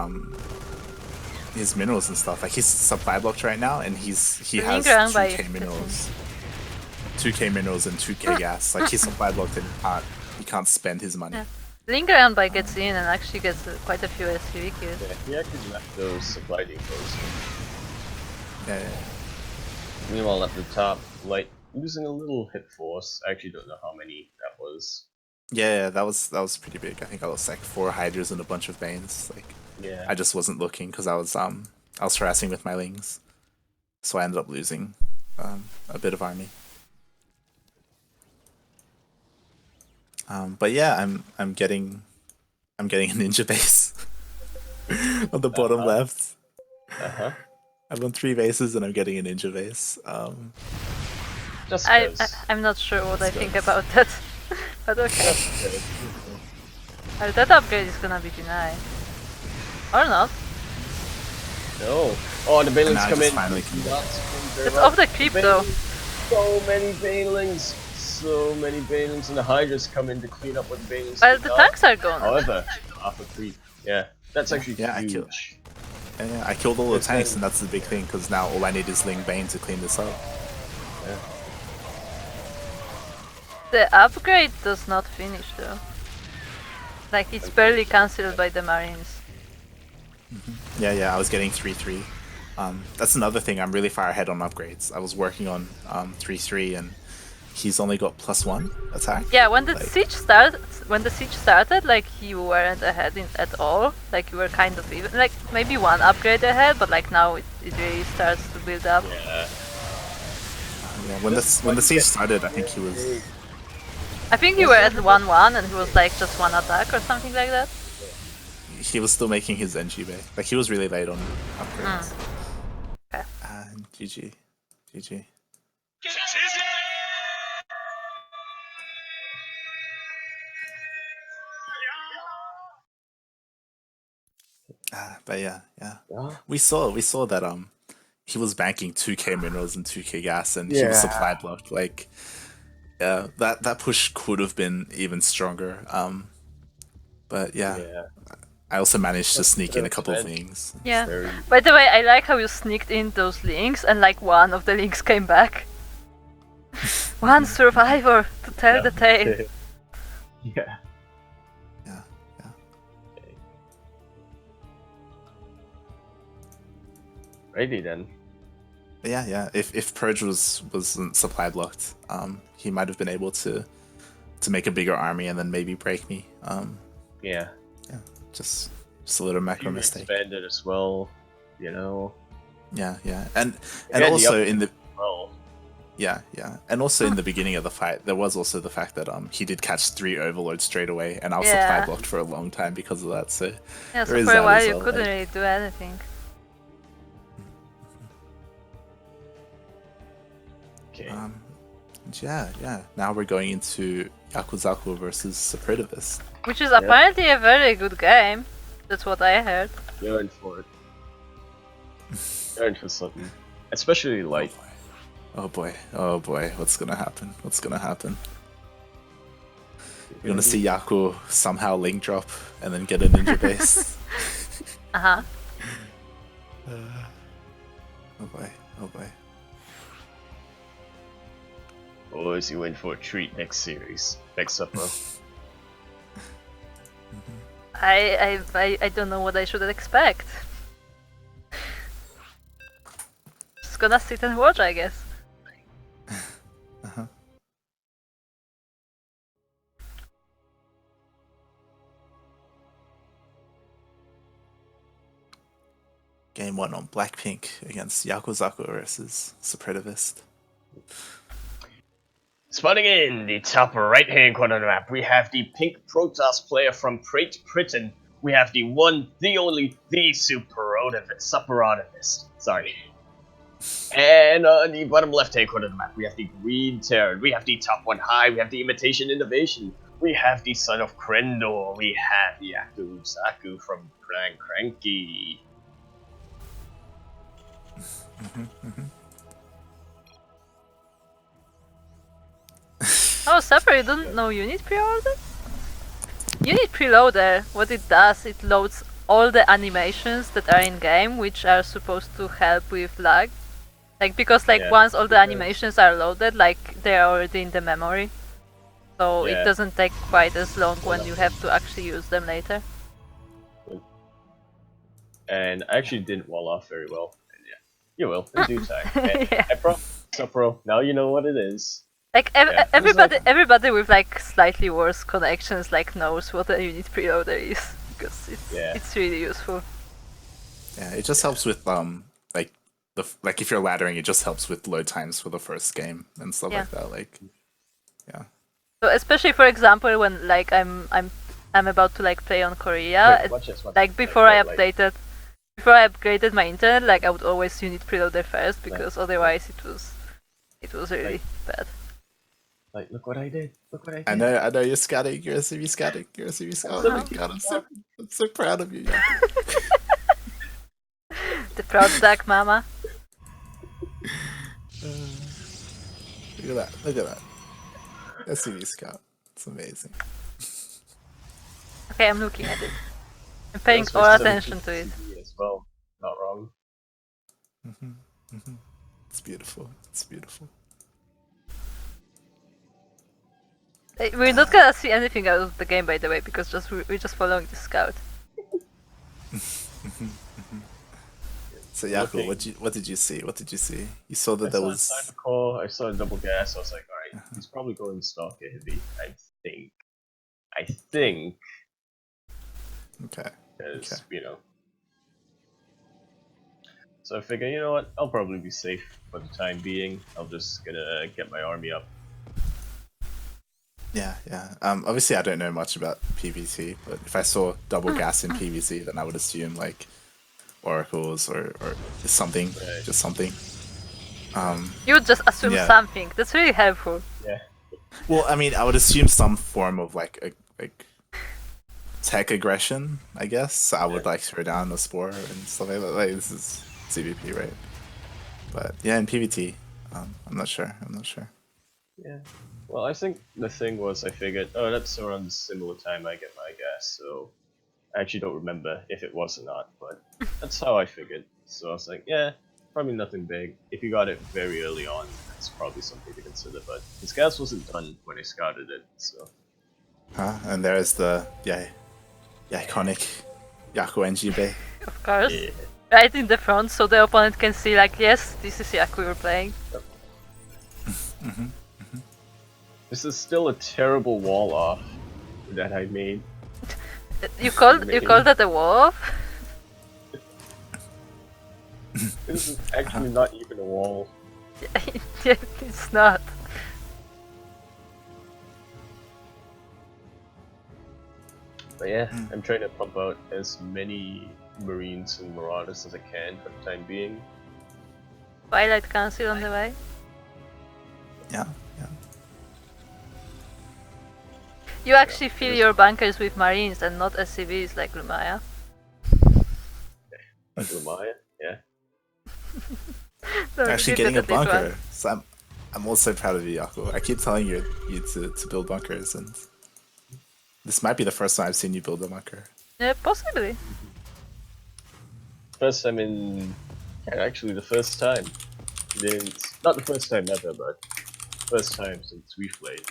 minerals and stuff, like he's supply blocked right now, and he has Lingering by 2k minerals, 2k minerals and 2k gas. Like he's supply blocked and he can't spend his money. Yeah. Lingering by gets in and actually gets quite a few SCV kills. yeah, he actually left those supply depots. Yeah. Meanwhile, at the top, Light losing a little hit force. I actually don't know how many that was. Yeah, that was pretty big. I think I lost like 4 Hydras and a bunch of Banes. Like, Yeah. I just wasn't looking because I was harassing with my Lings, so I ended up losing a bit of army. But yeah, I'm getting a ninja base on the bottom left. I'm on 3 bases and I'm getting a ninja base. Just I'm not sure what I think about that, but okay. Well, that upgrade is gonna be denied. Or not. No. Oh, the Banelings come in. Finally It's off the creep though. So many Banelings. So many Banelings, and the Hydras come in to clean up what the Banelings. Well, the tanks are gone. However, half a creep. Yeah, that's actually huge. I killed all the tanks, and that's the big thing, because now all I need is Ling Bane to clean this up. Yeah. The upgrade does not finish though. Like, it's barely cancelled by the Marines. Yeah, I was getting 3-3. That's another thing, I'm really far ahead on upgrades. I was working on 3-3, and he's only got +1 attack. Yeah, when the siege started, like, you weren't ahead at all. Like, you were kind of even, like, maybe 1 upgrade ahead, but like now it really starts to build up. Yeah. When the siege started, I think he was. I think you were at 1-1 and he was like just 1 attack or something like that. He was still making his NG bay. Like, he was really late on upgrades. Okay. And GG. But yeah. We saw that he was banking 2k minerals and 2k gas, and he was supply blocked. Like, yeah, that push could have been even stronger. But yeah. I also managed to sneak in a couple of things. Yeah. By the way, I like how you sneaked in those links and like one of the links came back. One survivor to tell the tale. Yeah. Okay. Righty then. Yeah. If Purge wasn't supply blocked, he might have been able to make a bigger army and then maybe break me. Yeah. Just a little macro mistake. Expanded as well, you know. Yeah, and also in the yeah, and also in the beginning of the fight, there was also the fact that he did catch 3 overlords straight away, and I was supply blocked for a long time because of that. So yeah, so for a while you couldn't really do anything. Okay. Yeah. Now we're going into Yakuzaku versus Suprotivist. Which is apparently a very good game. That's what I heard. Going for it. Going for something. Especially Light. Oh boy. What's gonna happen? You're gonna see Yaku somehow link drop and then get a ninja base. Uh-huh. Oh boy. Or is he waiting for a treat next series? Next supper? I don't know what I should expect. Just gonna sit and watch, I guess. Game 1 on Blackpink against Yakuzaku versus Suprotivist. Spawning in the top right hand corner of the map, we have the pink Protoss player from Great Britain. We have the one, the only, the Suprotivist. Sorry. And on the bottom left hand corner of the map, we have the green Terran. We have the top one high. We have the Imitation Innovation. We have the Son of Krendor. We have the Yakuzaku from CranKy. Oh, Sapper, you don't know unit pre-order? Unit Preloader, what it does, it loads all the animations that are in game, which are supposed to help with lag. Like, because like once all the animations are loaded, like they're already in the memory. So it doesn't take quite as long when you have to actually use them later. And I actually didn't wall off very well. And yeah, you will in due time. And Yeah. I pro. Now you know what it is. Like everybody with like slightly worse connections like knows what a unit preloader is, because it's really useful. Yeah, it just helps with like if you're laddering, it just helps with load times for the first game and stuff like that. Like, yeah. So especially for example when like I'm about to like play on Korea, watch this. like before I upgraded my internet, like I would always unit preloader first, because otherwise it was really bad. Like, look what I did. Look what I did. I know you're scouting. You're a CV scouting. You're a CV scout. Oh my god, I'm so proud of you. Yeah. The proud duck mama. Look at that. Look at that. A CV scout. It's amazing. Okay, I'm looking at it. I'm paying all attention to it. As well. Not wrong. It's beautiful. It's beautiful. We're not gonna see anything out of the game, by the way, because we're just following the scout. So Yaku, what did you see? What did you see? You saw that there was. I saw a double gas. I was like, all right, he's probably going stalker heavy. I think. Okay. Because you know. So I figure, you know what? I'll probably be safe for the time being. I'm just gonna get my army up. Yeah. Obviously, I don't know much about PvT, but if I saw double gas in PvT, then I would assume like oracles or just something, just something. You would just assume something. That's really helpful. Yeah. Well, I mean, I would assume some form of like tech aggression, I guess. So I would like throw down the spore and stuff like that. Like, this is CVP, right? But yeah, in PvT, I'm not sure. Yeah. Well, I think the thing was I figured, oh, that's around the similar time I get my gas, so I actually don't remember if it was or not, but that's how I figured. So I was like, yeah, probably nothing big. If you got it very early on, that's probably something to consider, but his gas wasn't done when I scouted it, so. And there's the iconic Yaku NGB. Of course. Yeah. Right in the front, so the opponent can see like, yes, this is Yaku we're playing. This is still a terrible wall off that I made. You call that a wall off? This is actually not even a wall. Yeah, it's not. But yeah, I'm trying to pump out as many Marines and Marauders as I can for the time being. Twilight Council on the way. Yeah. You actually fill your bunkers with Marines and not SCVs like Lumaya. Like Lumaya, yeah. No, actually getting a bunker. So I'm also proud of you, Yaku. I keep telling you to build bunkers, and this might be the first time I've seen you build a bunker. Yeah, possibly. First time actually the first time. Not the first time ever, but first time since we've played.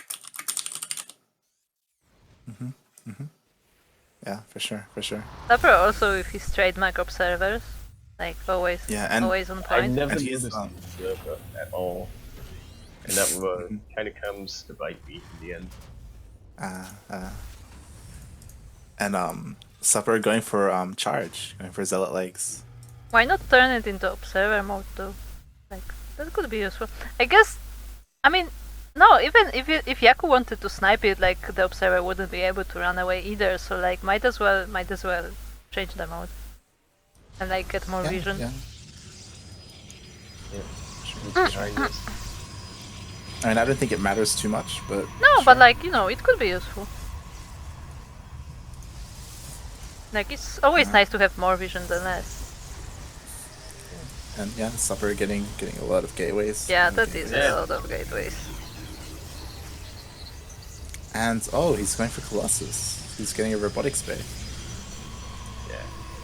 Yeah, for sure. Supper also with his trademark observers, like always on point. I never used this observer at all, and that kind of comes to bite me in the end. And Supper going for charge, going for zealot legs. Why not turn it into observer mode though? Like that could be useful. I guess. I mean, no. Even if Yaku wanted to snipe it, like the observer wouldn't be able to run away either. So like, might as well change the mode and like get more vision. Yeah. Sure. I mean, I don't think it matters too much, but no, sure. but like it could be useful. Like it's always nice to have more vision than less. And yeah, Supper getting a lot of gateways. Yeah, that is a lot of gateways. And he's going for Colossus. He's getting a robotics bay. Yeah.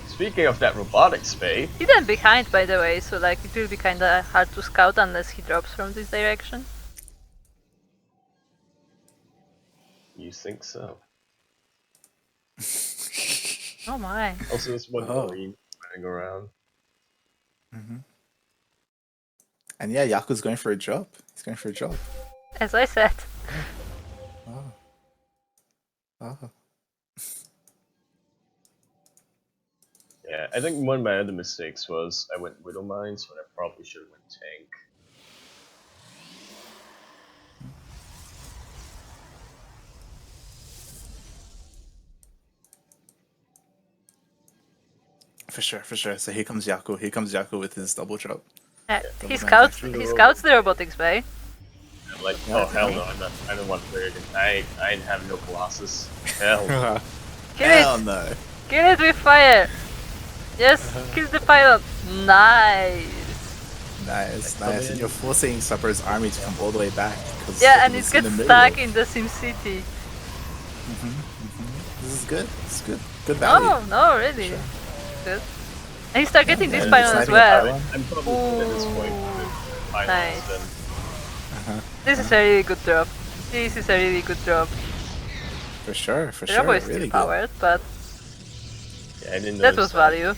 Speaking of that robotics bay, Hidden behind, by the way, so like it will be kinda hard to scout unless he drops from this direction. you think so? Oh my. Also, there's one Oh. marine running around. And yeah, Yaku's going for a drop. He's going for a drop. As I said. Oh. Oh. Yeah, I think one of my other mistakes was I went Widow Mines when I probably should have went tank. For sure, for sure. So here comes Yaku. Here comes Yaku with his double drop. He scouts the robotics bay. I'm like, Yeah, oh hell no, I don't want to I have no Colossus. Hell no. Kill Hell it! no. Kill it with fire! Yes, kill the pilot! Nice! Nice, nice. And you're forcing Supper's army to come all the way back. Yeah, and it gets stuck in the Sim City. This is good. This is good. Good value. Oh, no, really. Sure. Good. And he start getting this and pylon as sniping a well. pylon. I'm probably good at this point with pylons Nice. then. This is a really good drop. This is a really good drop. For sure, for The sure. robo is still Really good. powered, but Yeah, I didn't that notice was value.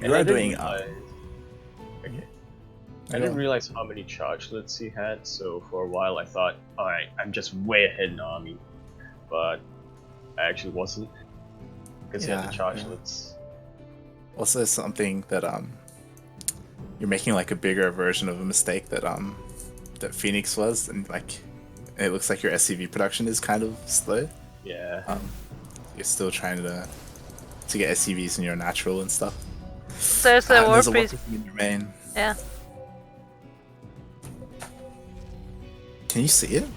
You are doing okay. I didn't realize how many chargelets he had, so for a while I thought, alright, I'm just way ahead in army. But I actually wasn't. Because he had the chargelets. Also something that you're making like a bigger version of a mistake that that Phoenix was, and like it looks like your SCV production is kind of slow. Yeah. You're still trying to get SCVs in your natural and stuff. There's a warp warp piece. in your main. Yeah. Can you see it?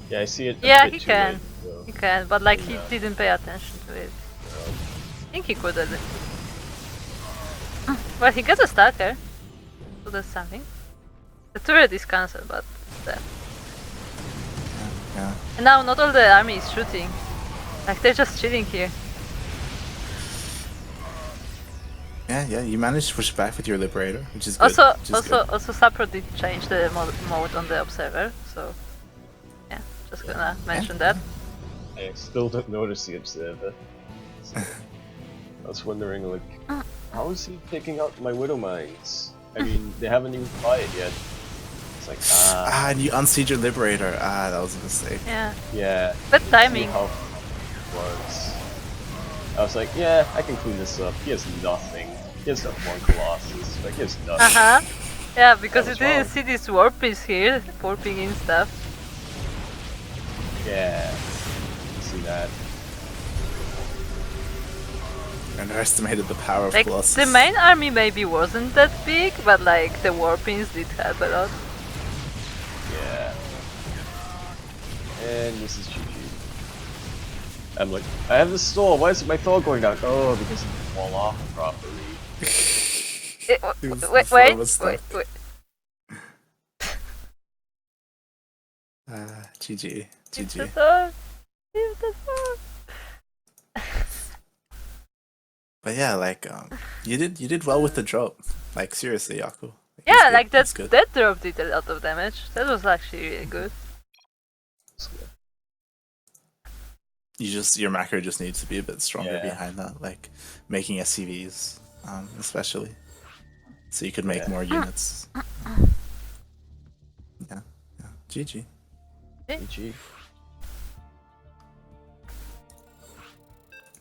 Yeah, I see it. Yeah, a bit he too can. late, so. He can, but like he Yeah. didn't pay attention to it. I think he could have. Well, he gets a starter. So that's something. The turret is cancelled, but there. Yeah. And now not all the army is shooting. Like they're just chilling here. Yeah, you managed to push back with your Liberator, which is good. Also, Sapro did change the mode on the observer, so yeah, just gonna mention that. I still don't notice the observer. So, I was wondering, like, how is he picking out my Widow Mines? I mean, they haven't even fired yet. It's like, and you unseat your Liberator. That was a mistake. Yeah, yeah. bad See timing. how it works. I was like, yeah, I can clean this up. He has nothing. He has that one Colossus. Like, he has nothing. Yeah, because you That was didn't wrong. see this warp piece here, warping in stuff. Yeah. You see that? Underestimated the power of Like Colossus. the main army maybe wasn't that big, but like the warpings did help a lot. Yeah. And this is GG. I'm like, I have the store. Why is my Thor going down? Oh, because it didn't fall off properly. Wait. GG. It's the GG. Thor. It's the Thor. But yeah, like you did well with the drop. Like seriously, Yaku. Like, Yeah, it's good, like it's good. that drop did a lot of damage. That was actually really good. Your macro just needs to be a bit stronger Yeah. behind that, like making SCVs, especially, so you could make more units. Yeah. GG. GG.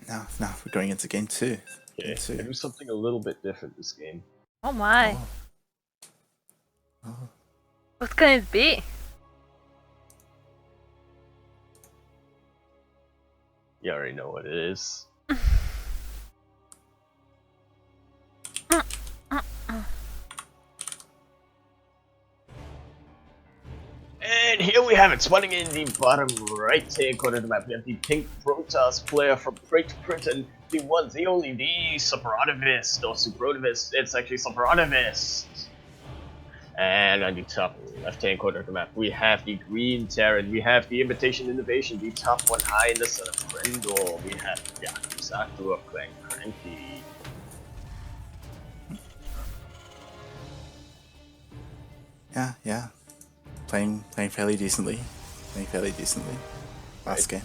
Now we're going into game 2. Okay, I do something a little bit different this game. Oh my. Oh. What can it be? You already know what it is. And here we have it, spawning in the bottom right-hand corner of the map. We have the pink Protoss player from Great Britain, the one, the only, the Suprotivist, or Suprotivist. It's actually Suprotivist. And on the top left-hand corner of the map, we have the green Terran, we have the Imitation Innovation, the top one high in the Son of Grendor, we have Yakuzaku of CranKy. Yeah. Playing fairly decently. Last game.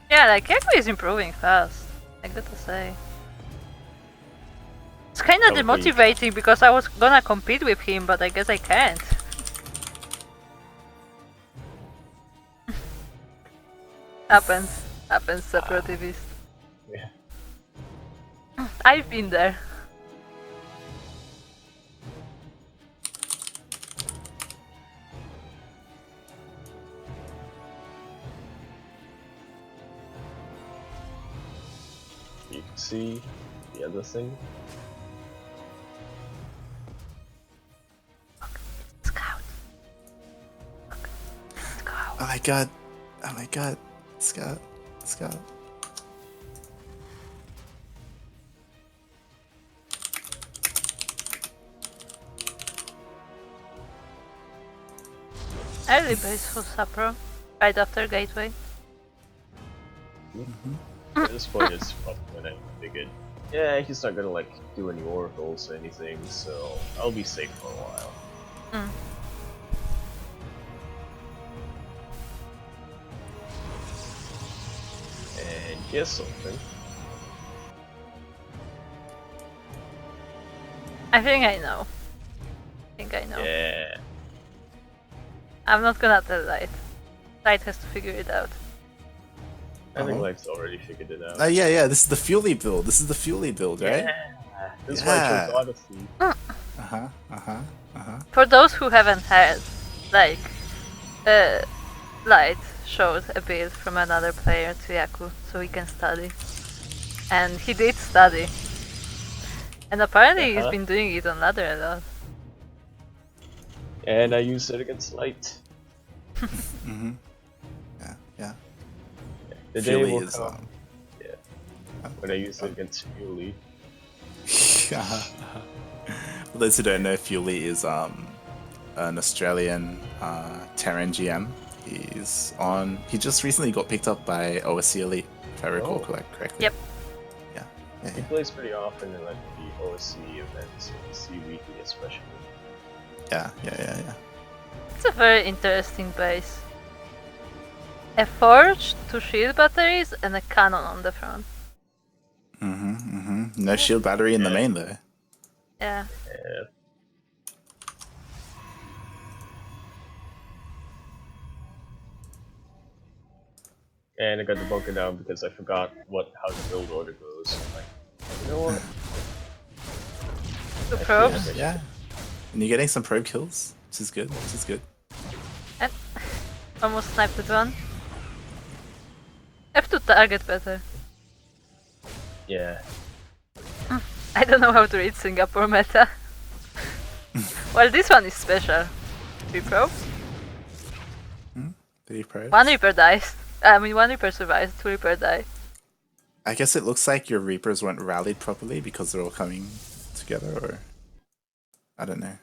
Yeah, like Yaku is improving fast. I gotta say. It's kinda demotivating because I was gonna compete with him, but I guess I can't. Happens, Suprotivist. Yeah. I've been there. You can see the other thing. Scout. Let's go. Oh my god. Scout. Early base for Sapro, right after Gateway. At this point, it's probably when I figured, yeah, he's not gonna like do any oracles or anything, so I'll be safe for a while. And here's something. I think I know. Yeah. I'm not gonna tell Light. Light has to figure it out. I think Life's already figured it out. Yeah. This is the Fuely build. Right? Yeah. This is why I chose Odyssey. For those who haven't heard, like, Light showed a build from another player to Yaku so he can study. And he did study. And apparently he's been doing it on ladder a lot. And I used it against Light. Yeah. The day Fuely will is come. Yeah. When I use it against Fuely. For those who don't know, Fuely is an Australian Terran GM. He just recently got picked up by OSC Elite, if I recall correctly. Yep. Yeah. He plays pretty often in like the OSC events, OSC Weekly especially. Yeah. It's a very interesting base. A forge, 2 shield batteries, and a cannon on the front. No shield battery in the main though. Yeah. Yeah. And I got the bunker down because I forgot how the build order goes. I'm like, you know what? Two probes. Yeah. And you're getting some probe kills, which is good. And almost sniped it one. Have to target better. Yeah. I don't know how to read Singapore meta. Well, this one is special. 3 probes. 3 probes. 1 Reaper dies. 1 Reaper survives, 2 Reaper die. I guess it looks like your Reapers weren't rallied properly because they're all coming together, or I don't know.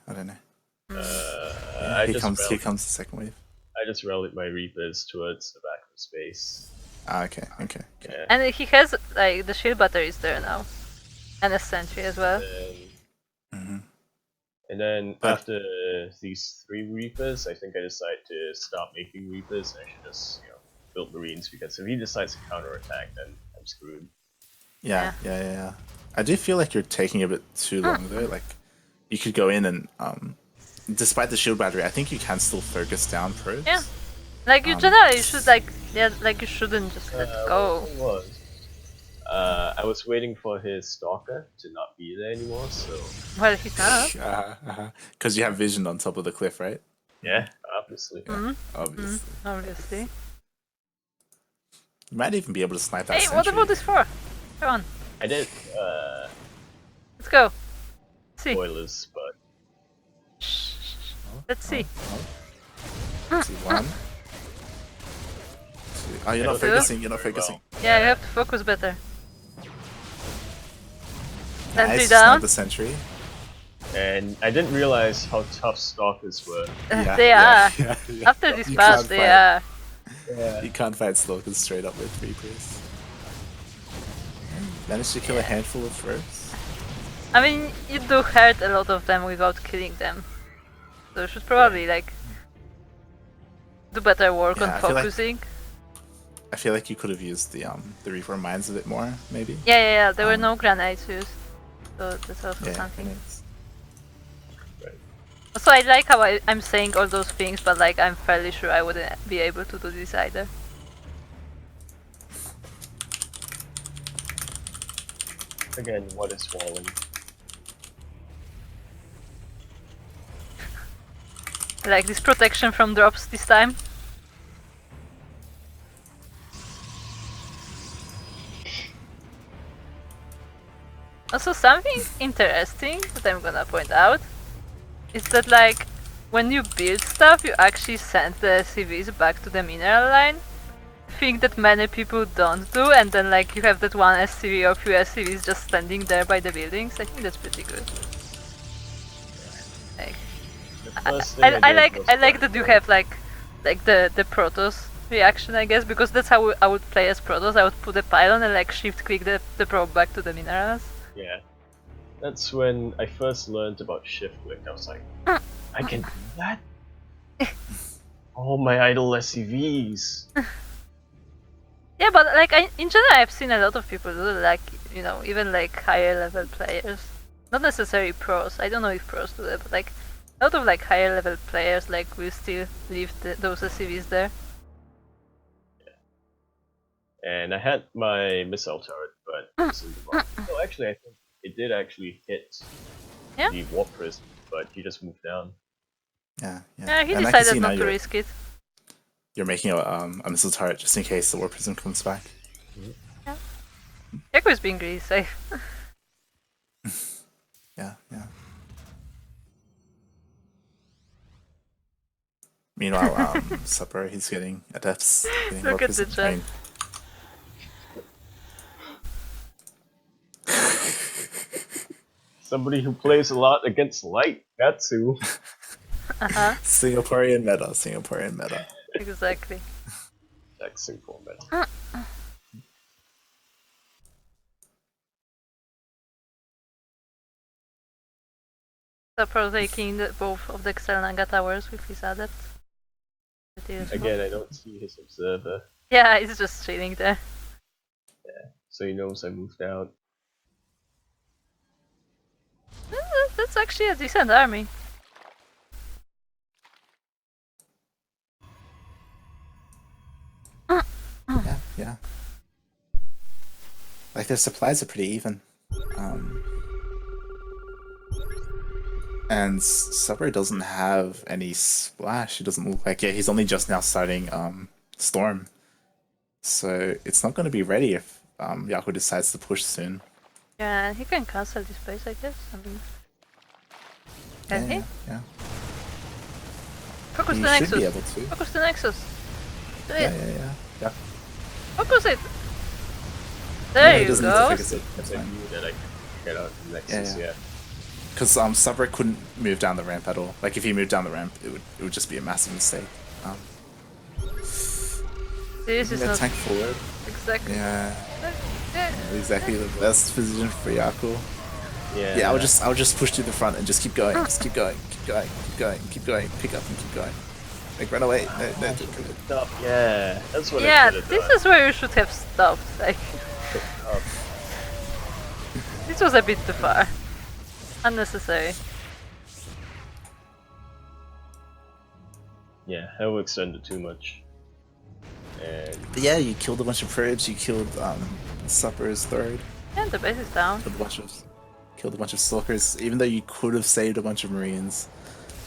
Here comes the second wave. I just rallied my Reapers towards the back of the space. Okay. Yeah. And he has like the shield batteries there now. And a sentry as well. And then after these 3 Reapers, I think I decided to stop making Reapers and I should just, build Marines, because if he decides to counterattack, then I'm screwed. Yeah. I do feel like you're taking a bit too long though. Like, you could go in and, despite the shield battery, I think you can still focus down probes. Yeah. Like, you generally should, you shouldn't just let go. What it was, I was waiting for his Stalker to not be there anymore, so... Well, he's not. Because you have vision on top of the cliff, right? Yeah, obviously. Obviously. You might even be able to snipe that Hey, sentry. what about this for? Come on. I did, Let's go. See. spoilers, but... Let's see. See, 1. 2. Oh, you're not focusing. Yeah, you have to focus better. Sentry Nice, down. snipe the sentry. And I didn't realize how tough stalkers were. They are. Yeah. After this You patch, can't they fight- are. Yeah. You can't fight stalkers straight up with Reapers. Managed to kill a handful of firsts. I mean, you do hurt a lot of them without killing them. So you should probably like do better work on Yeah, I feel like- focusing. I feel like you could have used the Reaper mines a bit more, maybe. Yeah. There were no grenades used, so that's also Yeah, something. grenades. Also, I like how I'm saying all those things, but like I'm fairly sure I wouldn't be able to do this either. Again, what is falling? I like this protection from drops this time. Also, something interesting that I'm gonna point out is that like when you build stuff, you actually send the CVs back to the mineral line. Thing that many people don't do, and then like you have that one SCV or few SCVs just standing there by the buildings. I think that's pretty good. Like, The first thing I did was like that you have like the Protoss reaction, I guess, because that's how I would play as Protoss. I would put a pylon and like shift click the probe back to the minerals. Yeah. That's when I first learned about shift click. I was like, I can do that? Oh, my idle SCVs. Yeah, but like in general, I've seen a lot of people do it, like, you know, even like higher level players, not necessarily pros. I don't know if pros do that, but like a lot of like higher level players like will still leave those SCVs there. And I had my missile turret, but it was in the wrong. Oh, actually, I think it did actually hit Yeah. the warp prison, but he just moved down. Yeah. Yeah, he And I can decided see not now to risk it. you're making a missile turret just in case the War Prism comes back. Yaku's being really safe. Yeah. Meanwhile, Supper, he's getting adepts. Getting Look War at the Prism. chat. Somebody who plays a lot against light. That's who. Singaporean meta. Exactly. That's simple, man. Supro taking both of the Xelnaga towers with his adept. Again, I don't see his observer, Yeah, he's just chilling there. so he knows I moved out. That's actually a decent army. Yeah. Like their supplies are pretty even. And Supper doesn't have any splash. It doesn't look like he's only just now starting Storm. So it's not going to be ready if Yaku decides to push soon. Yeah, he can cancel this base, I guess. I mean, can he? Yeah. Focus He the should Nexus. be able to. Focus the Nexus. Do it. Yeah. Focus it. Yeah, There he you doesn't need to go. focus it. That's I fine. knew that I could get out the Nexus, Yeah. yeah. Because Supper couldn't move down the ramp at all. Like if he moved down the ramp, it would just be a massive mistake. This is Yeah, not tank forward. exactly. Yeah, exactly the best position for Yaku. Yeah. I would just push to the front and just keep going. Just keep going. Pick up and keep going. Like run away. No. Stop. Yeah, that's what I Yeah, should have this done. is where you should have stopped. Like, Up. this was a bit too far. Unnecessary. Yeah, that would extend it too much. And But yeah, you killed a bunch of Purge. You killed Supper's third. Yeah, the base is down. Killed a bunch of Stalkers. Even though you could have saved a bunch of Marines,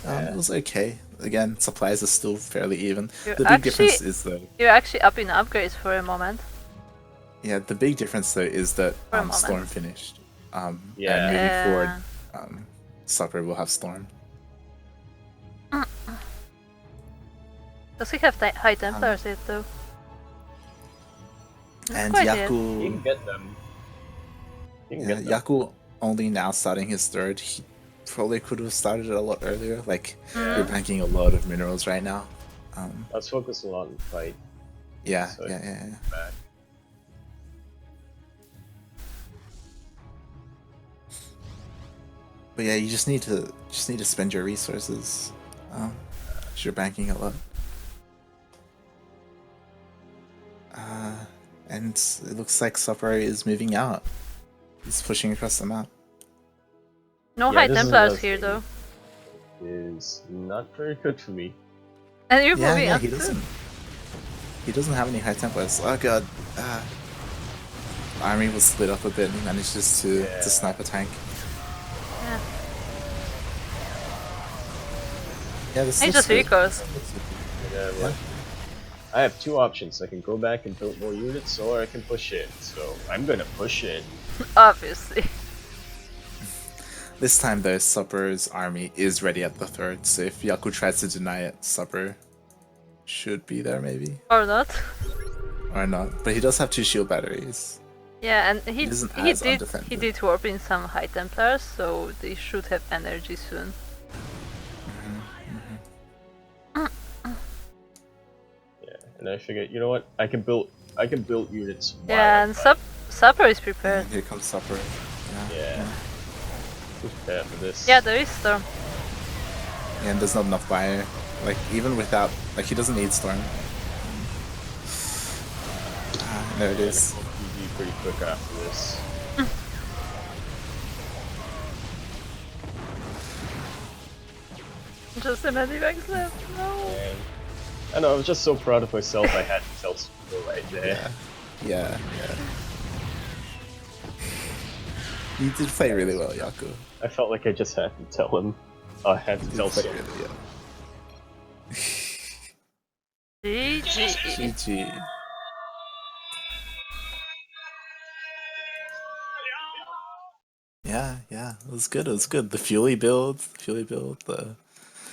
it was okay. Again, supplies are still fairly even. You're The big difference is though. You're actually up in upgrades for a moment. Yeah, the big difference though is that For a moment. Storm finished. Yeah. And moving forward, Yeah. Supper will have Storm. Does he have high Templars yet though? And quite you Yaku, can get them. You can get them. Yaku only now starting his third. probably could have started it a lot earlier. Like you're banking a lot of minerals right now. Let's focus a lot on fight. Yeah, So yeah. back. But yeah, you just need to spend your resources. 'Cause you're banking a lot. And it looks like Supper is moving out. He's pushing across the map. No Yeah, High this is Templars another here thing. though. Is not very good for me. And you're Yeah, moving yeah, up he too? doesn't. He doesn't have any High Templars. Oh god. Army was split up a bit and he manages to snipe a tank. Yeah. Yeah, this He looks just good. recalls. Yeah, but I have two options. I can go back and build more units, or I can push in. So I'm gonna push in. Obviously. This time though, Supper's army is ready at the third, so if Yaku tries to deny it, Supper should be there maybe. Or not. Or not. But he does have 2 shield batteries. Yeah, and he isn't he as did undefended. he did warp in some High Templars, so they should have energy soon. Yeah, and I figured, you know what? I can build units. while Yeah, I and fight. Supper is prepared. And here comes Supper. Yeah. Prepare for this. Yeah, there is Storm. And there's not enough fire. Like, even without... Like, he doesn't need Storm. There it is. GG pretty quick after this. Just an anti-vax left. No. And I know, I was just so proud of myself. I had to tell Super right there. Yeah. You did play really well, Yaku. I felt like I just had to tell him. I had to You tell did play someone. really well. GG. GG. Yeah, it was good. The Fury build, the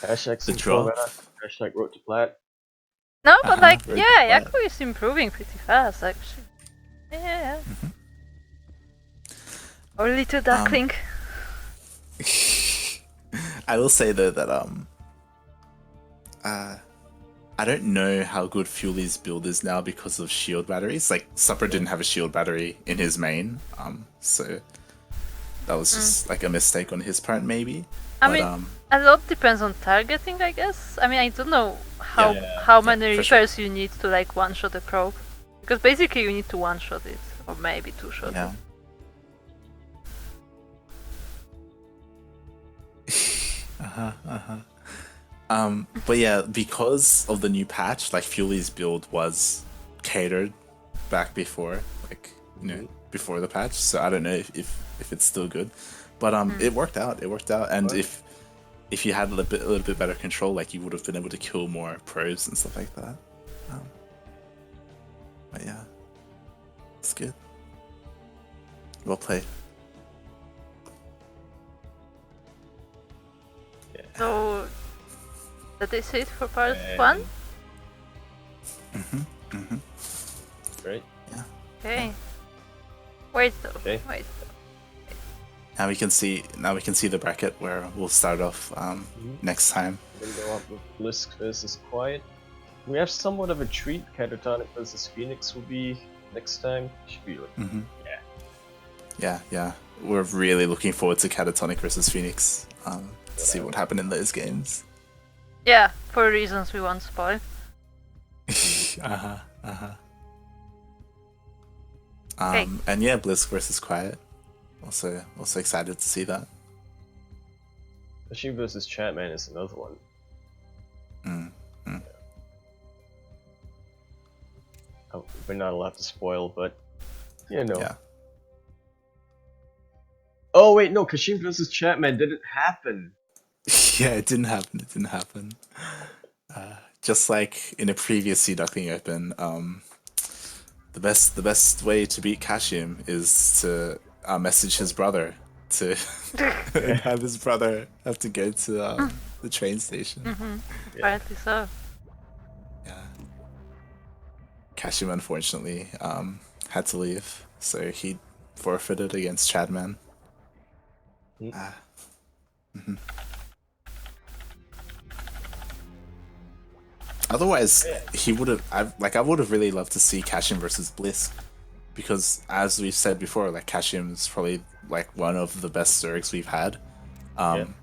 Hashtag The Super drop. Meta. Hashtag Road to Plat. No, but like, very yeah, good. Yaku is improving pretty fast actually. Yeah. Or little duckling. I will say though that I don't know how good Fury's build is now because of shield batteries. Like Supper didn't have a shield battery in his main, so that was just like a mistake on his part maybe. I mean, a lot depends on targeting, I guess. I mean, I don't know how many for sure. repairs you need to like one-shot a probe. Because basically you need to one-shot it, or maybe two-shot Yeah. it. But yeah, because of the new patch, like Fury's build was catered back before, like before the patch. So I don't know if it's still good, but it worked out. And if you had a little bit better control, like you would have been able to kill more pros and stuff like that. But yeah, it's good. Well played. So, that is it for part 1? Great. Yeah. Okay. Wait though. Okay. Wait. Now we can see the bracket where we'll start off next time. We're gonna go up with Blisk versus Quiet. We have somewhat of a treat. Catatonic versus Phoenix will be next time. Should be like, Yeah. We're really looking forward to Catatonic versus Phoenix. To see what happened in those games. Yeah, for reasons we won't spoil. And yeah, Blisk versus Quiet. Also excited to see that. Kashim versus ChadMann is another one. Oh, we're not allowed to spoil, but you know. Yeah. Oh wait, no, Kashim versus ChadMann didn't happen. Yeah, it didn't happen. Just like in a previous Sea Duckling Open, the best way to beat Kashim is to message his brother to and have his brother have to go to the train station. Apparently so. Yeah. Kashim unfortunately had to leave, so he forfeited against ChadMann. Otherwise, he would have. I would have really loved to see Kashim versus Blisk, because as we've said before, like Kashim is probably like one of the best Zergs we've had. And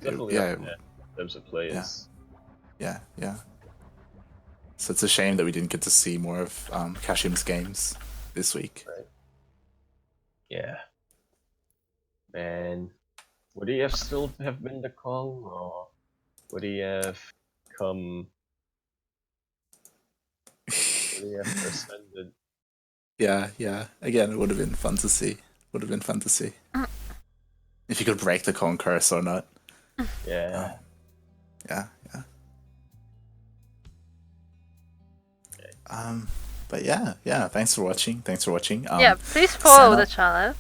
Definitely yeah, up there in terms of players. yeah. So it's a shame that we didn't get to see more of Kashim's games this week. Right. Yeah. Man, would he have still have been the Kong, or would he have come? Would he have ascended? Yeah. Again, it would have been fun to see. If you could break the Kong curse or not. Yeah. Yeah. But yeah. Thanks for watching. Yeah, please follow the channel.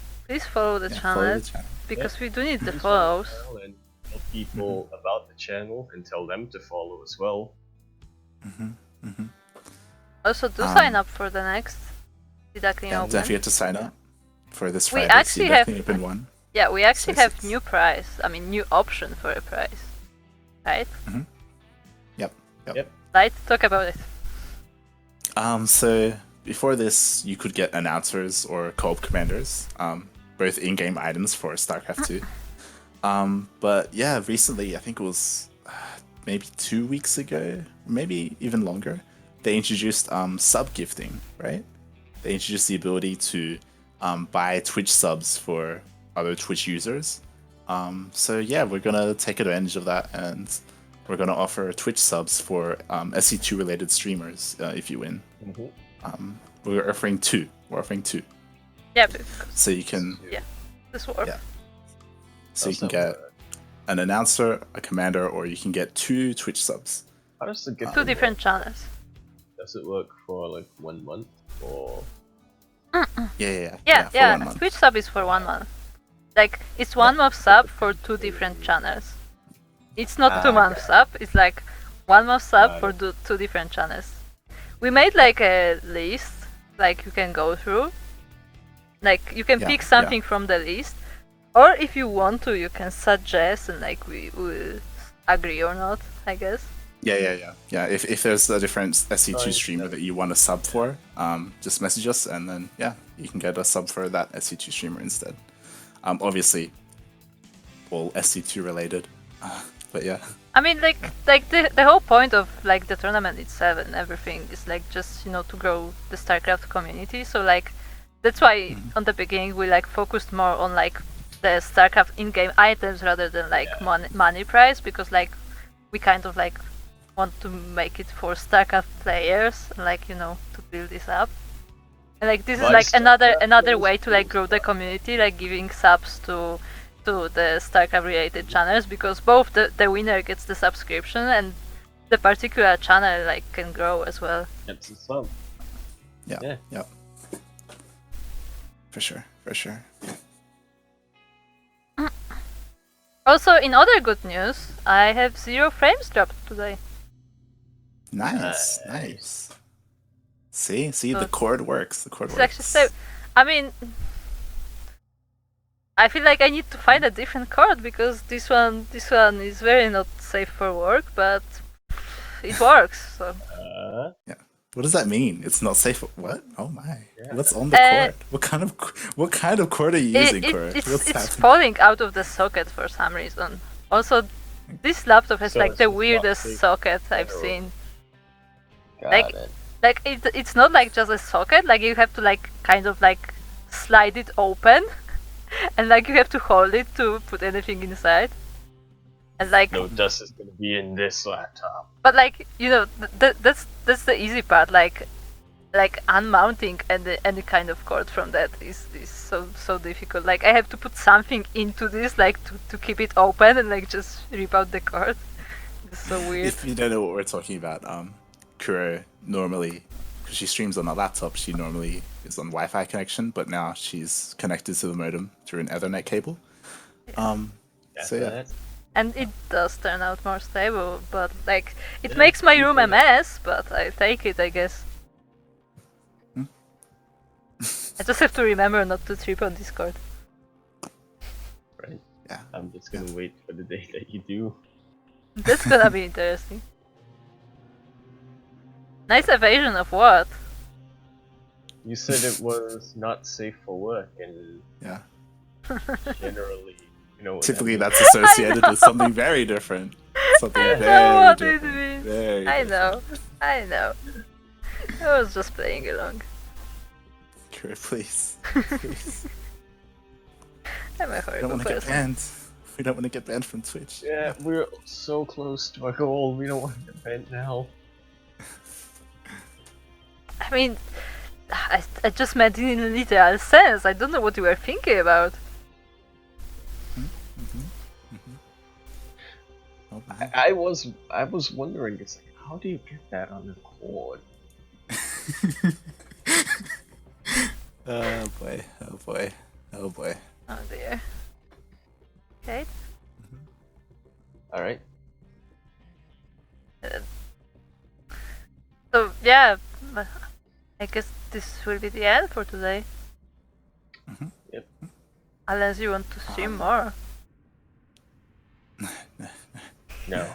Follow the channel because we do need the follows. And tell people about the channel and tell them to follow as well. Also, do sign up for the next Sea Duckling Open. Don't forget to sign up for this Friday. We actually have Open 1. Yeah, we actually have new prize. I mean, new option for a prize, right? Yep. Right, talk about it. So before this, you could get announcers or co-op commanders, both in-game items for StarCraft 2. But yeah, recently, I think it was maybe 2 weeks ago, maybe even longer, they introduced sub gifting, right? They introduced the ability to buy Twitch subs for other Twitch users. So yeah, we're gonna take advantage of that, and we're gonna offer Twitch subs for SC2 related streamers if you win. We're offering two. Yeah. So you can. Yeah. This works. Yeah. So you can get an announcer, a commander, or you can get 2 Twitch subs. How does the gift 2 different channels. Does it work for like 1 month or? Yeah. For 1 month. Twitch sub is for 1 month. Like it's 1 month sub for 2 different channels. It's not 2 month sub. It's like 1 month sub for 2 different channels. We made like a list, like you can go through. Like you can pick something from the list, or if you want to, you can suggest, and like we will agree or not, I guess. Yeah. If there's a different SC2 streamer that you want to sub for, just message us, and then you can get a sub for that SC2 streamer instead. Obviously, all SC2 related, but yeah. I mean, like the whole point of like the tournament itself and everything is like just to grow the StarCraft community. So like that's why on the beginning we like focused more on like the StarCraft in-game items rather than like money prize, because like we kind of like want to make it for StarCraft players, like to build this up. And like this is like another way to like grow the community, like giving subs to the StarCraft related channels, because both the winner gets the subscription and the particular channel like can grow as well. It's a sub. Yeah. For sure. Also, in other good news, I have 0 frames dropped today. Nice. See, the cord works. It's actually so. I mean, I feel like I need to find a different cord, because this one is very not safe for work, but it works. So. Yeah. What does that mean? It's not safe. What? Oh my! Yeah. What's on the cord? What kind of cord are you using for it? It's falling out of the socket for some reason. Also, this laptop has like the weirdest socket I've seen. Like it's not like just a socket. Like you have to like kind of like slide it open, and like you have to hold it to put anything inside. And like no dust is gonna be in this laptop. But like that's the easy part. Like unmounting any kind of cord from that is so difficult. Like I have to put something into this like to keep it open and like just rip out the cord. It's so weird. If you don't know what we're talking about, Kuro normally, because she streams on a laptop, she normally is on Wi-Fi connection, but now she's connected to the modem through an Ethernet cable. So yeah. And it does turn out more stable, but like it makes my room a mess, but I take it, I guess. I just have to remember not to trip on Discord. Right. Yeah. I'm just gonna wait for the day that you do. That's gonna be interesting. Nice evasion of what? You said it was not safe for work, and Yeah. generally, you know what Typically, that means. that's associated with something very different. Something I know very what it different. means. Very I different. know. I know. I was just playing along. Please. Please. I'm a We horrible don't want to get person. banned. We don't want to get banned from Twitch. Yeah, we're so close to our goal. We don't want to get banned now. I mean, I just meant it in a literal sense. I don't know what you were thinking about. Oh, man. I was wondering, it's like, how do you get that on the cord? Oh boy. Oh boy. Oh boy. Oh dear. Okay. All right. So yeah, I guess this will be the end for today. Yep. Unless you want to stream more. No.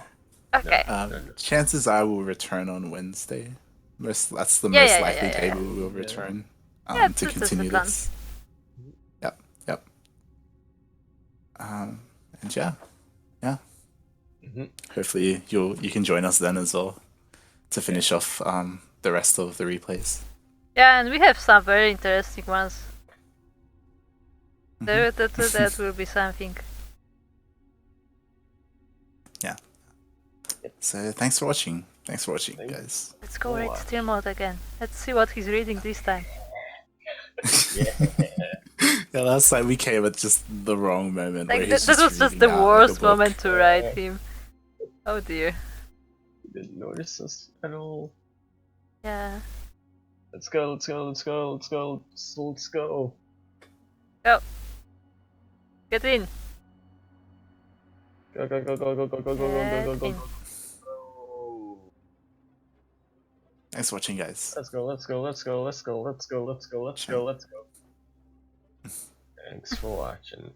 Okay. No. Chances are we'll return on Wednesday. That's the Yeah, most yeah, likely yeah, day yeah. we will return Yeah, to that's the continue plan. this. Yep. And yeah. Hopefully you can join us then as well to finish off the rest of the replays. Yeah, and we have some very interesting ones. That will be something. Yeah. So thanks for watching. Thanks for watching, Thanks. guys. Let's go raid Still mode again. Let's see what he's reading this time. Yeah, last time we came at just the wrong moment. Like where he's that was just reading the out, like, a worst book. moment to write him. Oh dear. You didn't notice us at all. Yeah. Let's go. Let's go. Let's go. Let's go. Let's go. Go. Get in. Go. Go. Go. Go. Go. Go. Go. Go. Go. Go. Go. Go. In. Go. Thanks for watching, guys. Let's go. Let's go. Let's go. Let's go. Let's go. Let's go. Let's go. Let's go. Thanks for watching.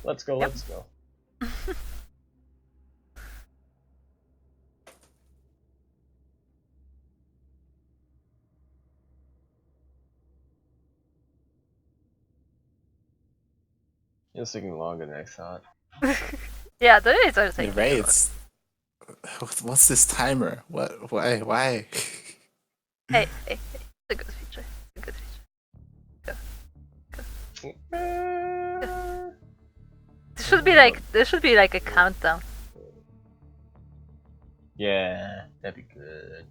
Let's go. Yep. Let's go. It's taking longer than I thought. Yeah, the raids are The taking raids. What's this timer? What? Why? Hey, it's a good feature. It's a good feature. There should be like a countdown. Yeah, that'd be good.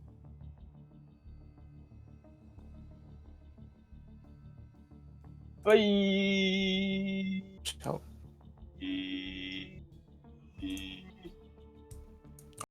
Bye. Ciao.